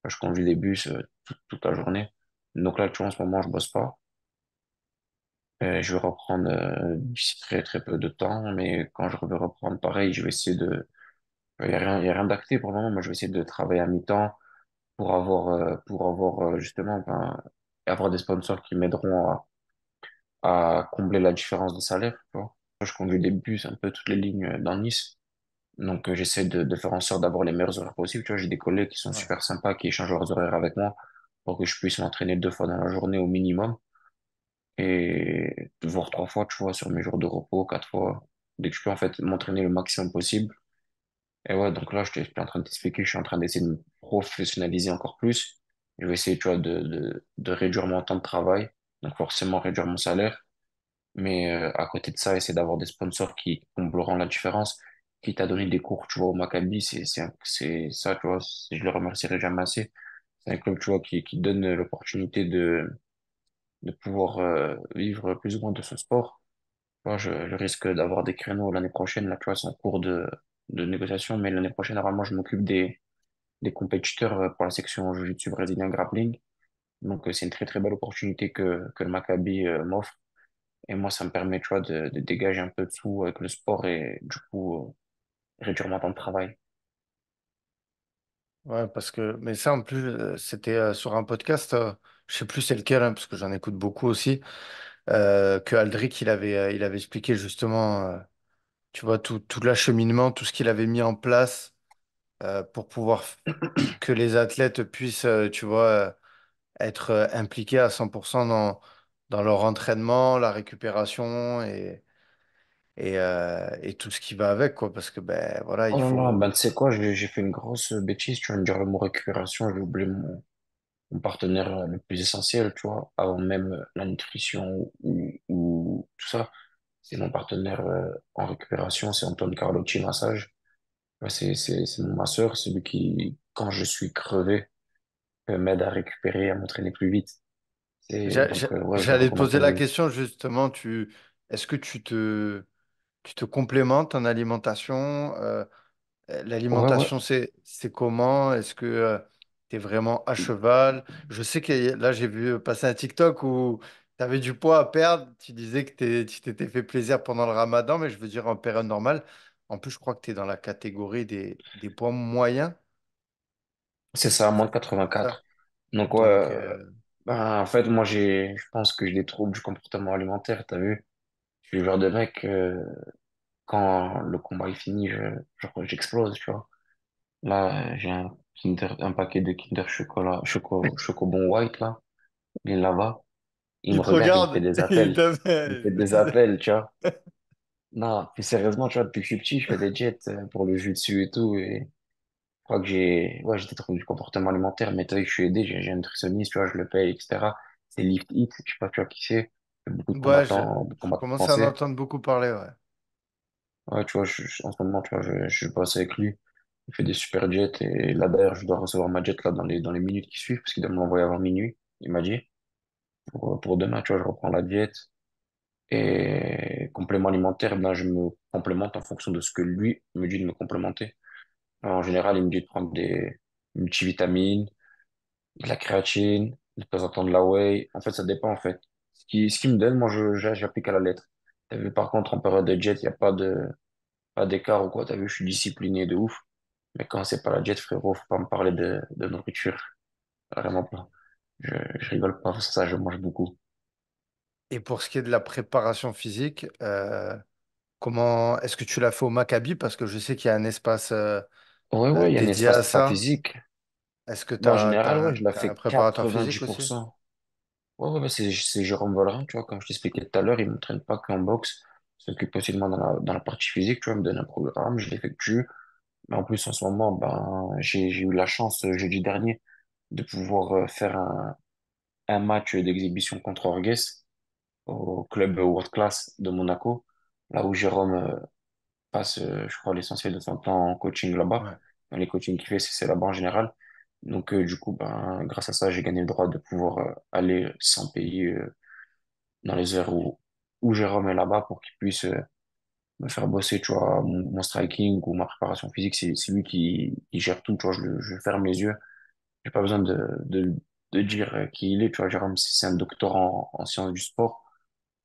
Je conduis des bus toute la journée. Donc là, tu vois, en ce moment, je bosse pas. Je vais reprendre d'ici très peu de temps, mais quand je vais reprendre pareil, je vais essayer de... Il y a rien d'acté pour le moment. Moi, je vais essayer de travailler à mi-temps pour avoir justement, ben, avoir des sponsors qui m'aideront à combler la différence de salaire, tu vois. Je conduis des bus un peu toutes les lignes dans Nice. Donc, j'essaie de faire en sorte d'avoir les meilleurs horaires possibles. Tu vois, j'ai des collègues qui sont Ouais. super sympas, qui échangent leurs horaires avec moi pour que je puisse m'entraîner 2 fois dans la journée au minimum et voire 3 fois, tu vois, sur mes jours de repos, 4 fois. Dès que je peux, en fait, m'entraîner le maximum possible. Et ouais, donc là, je suis en train de t'expliquer, je suis en train d'essayer de me professionnaliser encore plus. Je vais essayer, tu vois, de réduire mon temps de travail. Donc, forcément, réduire mon salaire. Mais à côté de ça, essayer d'avoir des sponsors qui combleront la différence. Qui t'a donné des cours, tu vois, au Maccabi, c'est ça, tu vois, je le remercierai jamais assez. C'est un club, tu vois, qui donne l'opportunité de pouvoir vivre plus ou moins de ce sport. Tu vois, je risque d'avoir des créneaux l'année prochaine, là, tu vois, c'est en cours de négociation, mais l'année prochaine, normalement, je m'occupe des compétiteurs pour la section Jiu-Jitsu brésilien grappling. Donc, c'est une très belle opportunité que le Maccabi m'offre. Et moi, ça me permet, tu vois, de dégager un peu de sous avec le sport et du coup, réduire mon temps de travail. Ouais, parce que, mais ça en plus, c'était sur un podcast, je sais plus c'est lequel, hein, parce que j'en écoute beaucoup aussi, que Aldric il avait expliqué justement, tu vois, tout l'acheminement, tout ce qu'il avait mis en place pour pouvoir que les athlètes puissent, tu vois, être impliqués à 100% dans leur entraînement, la récupération et tout ce qui va avec, quoi, parce que, ben voilà, il Oh là là, faut. ben tu sais quoi, j'ai fait une grosse bêtise, tu vas me dire le mot récupération, j'ai oublié mon partenaire le plus essentiel, tu vois, avant même la nutrition ou tout ça. C'est mon partenaire en récupération, c'est Antoine Carlotti Massage. Ouais, c'est mon masseur, c'est lui qui, quand je suis crevé, m'aide à récupérer, à m'entraîner plus vite. Ouais, je le J'allais te recommande poser à la lui. question justement, est-ce que tu te complémentes en alimentation? Ouais, ouais, L'alimentation, c'est comment? Est-ce que tu es vraiment à cheval? Je sais que là, j'ai vu passer un TikTok où tu avais du poids à perdre. Tu disais que tu t'étais fait plaisir pendant le ramadan, mais je veux dire en période normale. En plus, je crois que tu es dans la catégorie des poids moyens. c'est ça, moins de C'est ça. 84. Donc, ouais, Donc, ben, en fait, moi, je pense que j'ai des troubles du comportement alimentaire, t'as vu? Je suis le genre de mec, quand le combat est fini, j'explose, tu vois. Là, j'ai un paquet de Kinder Chocobon White, là. Il est là-bas. Il il me te regarde, il me fait regarde des et il appels. Il me fait des t'appelle. appels, tu vois. Non, plus sérieusement, tu vois, depuis que je suis petit, je fais des jets pour le jiu-jitsu et tout. Et je crois que j'ai des troubles du comportement alimentaire, mais t'as vu que je suis aidé, j'ai un nutritionniste, tu vois, je le paye, etc. C'est Lift It, je sais pas, tu vois qui c'est. Il y a Ouais, beaucoup de je combattants commence à en français. entendre beaucoup parler, ouais. Ouais, tu vois, en ce moment, tu vois, je bosse avec lui. Il fait des super jets et là, d'ailleurs, je dois recevoir ma jet là dans les minutes qui suivent parce qu'il doit me l'envoyer avant minuit. Il m'a dit, pour demain, tu vois, je reprends la jet. Et complément alimentaire, ben, je me complémente en fonction de ce que lui me dit de me complémenter. Alors, en général, il me dit de prendre des multivitamines, de la créatine, de temps en temps de la whey. En fait, ça dépend, en fait. Ce qui me donne, moi, j'applique à la lettre. T'as vu, par contre, en période de jet, il n'y a pas d'écart ou quoi. T'as vu, je suis discipliné de ouf. Mais quand c'est pas la jet, frérot, faut pas me parler de nourriture. Vraiment pas. Je rigole pas, ça, je mange beaucoup. Et pour ce qui est de la préparation physique, comment est-ce que tu l'as fait au Maccabi? Parce que je sais qu'il y a un espace Ouais, ouais, il y a un dédié à espace prépa ça. Physique. Est-ce que tu Moi, en as, général, ouais, je la un fais préparateur physique aussi? 90%. Ouais, ouais, ouais, c'est Jérôme Vollerin, tu vois, comme je t'expliquais tout à l'heure, il m'entraîne pas qu'en boxe, il s'occupe aussi de moi dans la partie physique, tu vois, il me donne un programme, je l'effectue. Mais en plus, en ce moment, ben, j'ai eu la chance, jeudi dernier, de pouvoir faire un match d'exhibition contre Orges au club World Class de Monaco, là où Jérôme passe, je crois, l'essentiel de son temps en coaching là-bas. Ouais. Dans les coachings qu'il fait, c'est là-bas en général. Donc, du coup, ben, grâce à ça, j'ai gagné le droit de pouvoir aller sans payer dans les heures où Jérôme est là-bas pour qu'il puisse me faire bosser, tu vois, mon striking ou ma préparation physique. C'est lui qui gère tout, tu vois, je ferme les yeux. J'ai pas besoin de dire qui il est, tu vois. Jérôme, c'est un docteur en sciences du sport.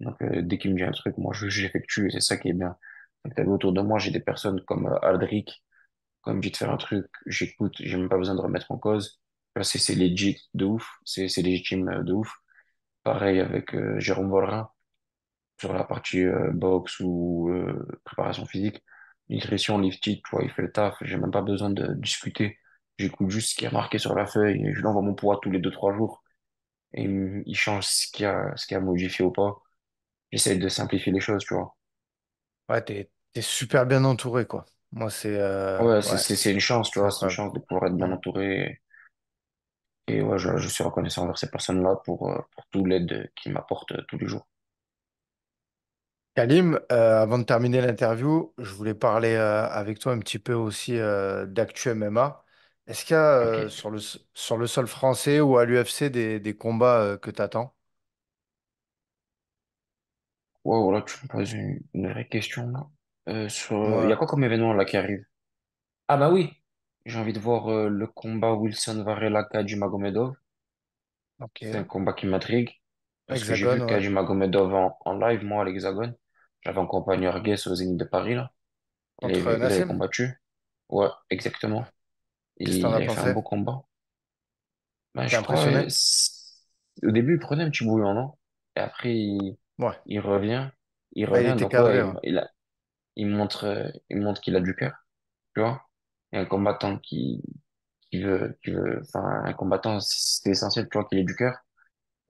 Donc, dès qu'il me dit un truc, moi, j'effectue et c'est ça qui est bien. Donc, t'as vu, autour de moi, j'ai des personnes comme Aldric, quand il me dit de faire un truc, j'écoute, j'ai même pas besoin de remettre en cause. Là, c'est legit de ouf, c'est légitime de ouf. Pareil avec Jérôme Vollerin sur la partie boxe ou préparation physique. Nutrition, lifting, tu vois, il fait le taf, j'ai même pas besoin de discuter. J'écoute juste ce qui est marqué sur la feuille et je lui envoie mon poids tous les 2, 3 jours et il change ce qui a modifié ou pas. J'essaie de simplifier les choses, tu vois. Ouais, t'es super bien entouré, quoi. Moi, Ouais, ouais, c'est une chance, tu c'est vois, c'est une incroyable. chance de pouvoir être bien Mm. entouré. Et ouais, je suis reconnaissant envers ces personnes-là pour tout l'aide qu'ils m'apportent tous les jours. Kalim, avant de terminer l'interview, je voulais parler avec toi un petit peu aussi d'actu MMA. Est-ce qu'il y a Ok. sur le sol français ou à l'UFC des combats que tu attends? Ouais, voilà, tu me poses une vraie question, là. Il y a Moi, quoi comme événement, là, qui arrive? Ah, bah oui! J'ai envie de voir le combat Wilson Varela Magomedov. C'est un ok. combat qui m'intrigue. Parce que j'ai Hexagone, vu ouais. Magomedov en live, moi, à l'Hexagone. J'avais accompagné Arguez au Zénith de Paris, là. Contre Il avait Nassim? combattu. Ouais, exactement. Qu'est-ce que t'en Il as avait fait un pensé? beau combat. Ben, T'es je crois, impressionné? au début, il prenait un petit bouillon, non? Et après, Ouais. il revient. Il Ouais, il revient. était Donc, cadré, ouais, ouais. il montre qu'il a du cœur, tu vois? Et un combattant enfin, un combattant, c'est essentiel, tu vois, qu'il ait du cœur.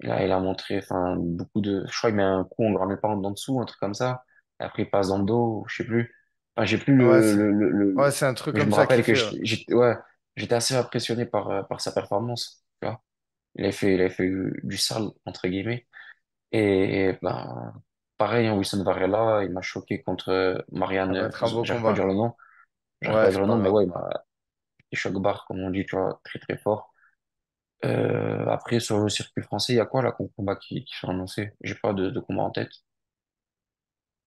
Il a montré, enfin, beaucoup de, je crois qu'il met un coup en grand épingle d'en dessous, un truc comme ça. Et après, il passe dans le dos, je sais plus. Enfin, j'ai plus Ouais, c'est un truc mais je comme me ça qu'il rappelle que fait, ouais. ouais, j'étais assez impressionné par sa performance, tu vois. Il avait fait du sale, entre guillemets. Et, ben, pareil, hein, Wilson Varela, il m'a choqué contre Ça va Marianne, être un beau j'arrive pas à dire combat. le nom. J'arrive pas Ouais, à dire c'est le pas nom, mais grave. ouais, il m'a, il choque barre, comme on dit, tu vois, très très fort. Après, sur le circuit français, il y a quoi là comme combat qui sont annoncés? J'ai pas de combat en tête.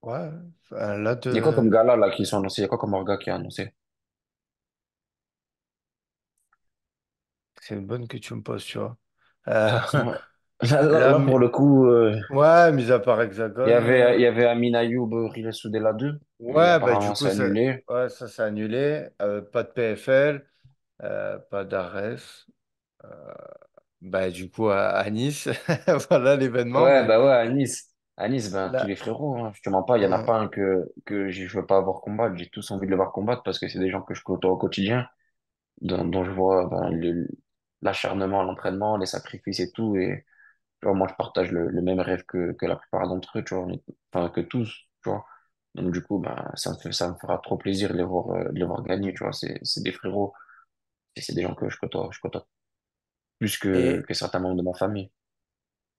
Ouais, là, Il y a quoi comme de... gala là qui sont annoncés? Il y a quoi comme orga qui est annoncé? c'est une bonne que tu me poses, tu vois. Euh, Ouais. Là, là, pour le coup, ouais, mis à part Hexagone. il y avait Amin Ayoub, Riley Soudela 2, mais Ouais, bah du apparemment coup, c'est ça, annulé. ouais, ça s'est annulé. Pas de PFL, pas d'Ares. Bah, du coup, à Nice, voilà l'événement. Ouais, Mais bah ouais, à Nice. À Nice, ben, tous là, les frérots, hein. Je te mens pas, il y en a euh, pas un que je veux pas voir combattre. J'ai tous envie de le voir combattre parce que c'est des gens que je côtoie au quotidien, dont je vois ben, l'acharnement, l'entraînement, les sacrifices et tout. Et tu vois, moi, je partage le même rêve que la plupart d'entre eux, tu vois, enfin, que tous, tu vois. Donc, du coup, ben, ça me fera trop plaisir de les voir gagner, tu vois. C'est des frérots et c'est des gens que je côtoie plus et, que certains membres de ma famille.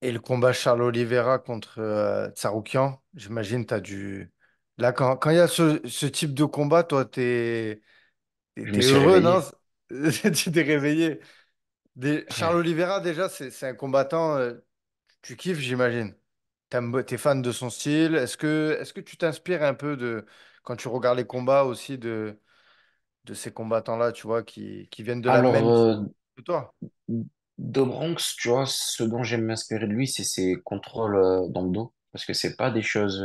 et le combat Charles Oliveira contre Tsarukyan, j'imagine, t'as dû. Là, quand il y a ce type de combat, toi, Je me t'es suis heureux, non? réveillé. Tu t'es réveillé. Charles Oliveira, déjà, c'est un combattant, tu kiffes, j'imagine. T'es fan de son style. Est-ce que tu t'inspires un peu quand tu regardes les combats aussi de ces combattants-là, tu vois, qui viennent de la Alors, même que toi? de Bronx, tu vois, ce dont j'aime m'inspirer de lui, c'est ses contrôles dans le dos. Parce que c'est pas des choses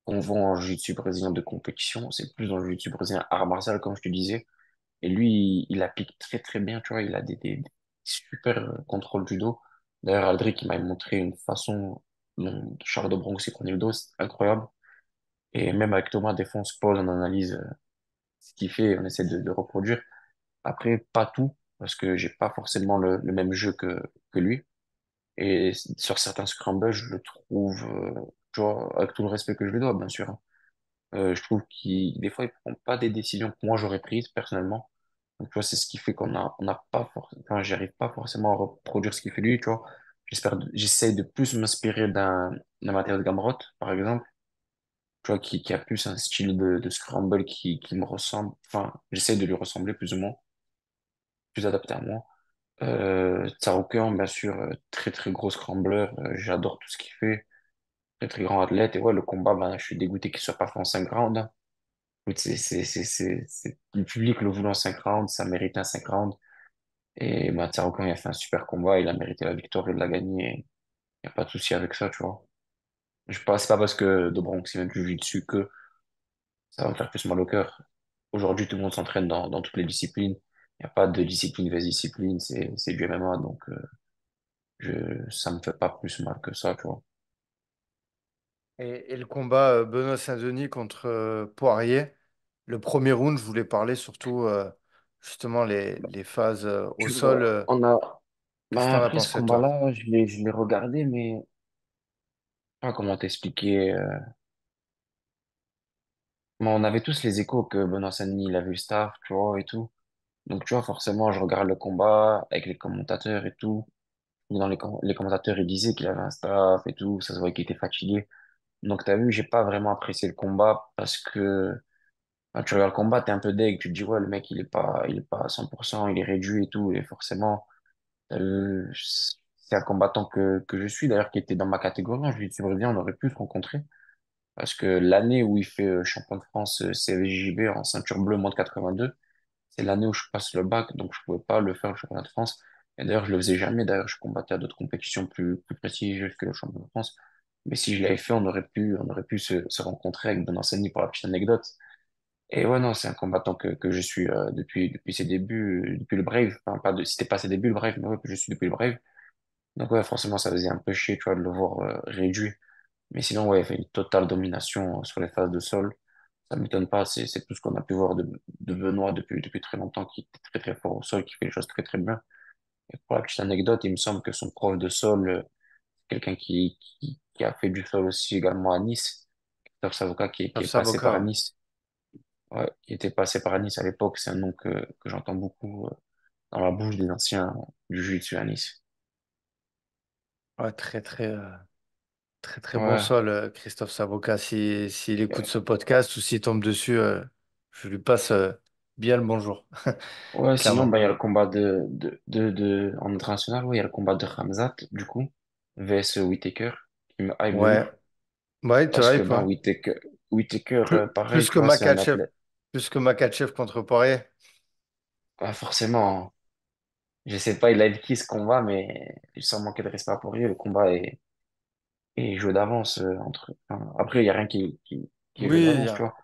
qu'on voit en jiu-jitsu brésilien de compétition, c'est plus dans le jiu-jitsu brésilien art martial, comme je te disais. Et lui, il applique très très bien, tu vois, il a des super contrôles du dos. D'ailleurs, Aldric, il m'a montré une façon dont Charles de Bronx s'est prenait le dos, c'est incroyable. Et même avec Thomas, des fois, on se pose, on analyse ce qu'il fait, on essaie de reproduire. Après, pas tout, parce que j'ai pas forcément le même jeu que lui. Et sur certains scrambles, je le trouve, tu vois, avec tout le respect que je lui dois, bien sûr, hein. Je trouve des fois, il prend pas des décisions que moi j'aurais prises personnellement. Donc, tu vois, c'est ce qui fait on n'a pas forcément, enfin, j'arrive pas forcément à reproduire ce qu'il fait lui, tu vois. J'essaie de plus m'inspirer d'un Mathieu Gamrot, par exemple, tu vois, qui a plus un style de scramble qui me ressemble. Enfin, j'essaie de lui ressembler plus ou moins, plus adapté à moi. Tsaroukian, bien sûr, très très gros scrambler, j'adore tout ce qu'il fait, très très grand athlète, et ouais, le combat, ben, je suis dégoûté qu'il soit pas fait en 5 rounds, hein. Écoute, le public le voulait en 5 rounds, ça mérite un 5 rounds, et ben, Tsaroukian, il a fait un super combat, il a mérité la victoire, il l'a gagné, il n'y a pas de souci avec ça, tu vois. C'est pas parce que de Bronx, il vient du jiu-jitsu que ça va me faire plus mal au cœur. Aujourd'hui, tout le monde s'entraîne dans toutes les disciplines, il n'y a pas de discipline vs discipline, c'est du MMA, donc ça me fait pas plus mal que ça, tu vois. Et le combat Benoît Saint-Denis contre Poirier, le premier round, je voulais parler surtout justement les phases au Tu sol. vois, Qu'est-ce que bah t'en as après ce pensé, toi? combat-là, je l'ai regardé, mais je sais pas comment t'expliquer. Mais on avait tous les échos que Benoît Saint-Denis, il a vu le staff, tu vois, et tout. Donc, tu vois, forcément, je regarde le combat avec les commentateurs et tout. Les commentateurs, ils disaient qu'il avait un staff et tout, ça se voyait qu'il était fatigué. Donc, t'as vu, j'ai pas vraiment apprécié le combat parce que quand tu regardes le combat, t'es un peu deg, tu te dis, ouais, le mec, il est pas à 100%, il est réduit et tout, et forcément, c'est un combattant que je suis, d'ailleurs, qui était dans ma catégorie. Je lui dis, bien, on aurait pu se rencontrer. Parce que l'année où il fait champion de France CSJB en ceinture bleue moins de 82, c'est l'année où je passe le bac, donc je pouvais pas le faire le championnat de France. Et d'ailleurs, je le faisais jamais. D'ailleurs, je combattais à d'autres compétitions plus prestigieuses que le championnat de France. Mais si je l'avais fait, on aurait pu se rencontrer avec Benoît Sani pour la petite anecdote. Et ouais, non, c'est un combattant que je suis depuis ses débuts, depuis le Brave. Enfin, pas de, c'était pas ses débuts, le Brave, mais ouais, que je suis depuis le Brave. Donc ouais, forcément, ça faisait un peu chier, tu vois, de le voir réduit. Mais sinon, ouais, il fait une totale domination sur les phases de sol. Ça m'étonne pas, c'est tout ce qu'on a pu voir de Benoît depuis très longtemps, qui est très très fort au sol, qui fait les choses très très bien. Et pour la petite anecdote, il me semble que son prof de sol, quelqu'un qui a fait du sol aussi également à Nice, Christophe Savoca, qui Sauf est passé par Savoca. Nice, ouais, qui était passé par Nice à l'époque, c'est un nom que j'entends beaucoup dans la bouche des anciens du Jiu-Jitsu à Nice. Ouais, très, très, très, très bon Ouais, sol, Christophe Savoca. S'il écoute ce podcast ou s'il tombe dessus, je lui passe bien le bonjour, Ouais, sinon, clairement. bah, il y a le combat en international, ouais, il y a le combat de Khamzat, du coup, vs Whittaker, qui me hype de Ouais, ouf. ouais, il te Parce que, hype, ben, hein. Whittaker, pareil, Plus tu que vois, c'est un Makachev. athlète. Plus que Makachev contre Poirier. Pas forcément, je sais pas, il a qui ce combat, mais sans manquer de respect pour lui, le combat est joué d'avance, enfin, après, il y a rien qui est joué Oui, d'avance, tu vois.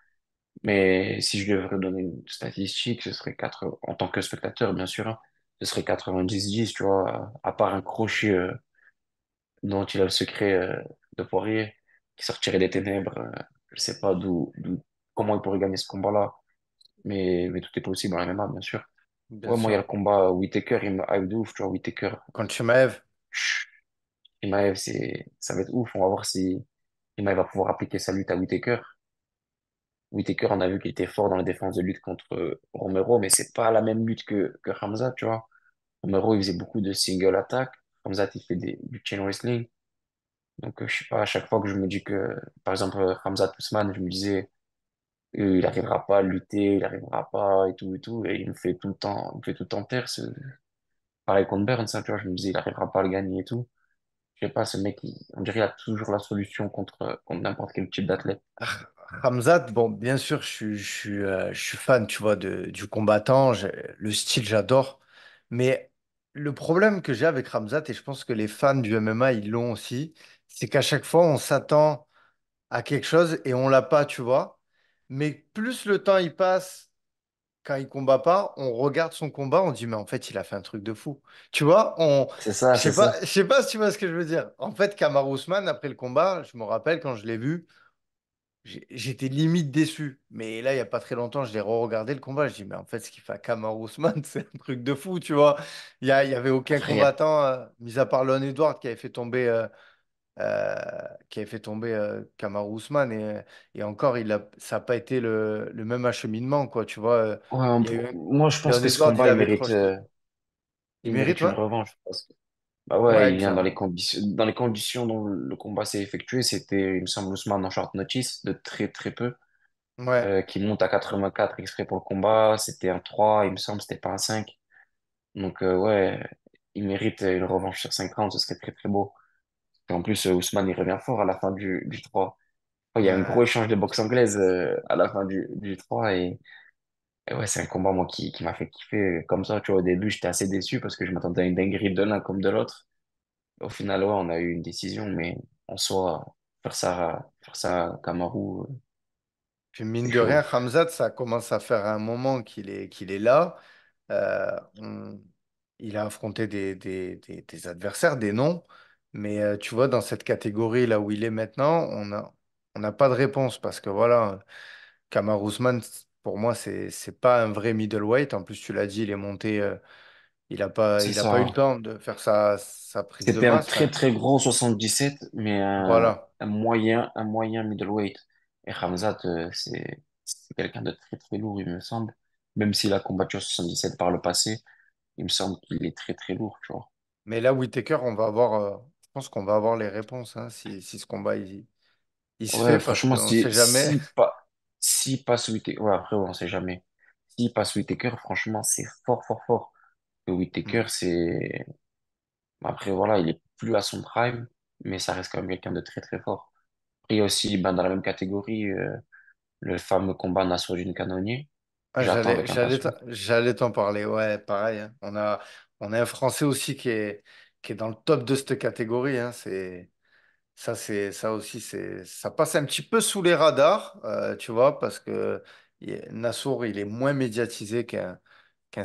Mais si je devrais donner une statistique, ce serait 4, en tant que spectateur, bien sûr, hein, ce serait 90-10, tu vois, à part un crochet dont il a le secret de Poirier, qui sortirait des ténèbres. Je sais pas comment il pourrait gagner ce combat-là, mais tout est possible en MMA, bien sûr. bien Ouais, moi, il y a sûr. le combat Whittaker, il me hype de ouf, tu vois, Whittaker. Contre Chimaev. chut, Chimaev, ça va être ouf. On va voir si Chimaev va pouvoir appliquer sa lutte à Whittaker. Whittaker, on a vu qu'il était fort dans la défense de lutte contre Romero, mais c'est pas la même lutte que Hamza, tu vois. Romero, il faisait beaucoup de single attack. Hamza, il fait du chain wrestling. Donc, je sais pas, à chaque fois que je me dis que, par exemple, Hamza Ousmane, je me disais, il arrivera pas à lutter, il arrivera pas et tout, et il me fait tout le temps, il me fait tout le temps taire. Pareil contre Burns, hein, tu vois, je me disais, il arrivera pas à le gagner et tout. Je sais pas, ce mec, on dirait, il a toujours la solution contre n'importe quel type d'athlète. Ramzat, bon, bien sûr, je suis fan, tu vois, du combattant. Le style, j'adore. Mais le problème que j'ai avec Ramzat, et je pense que les fans du MMA, ils l'ont aussi, c'est qu'à chaque fois, on s'attend à quelque chose et on l'a pas, tu vois. Mais plus le temps il passe, quand il combat pas, on regarde son combat, on dit, mais en fait, il a fait un truc de fou. Tu vois, C'est ça, c'est ça. je sais pas si tu vois ce que je veux dire. En fait, Kamaru Usman, après le combat, je me rappelle quand je l'ai vu, j'étais limite déçu. Mais là, il y a pas très longtemps, je l'ai re-regardé le combat. Je dis, mais en fait, ce qu'il fait à Kamaru Usman, c'est un truc de fou, tu vois. Il y avait aucun Après, il y a, combattant, mis à part Leon Edwards, qui avait fait tomber Kamaru Usman. Et encore, ça n'a pas été le même acheminement, quoi. Tu vois, ouais, il y a eu moi, je pense Leon que ce Edwards, il combat, avait crocheté. Il il mérite, mérite une ouais? revanche. Parce que, bah ouais, Ouais, il vient clairement. dans les conditions dont le combat s'est effectué, c'était, il me semble, Ousmane en short notice, de très, très peu, Ouais. qui monte à 84 exprès pour le combat. C'était un 3 il me semble, c'était pas un 5. Donc, ouais, il mérite une revanche sur 5 rounds, ce serait très, très beau. Et en plus, Ousmane, il revient fort à la fin du 3. Oh, il y a un gros Ouais. échange de boxe anglaise à la fin du 3 et ouais, c'est un combat, moi, qui m'a fait kiffer comme ça. Tu vois, au début, j'étais assez déçu parce que je m'attendais à une dinguerie de l'un comme de l'autre. Au final, ouais, on a eu une décision, mais en soi, faire ça à Kamaru, Puis mine c'est de rien, chaud. Khamzat, ça commence à faire un moment qu'il est là. Il a affronté des adversaires, des noms. Mais tu vois, dans cette catégorie là où il est maintenant, on n'a pas de réponse parce que voilà, Kamaru Usman, pour moi, c'est pas un vrai middleweight. En plus, tu l'as dit, il est monté, C'est il a pas eu le ça. temps de faire sa prise de C'était un masse. très Enfin, très gros 77, mais voilà. un moyen middleweight. Et Khamzat, c'est quelqu'un de très très lourd, il me semble. Même s'il a combattu au 77 par le passé, il me semble qu'il est très très lourd, tu vois. Mais là, Whittaker, je pense qu'on va avoir les réponses hein, si ce combat il se Ouais, fait parce franchement, qu'on ne sait jamais. si passe Whittaker, ouais, après, ouais, on sait jamais. Si passe Whittaker, franchement, c'est fort, fort, fort. Et Hmm. Whittaker, après, voilà, il est plus à son prime, mais ça reste quand même quelqu'un de très, très fort. Et aussi, ben, dans la même catégorie, le fameux combat Nassourdine Canonnier. Ah, J'attends avec impatience. j'allais t'en parler. Ouais, pareil, hein. On a un Français aussi qui est dans le top de cette catégorie, hein. Ça aussi, ça passe un petit peu sous les radars, tu vois, parce que Nassour, il est moins médiatisé qu'un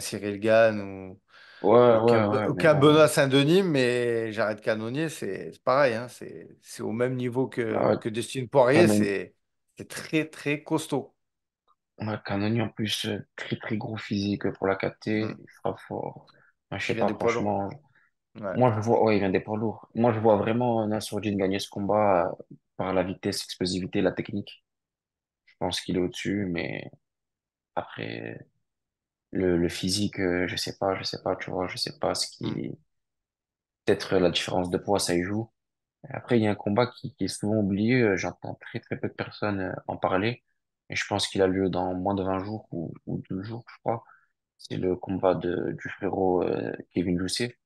Cyril Gane Ouais, ouais, ouais, ou mais qu'un bon. Benoît Saint-Denis, mais Jared Cannonier, c'est pareil, hein, c'est au même niveau Bah ouais, que Dustin Poirier, Canon, c'est très, très costaud. ouais, Canonnier, en plus, très, très gros physique pour la Mm. KT, il frappe fort. Enfin, je Qui sais vient pas, des poids lourds. franchement. Ouais. Moi, je vois, ouais, il vient des poids lourds. Moi, je vois vraiment Nassourdine gagner ce combat par la vitesse, l'explosivité, la technique. Je pense qu'il est au-dessus, mais après, le physique, je sais pas, tu vois, je sais pas ce Mm. qui, peut-être la différence de poids, ça y joue. Après, il y a un combat qui est souvent oublié, j'entends très, très peu de personnes en parler. et je pense qu'il a lieu dans moins de 20 jours ou 2 jours, je crois. C'est le combat du frérot Kevin Loussé,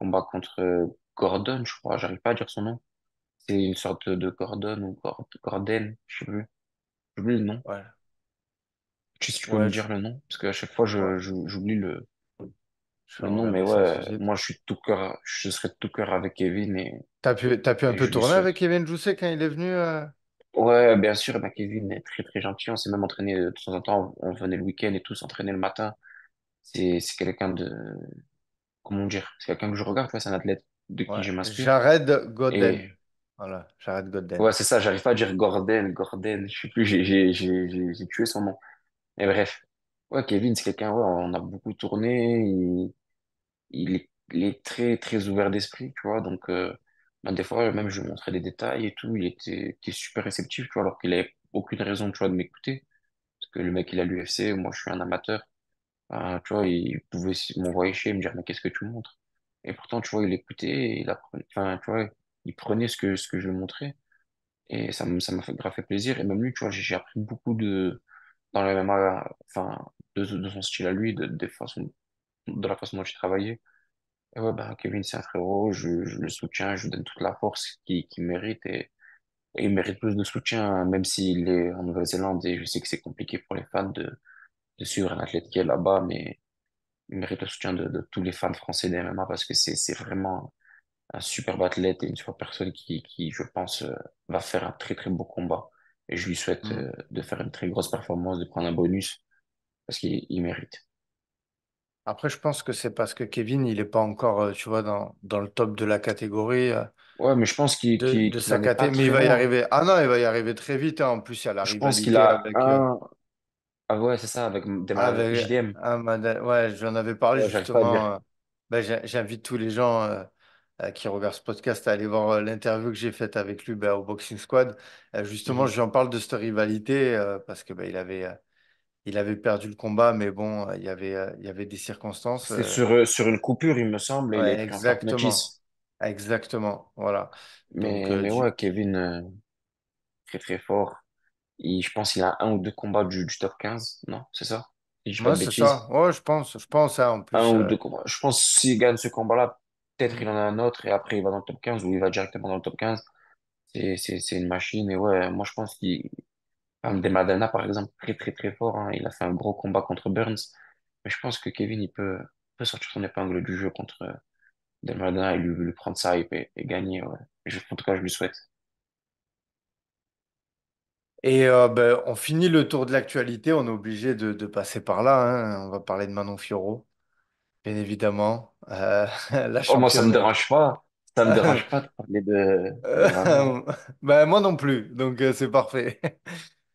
combat contre Gordon, je crois, j'arrive pas à dire son nom. C'est une sorte de Gordon ou Gordon, je sais plus. J'oublie le nom. Ouais, Tu sais si tu peux me ouais, dire le nom, parce qu'à chaque fois, ouais. j'oublie Je vais le nom, mais regarder ça tout de ouais, suite. moi, je serais de tout cœur avec Kevin T'as pu un et peu je lui tourner avec souhaite. Kevin Jousset quand il est venu Ouais, bien sûr, bah, Kevin est très, très gentil. On s'est même entraîné de temps en temps. On venait le week-end et tout, s'entraîner le matin. C'est quelqu'un de, comment dire, c'est quelqu'un que je regarde, ouais, c'est un athlète de qui Ouais, je m'inspire. Jared Et, Godden. Voilà, Jared ouais, Godden. c'est ça, j'arrive pas à dire Gordon, je sais plus, j'ai tué son nom. Mais bref. Ouais, Kevin, c'est quelqu'un, ouais, on a beaucoup tourné. Il est très, très ouvert d'esprit, tu vois. Donc, ben, des fois, même, je lui montrais des détails et tout. Était super réceptif, tu vois, alors qu'il avait aucune raison, tu vois, de m'écouter. Parce que le mec, il a l'UFC, moi, je suis un amateur. Ben, tu vois, il pouvait m'envoyer chez me dire, mais qu'est-ce que tu montres? Et pourtant, tu vois, il écoutait, et il apprenait, enfin, tu vois, il prenait ce que je lui montrais. Et ça m'a fait grave fait plaisir. Et même lui, tu vois, j'ai appris beaucoup dans le MMA, enfin, de son style à lui, de la façon dont il travaillait. Et ouais, bah, Kevin, c'est un frérot, je le soutiens, je lui donne toute la force qu'il mérite et il mérite plus de soutien, hein, même s'il est en Nouvelle-Zélande et je sais que c'est compliqué pour les fans de suivre un athlète qui est là-bas, mais il mérite le soutien de tous les fans français des MMA parce que c'est vraiment un superbe athlète et une super personne qui, je pense, va faire un très très beau combat. Et je lui souhaite, Hmm. de faire une très grosse performance, de prendre un bonus parce qu'il mérite. Après, je pense que c'est parce que Kevin, il est pas encore, tu vois, dans le top de la catégorie, Ouais, mais je pense de qu'il sa en est pas caté, mais il très va y loin. arriver. Ah non, il va y arriver très vite, hein. En plus, il y a la Je pense qu'il rivalité a un. Ah ouais, c'est ça, avec avec JDM. ouais, j'en avais parlé Ouais, j'arrive pas à dire. justement. Ben, j'invite tous les gens qui regardent ce podcast à aller voir l'interview que j'ai faite avec lui ben, au Boxing Squad. Justement, Mhm. je lui en parle de cette rivalité parce que ben, il avait perdu le combat, mais bon, il y avait des circonstances. C'est sur une coupure, il me semble, et il est Ouais, pris en carte exactement. notice. Exactement. Voilà. Donc, Mais ouais, Kevin, très très fort. Je pense qu'il a un ou deux combats du top 15, non? C'est ça? Si je dis pas moi, de c'est ça. bêtises. Ouais, je pense, hein, en Un plus. ou deux combats. Je pense que s'il gagne ce combat-là, peut-être il Hmm. en a un autre, et après il va dans le top 15, ou il va directement dans le top 15. C'est une machine, et ouais, moi je pense qu'il. Enfin, Demadena, par exemple, très très très fort, hein. Il a fait un gros combat contre Burns. Mais je pense que Kevin, peut sortir son épingle du jeu contre Demadena et lui prendre ça et gagner, ouais. En tout cas, je lui souhaite. Et ben, on finit le tour de l'actualité. On est obligé de passer par là, hein. On va parler de Manon Fiorot, bien évidemment. La Oh, moi, ça me championne. dérange pas. Ça me dérange pas de parler de Manon. Ben, moi non plus. Donc, c'est parfait.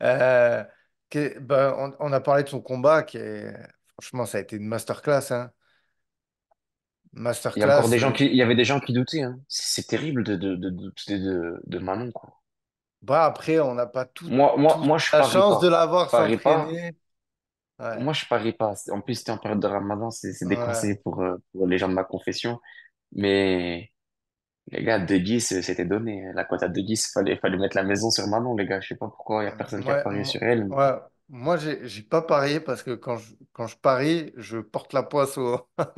Euh, ben, on a parlé de son combat qui est. Franchement, ça a été une masterclass, hein. Il y a encore Masterclass. des gens il y avait des gens qui doutaient, hein. C'est terrible de Manon, quoi. Bah, après, on n'a pas tous Moi, je la parie chance de pas. la Je voir parie pas. s'entraîner. Ouais. Moi, je parie pas. En plus, c'était en période de Ramadan, c'est Ouais. déconseillé pour les gens de ma confession. Mais, les gars, 2-10, c'était donné. La cote à 2-10, fallait mettre la maison sur Manon, les gars. Je sais pas pourquoi il y a personne qui a parié sur elle. Ouais. Moi, j'ai pas parié parce que quand je parie, je porte la poisse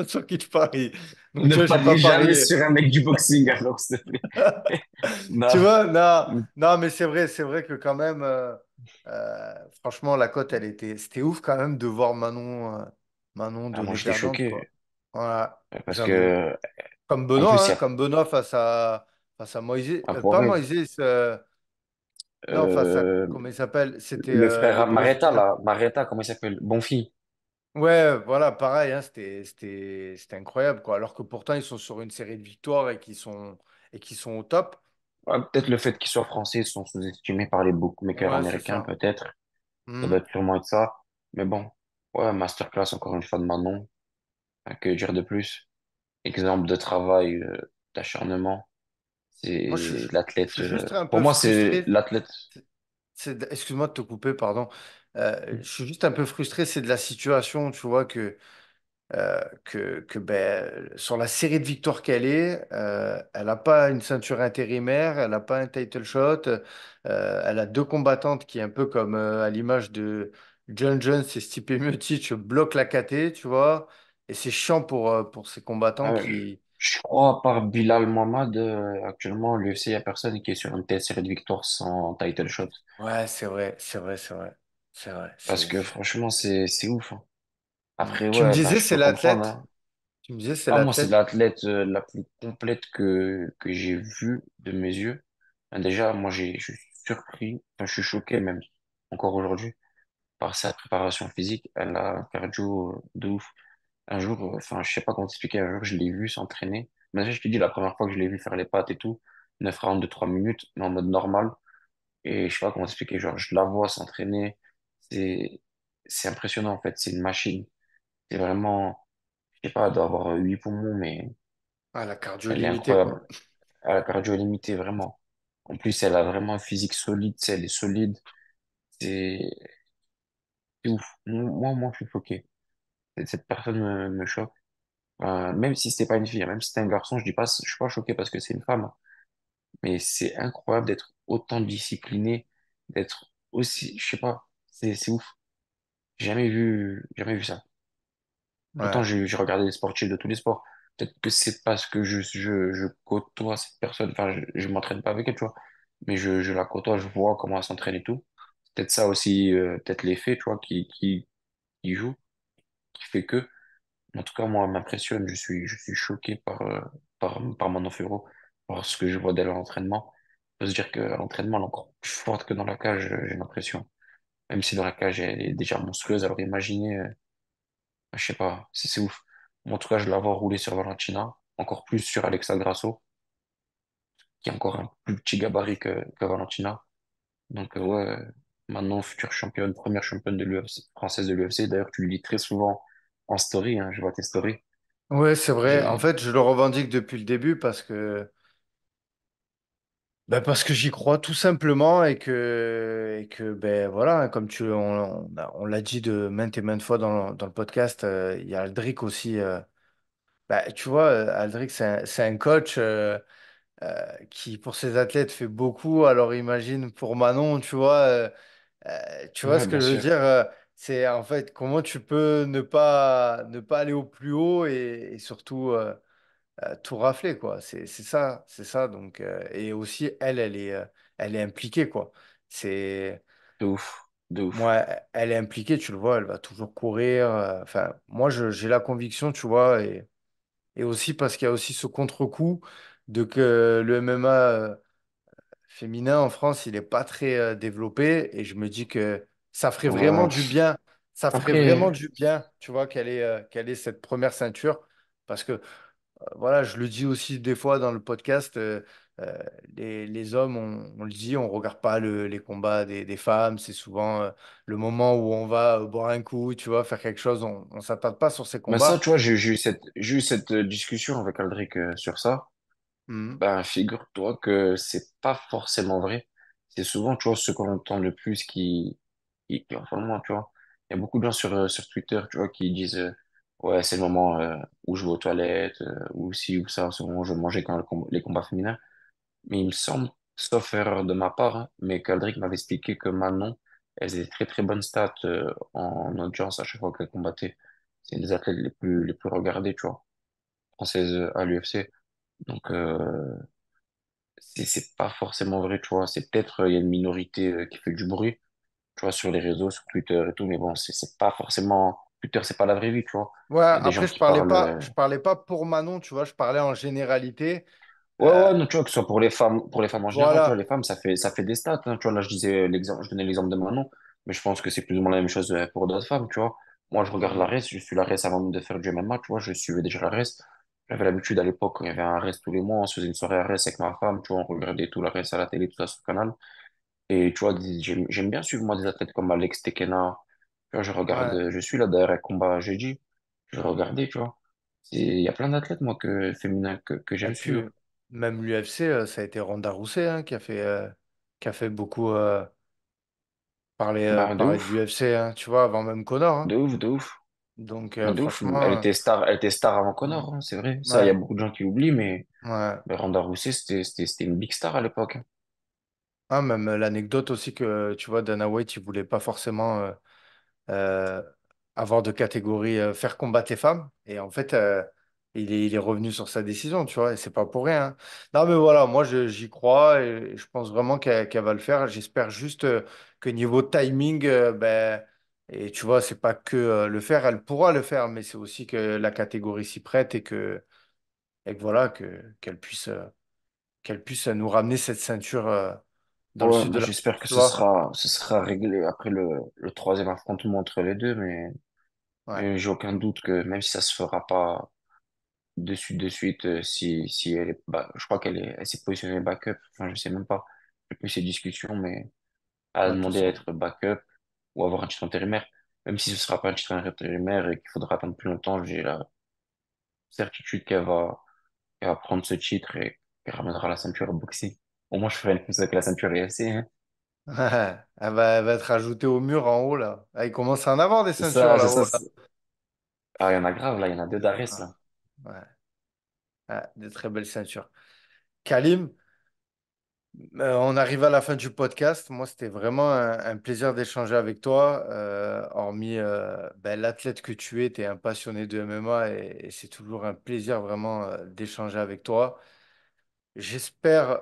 sur qui je parie. Donc, Ne tu vois, j'ai pas parie jamais parié. sur un mec du boxing, alors, s'il te plaît. Tu Non. vois, non, non, mais c'est vrai que quand même, franchement, la cote, c'était ouf quand même de voir Manon Ah, moi, donner j'étais perdante, quoi. choqué. Voilà, Parce j'avoue. que, Comme en Benoît, plus, il y hein, a, comme Benoît face à Moïse, pas Poirier. Moïse, non, face à, Euh, comment il s'appelle? C'était le le frère Mareta, Brésilien. là. Mareta, comment il s'appelle? Bonfi. Ouais, voilà, pareil, hein, c'était incroyable, quoi. Alors que pourtant, ils sont sur une série de victoires et qui sont au top. Ouais, peut-être le fait qu'ils soient français, ils sont sous-estimés par les bookmakers Ouais, c'est américains, ça. peut-être. Ça doit Mhm. sûrement être ça. Mais bon. Ouais, masterclass, encore une fois, de Manon. Que dire de plus? Exemple de travail, d'acharnement. Moi, C'est je l'athlète. suis juste un Pour peu moi, c'est frustré. l'athlète. Excuse-moi de te couper, pardon. Je suis juste un peu frustré, c'est de la situation, tu vois, que que ben, sur la série de victoires qu'elle est, elle n'a pas une ceinture intérimaire, elle n'a pas un title shot, elle a deux combattantes qui, un peu comme à l'image de John Jones et Stipe Miocic, bloquent la KT, tu vois. Et c'est chiant pour ces combattants qui... Je crois, à part Bilal Mohamed, actuellement, l'UFC, il n'y a personne qui est sur une telle série de victoires sans title shot. Ouais, c'est vrai, c'est vrai, c'est vrai. C'est vrai. Parce que franchement, c'est ouf, hein. Mm. Après, Tu me ouais, bah, disais, je c'est peux comprendre, l'athlète? hein. Tu me disais, c'est Ah, moi, c'est l'athlète? l'athlète la plus complète que j'ai vue de mes yeux. Ben, déjà, moi, je suis surpris, enfin, je suis choqué même, encore aujourd'hui, par sa préparation physique. Elle a un cardio de ouf. Un jour, enfin, je sais pas comment t'expliquer, un jour, je l'ai vu s'entraîner. Mais je te dis, la première fois que je l'ai vu faire les pattes et tout, 9 rounds de 3 minutes, mais en mode normal. Et je sais pas comment t'expliquer, genre, je la vois s'entraîner. C'est, c'est impressionnant, en fait. C'est une machine. C'est vraiment, je sais pas, elle doit avoir 8 poumons, mais Ah, la cardio elle est limitée, incroyable. quoi. Elle a la cardio limitée, vraiment. En plus, elle a vraiment un physique solide, tu sais, elle est solide. C'est c'est ouf. Moi, je suis choqué. Cette personne me choque. Même si c'était pas une fille, hein, même si c'était un garçon, je suis pas choqué parce que c'est une femme. Mais c'est incroyable d'être autant discipliné, d'être aussi, je sais pas, c'est ouf. Jamais vu ça. Pourtant, Ouais. j'ai regardé les sportifs de tous les sports. Peut-être que c'est parce que je côtoie cette personne, enfin, je m'entraîne pas avec elle, tu vois. Mais je la côtoie, je vois comment elle s'entraîne et tout. C'est peut-être ça aussi, peut-être l'effet, tu vois, qui joue, qui fait que. En tout cas, moi, elle m'impressionne. Je suis choqué par Manon Ferro, par ce que je vois d'elle à l'entraînement. Il faut se dire qu'à l'entraînement, elle est encore plus forte que dans la cage, j'ai l'impression. Même si dans la cage, elle est déjà monstrueuse, alors imaginez, je sais pas, c'est ouf. Moi, en tout cas, je la vois rouler sur Valentina, encore plus sur Alexa Grasso, qui est encore un plus petit gabarit que Valentina. Donc, ouais, maintenant, future championne, première championne de l'UFC, française de l'UFC. D'ailleurs, tu le lis très souvent en story, hein, je vois tes stories. Ouais, c'est vrai. En J'ai, fait, je le revendique depuis le début parce que j'y crois tout simplement et que ben voilà, hein, comme on l'a dit de maintes et maintes fois dans le podcast, il y a Aldric aussi. Tu vois, Aldric, c'est un coach qui, pour ses athlètes, fait beaucoup. Alors imagine pour Manon, tu vois ouais, ce que bien je veux sûr, dire? C'est en fait comment tu peux ne pas aller au plus haut et surtout. Tout rafler, quoi. C'est ça. Donc, et aussi, elle est impliquée, quoi. C'est, de ouf, de ouf. moi, elle est impliquée, tu le vois, elle va toujours courir. Enfin, moi, j'ai la conviction, tu vois, et aussi parce qu'il y a aussi ce contre-coup de que le MMA féminin en France, il n'est pas très développé, et je me dis que ça ferait vraiment Ouais. du bien. Ça ferait vraiment Après, du bien, tu vois, qu'elle ait cette première ceinture. Parce que voilà, je le dis aussi des fois dans le podcast, euh, les hommes, on le dit, on regarde pas les combats des femmes. C'est souvent le moment où on va boire un coup, tu vois, faire quelque chose. On ne s'attarde pas sur ces mais ça, combats. tu vois, j'ai eu cette discussion avec Aldric sur ça. Mhm. Ben, figure-toi que c'est pas forcément vrai. C'est souvent, tu vois, ce qu'on entend le plus qui en font le moins, tu vois. Il y a beaucoup de gens sur Twitter, tu vois, qui disent, ouais, c'est le moment où je vais aux toilettes, ou si, ou ça, c'est le moment où je vais manger quand les combats féminins. Mais il me semble, sauf erreur de ma part, hein, mais qu'Aldric m'avait expliqué que Manon, elle faisait des très très bonnes stats en audience à chaque fois qu'elle combattait. C'est une des athlètes les plus regardées, tu vois, françaises à l'UFC. Donc, c'est pas forcément vrai, tu vois. C'est peut-être, il y a une minorité qui fait du bruit, tu vois, sur les réseaux, sur Twitter et tout, mais bon, c'est pas forcément, Twitter, c'est pas la vraie vie, tu vois. Ouais, Il y a des gens après, qui parlent, je parlais pas pour Manon, tu vois, je parlais en généralité. ouais, Euh, ouais, non, tu vois, que ce soit pour les femmes en général, tu vois, voilà. les femmes, ça fait des stats, hein, tu vois, là, je disais l'exemple, je donnais l'exemple de Manon, mais je pense que c'est plus ou moins la même chose pour d'autres femmes, tu vois. Moi, je regarde la Mhm. RES, je suis la RES avant même de faire du MMA, tu vois, je suivais déjà la RES. J'avais l'habitude à l'époque, quand il y avait un RES tous les mois, on se faisait une soirée à RES avec ma femme, tu vois, on regardait tout la RES à la télé, tout ça sur le canal. Et tu vois, j'aime bien suivre, moi, des athlètes comme Alex Tekena. Tu vois, je regarde, Ouais. je suis là derrière un combat jeudi, je vais regarder, tu vois. Il y a plein d'athlètes, moi, féminins, que Et j'aime puis, suivre. même l'UFC, ça a été Ronda Rousey hein, qui a fait beaucoup Bah, de parler de ouf. l'UFC, hein, tu vois, avant même Conor. Hein. De ouf, de ouf. Donc, De ouf, franchement, elle était star avant ouais, Connor, hein, c'est vrai. Ça, il y a ouais, beaucoup de gens qui l'oublient, ouais. mais Ronda Rousey, c'était une big star à l'époque, hein. Ah, même l'anecdote aussi que, tu vois, Dana White, il voulait pas forcément euh, avoir de catégorie faire combattre les femmes. Et en fait, il est revenu sur sa décision, tu vois, et c'est pas pour rien, hein. Non, mais voilà, moi, j'y crois et je pense vraiment qu'elle va le faire. J'espère juste que niveau timing, ben, et tu vois, c'est pas que le faire, elle pourra le faire, mais c'est aussi que la catégorie s'y prête et que voilà, qu'elle puisse nous ramener cette ceinture dans le Ouais, sud moi de la j'espère France, que tu vois. ce sera réglé après le troisième affrontement entre les deux, Ouais, mais j'ai aucun doute que même si ça se fera pas de suite, si elle est, je crois elle s'est positionnée backup, enfin je sais même pas, j'ai plus ces discussions, mais elle a ouais, de toute demandé à façon. être backup ou avoir un titre intérimaire, même si ce sera pas un titre intérimaire et qu'il faudra attendre plus longtemps, j'ai la certitude qu'elle va prendre ce titre et qu'elle ramènera la ceinture au boxing. Au moins je ferai une chose avec la ceinture UFC, hein. Elle va être ajoutée au mur en haut, là. Ah, il commence à en avoir des C'est ceintures ça, c'est là-haut, ça. là. Ah, il y en a grave, là, il y en a deux d'Ares, Ah, là. ouais, ouais, des très belles ceintures. Kalim, on arrive à la fin du podcast. Moi, c'était vraiment un plaisir d'échanger avec toi. Hormis ben, l'athlète que tu es, tu es un passionné de MMA et c'est toujours un plaisir vraiment d'échanger avec toi. J'espère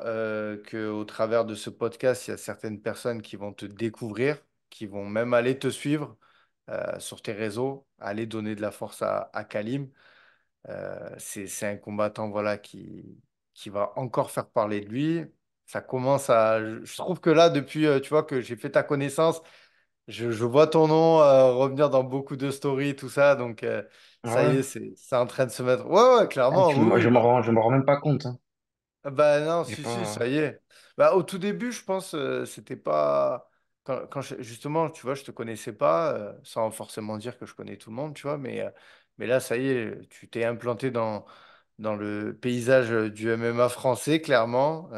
qu'au travers de ce podcast, il y a certaines personnes qui vont te découvrir, qui vont même aller te suivre sur tes réseaux, aller donner de la force à Kalim. C'est un combattant voilà, qui va encore faire parler de lui. Ça commence à... Je trouve que là, depuis tu vois, que j'ai fait ta connaissance, je vois ton nom revenir dans beaucoup de stories, tout ça. Donc, Ah ça y ouais? est, c'est en train de se mettre... Ouais, ouais, Ah, clairement, oui, oui. Bah, je me rends même pas compte, hein. ah bah non, J'ai si, si, ça pas... y est. Bah, au tout début, je pense, c'était pas... justement, tu vois, je te connaissais pas, sans forcément dire que je connais tout le monde, tu vois, mais là, ça y est, tu t'es implanté dans le paysage du MMA français, clairement.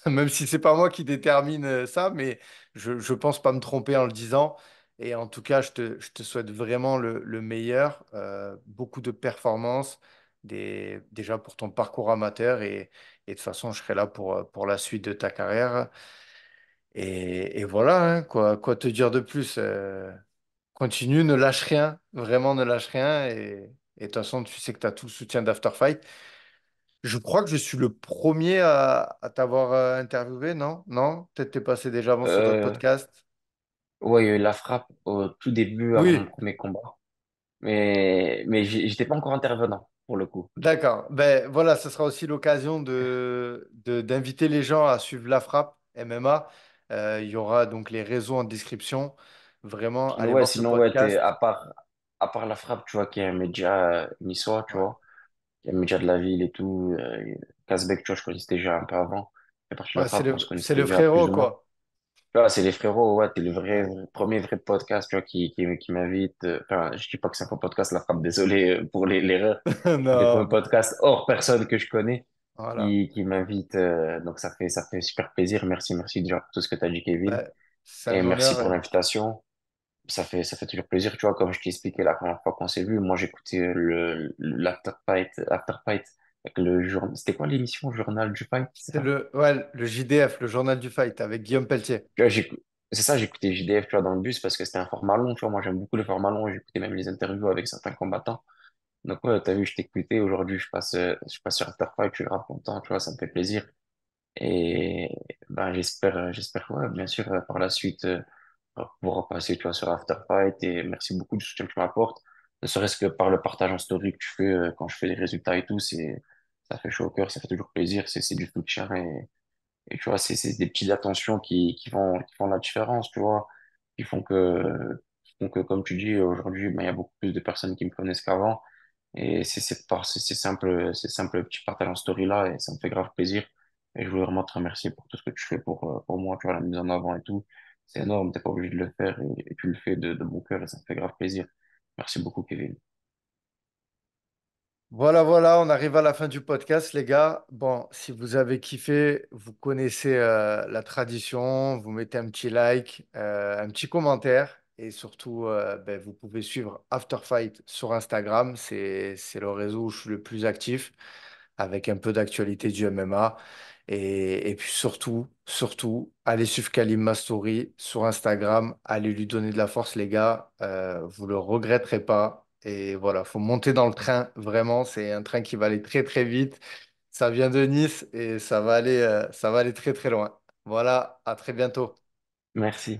Même si c'est pas moi qui détermine ça, mais je pense pas me tromper en le disant. Et en tout cas, je te souhaite vraiment le meilleur, beaucoup de performances, déjà pour ton parcours amateur et de toute façon, je serai là pour la suite de ta carrière. Et voilà, hein, quoi te dire de plus? Continue, ne lâche rien, vraiment ne lâche rien. Et de toute façon, tu sais que tu as tout le soutien d'Afterfight. Je crois que je suis le premier à t'avoir interviewé, non? Non? Peut-être t'es passé déjà avant sur d'autres Euh, podcasts. ouais, il y a eu la frappe au tout début avant mon Oui, premier combat. Mais j'étais pas encore intervenant, pour le coup. d'accord. Ben voilà, ce sera aussi l'occasion d'inviter les gens à suivre la frappe MMA. Il y aura donc les réseaux en description. Vraiment, allez voir ce Sinon, ouais, podcast. à part la frappe, tu vois, qui est un média niçois, tu Ouais. vois, qui est un média de la ville et tout. Casbec, tu vois, je connaissais déjà un peu avant. Et à partir de Ouais, la c'est frappe, on le, se c'est connaissait le déjà plus frérot, ou moins. quoi. Tu vois, c'est les frérots, ouais, t'es le Ouais. premier vrai podcast, tu vois, qui m'invite. Enfin, je dis pas que c'est un faux podcast, la frappe, désolé pour l'erreur. C'est le Non, premier mais podcast hors personne que je connais voilà. qui m'invite. Donc, ça fait super plaisir. Merci déjà pour tout ce que tu as dit, Kevin. Ben, c'est Et un merci honneur. pour l'invitation. Ça fait toujours plaisir, tu vois, comme je t'ai expliqué la première fois qu'on s'est vu. Moi, j'écoutais After Fight, avec le journal. C'était quoi l'émission? Journal du Fight, c'est C'est ça? le JDF, le journal du fight, avec Guillaume Pelletier. Tu vois, c'est ça, j'écoutais JDF, tu vois, dans le bus parce que c'était un format long, tu vois. Moi, j'aime beaucoup les formats longs. J'écoutais même les interviews avec certains combattants. Donc, ouais, t'as vu, je t'écoutais. Aujourd'hui, je passe sur After Fight, je suis grave content, tu vois, ça me fait plaisir. Et ben, j'espère, ouais, bien sûr, par la suite, pouvoir passer, tu vois, sur After Fight. Et merci beaucoup du soutien que tu m'apportes. Ne serait-ce que par le partage en story que tu fais quand je fais les résultats et tout, ça fait chaud au cœur, ça fait toujours plaisir, c'est du soutien. Et tu vois, c'est des petites attentions qui font la différence, tu vois, qui font que, comme tu dis, aujourd'hui, ben, il y a beaucoup plus de personnes qui me connaissent qu'avant. Et c'est simple, le petit partage en story là, et ça me fait grave plaisir. Et je voulais vraiment te remercier pour tout ce que tu fais pour moi, tu vois, la mise en avant et tout. C'est énorme, t'es pas obligé de le faire et tu le fais de bon cœur et ça me fait grave plaisir. Merci beaucoup, Kevin. Voilà, voilà, on arrive à la fin du podcast, les gars. Bon, si vous avez kiffé, vous connaissez la tradition, vous mettez un petit like, un petit commentaire. Et surtout, ben, vous pouvez suivre After Fight sur Instagram. C'est le réseau où je suis le plus actif, avec un peu d'actualité du MMA. Et puis surtout, allez suivre Kalim Mastouri sur Instagram. Allez lui donner de la force, les gars. Vous le regretterez pas. Et voilà, faut monter dans le train. Vraiment, c'est un train qui va aller très très vite. Ça vient de Nice et ça va aller très très loin. Voilà, à très bientôt. Merci.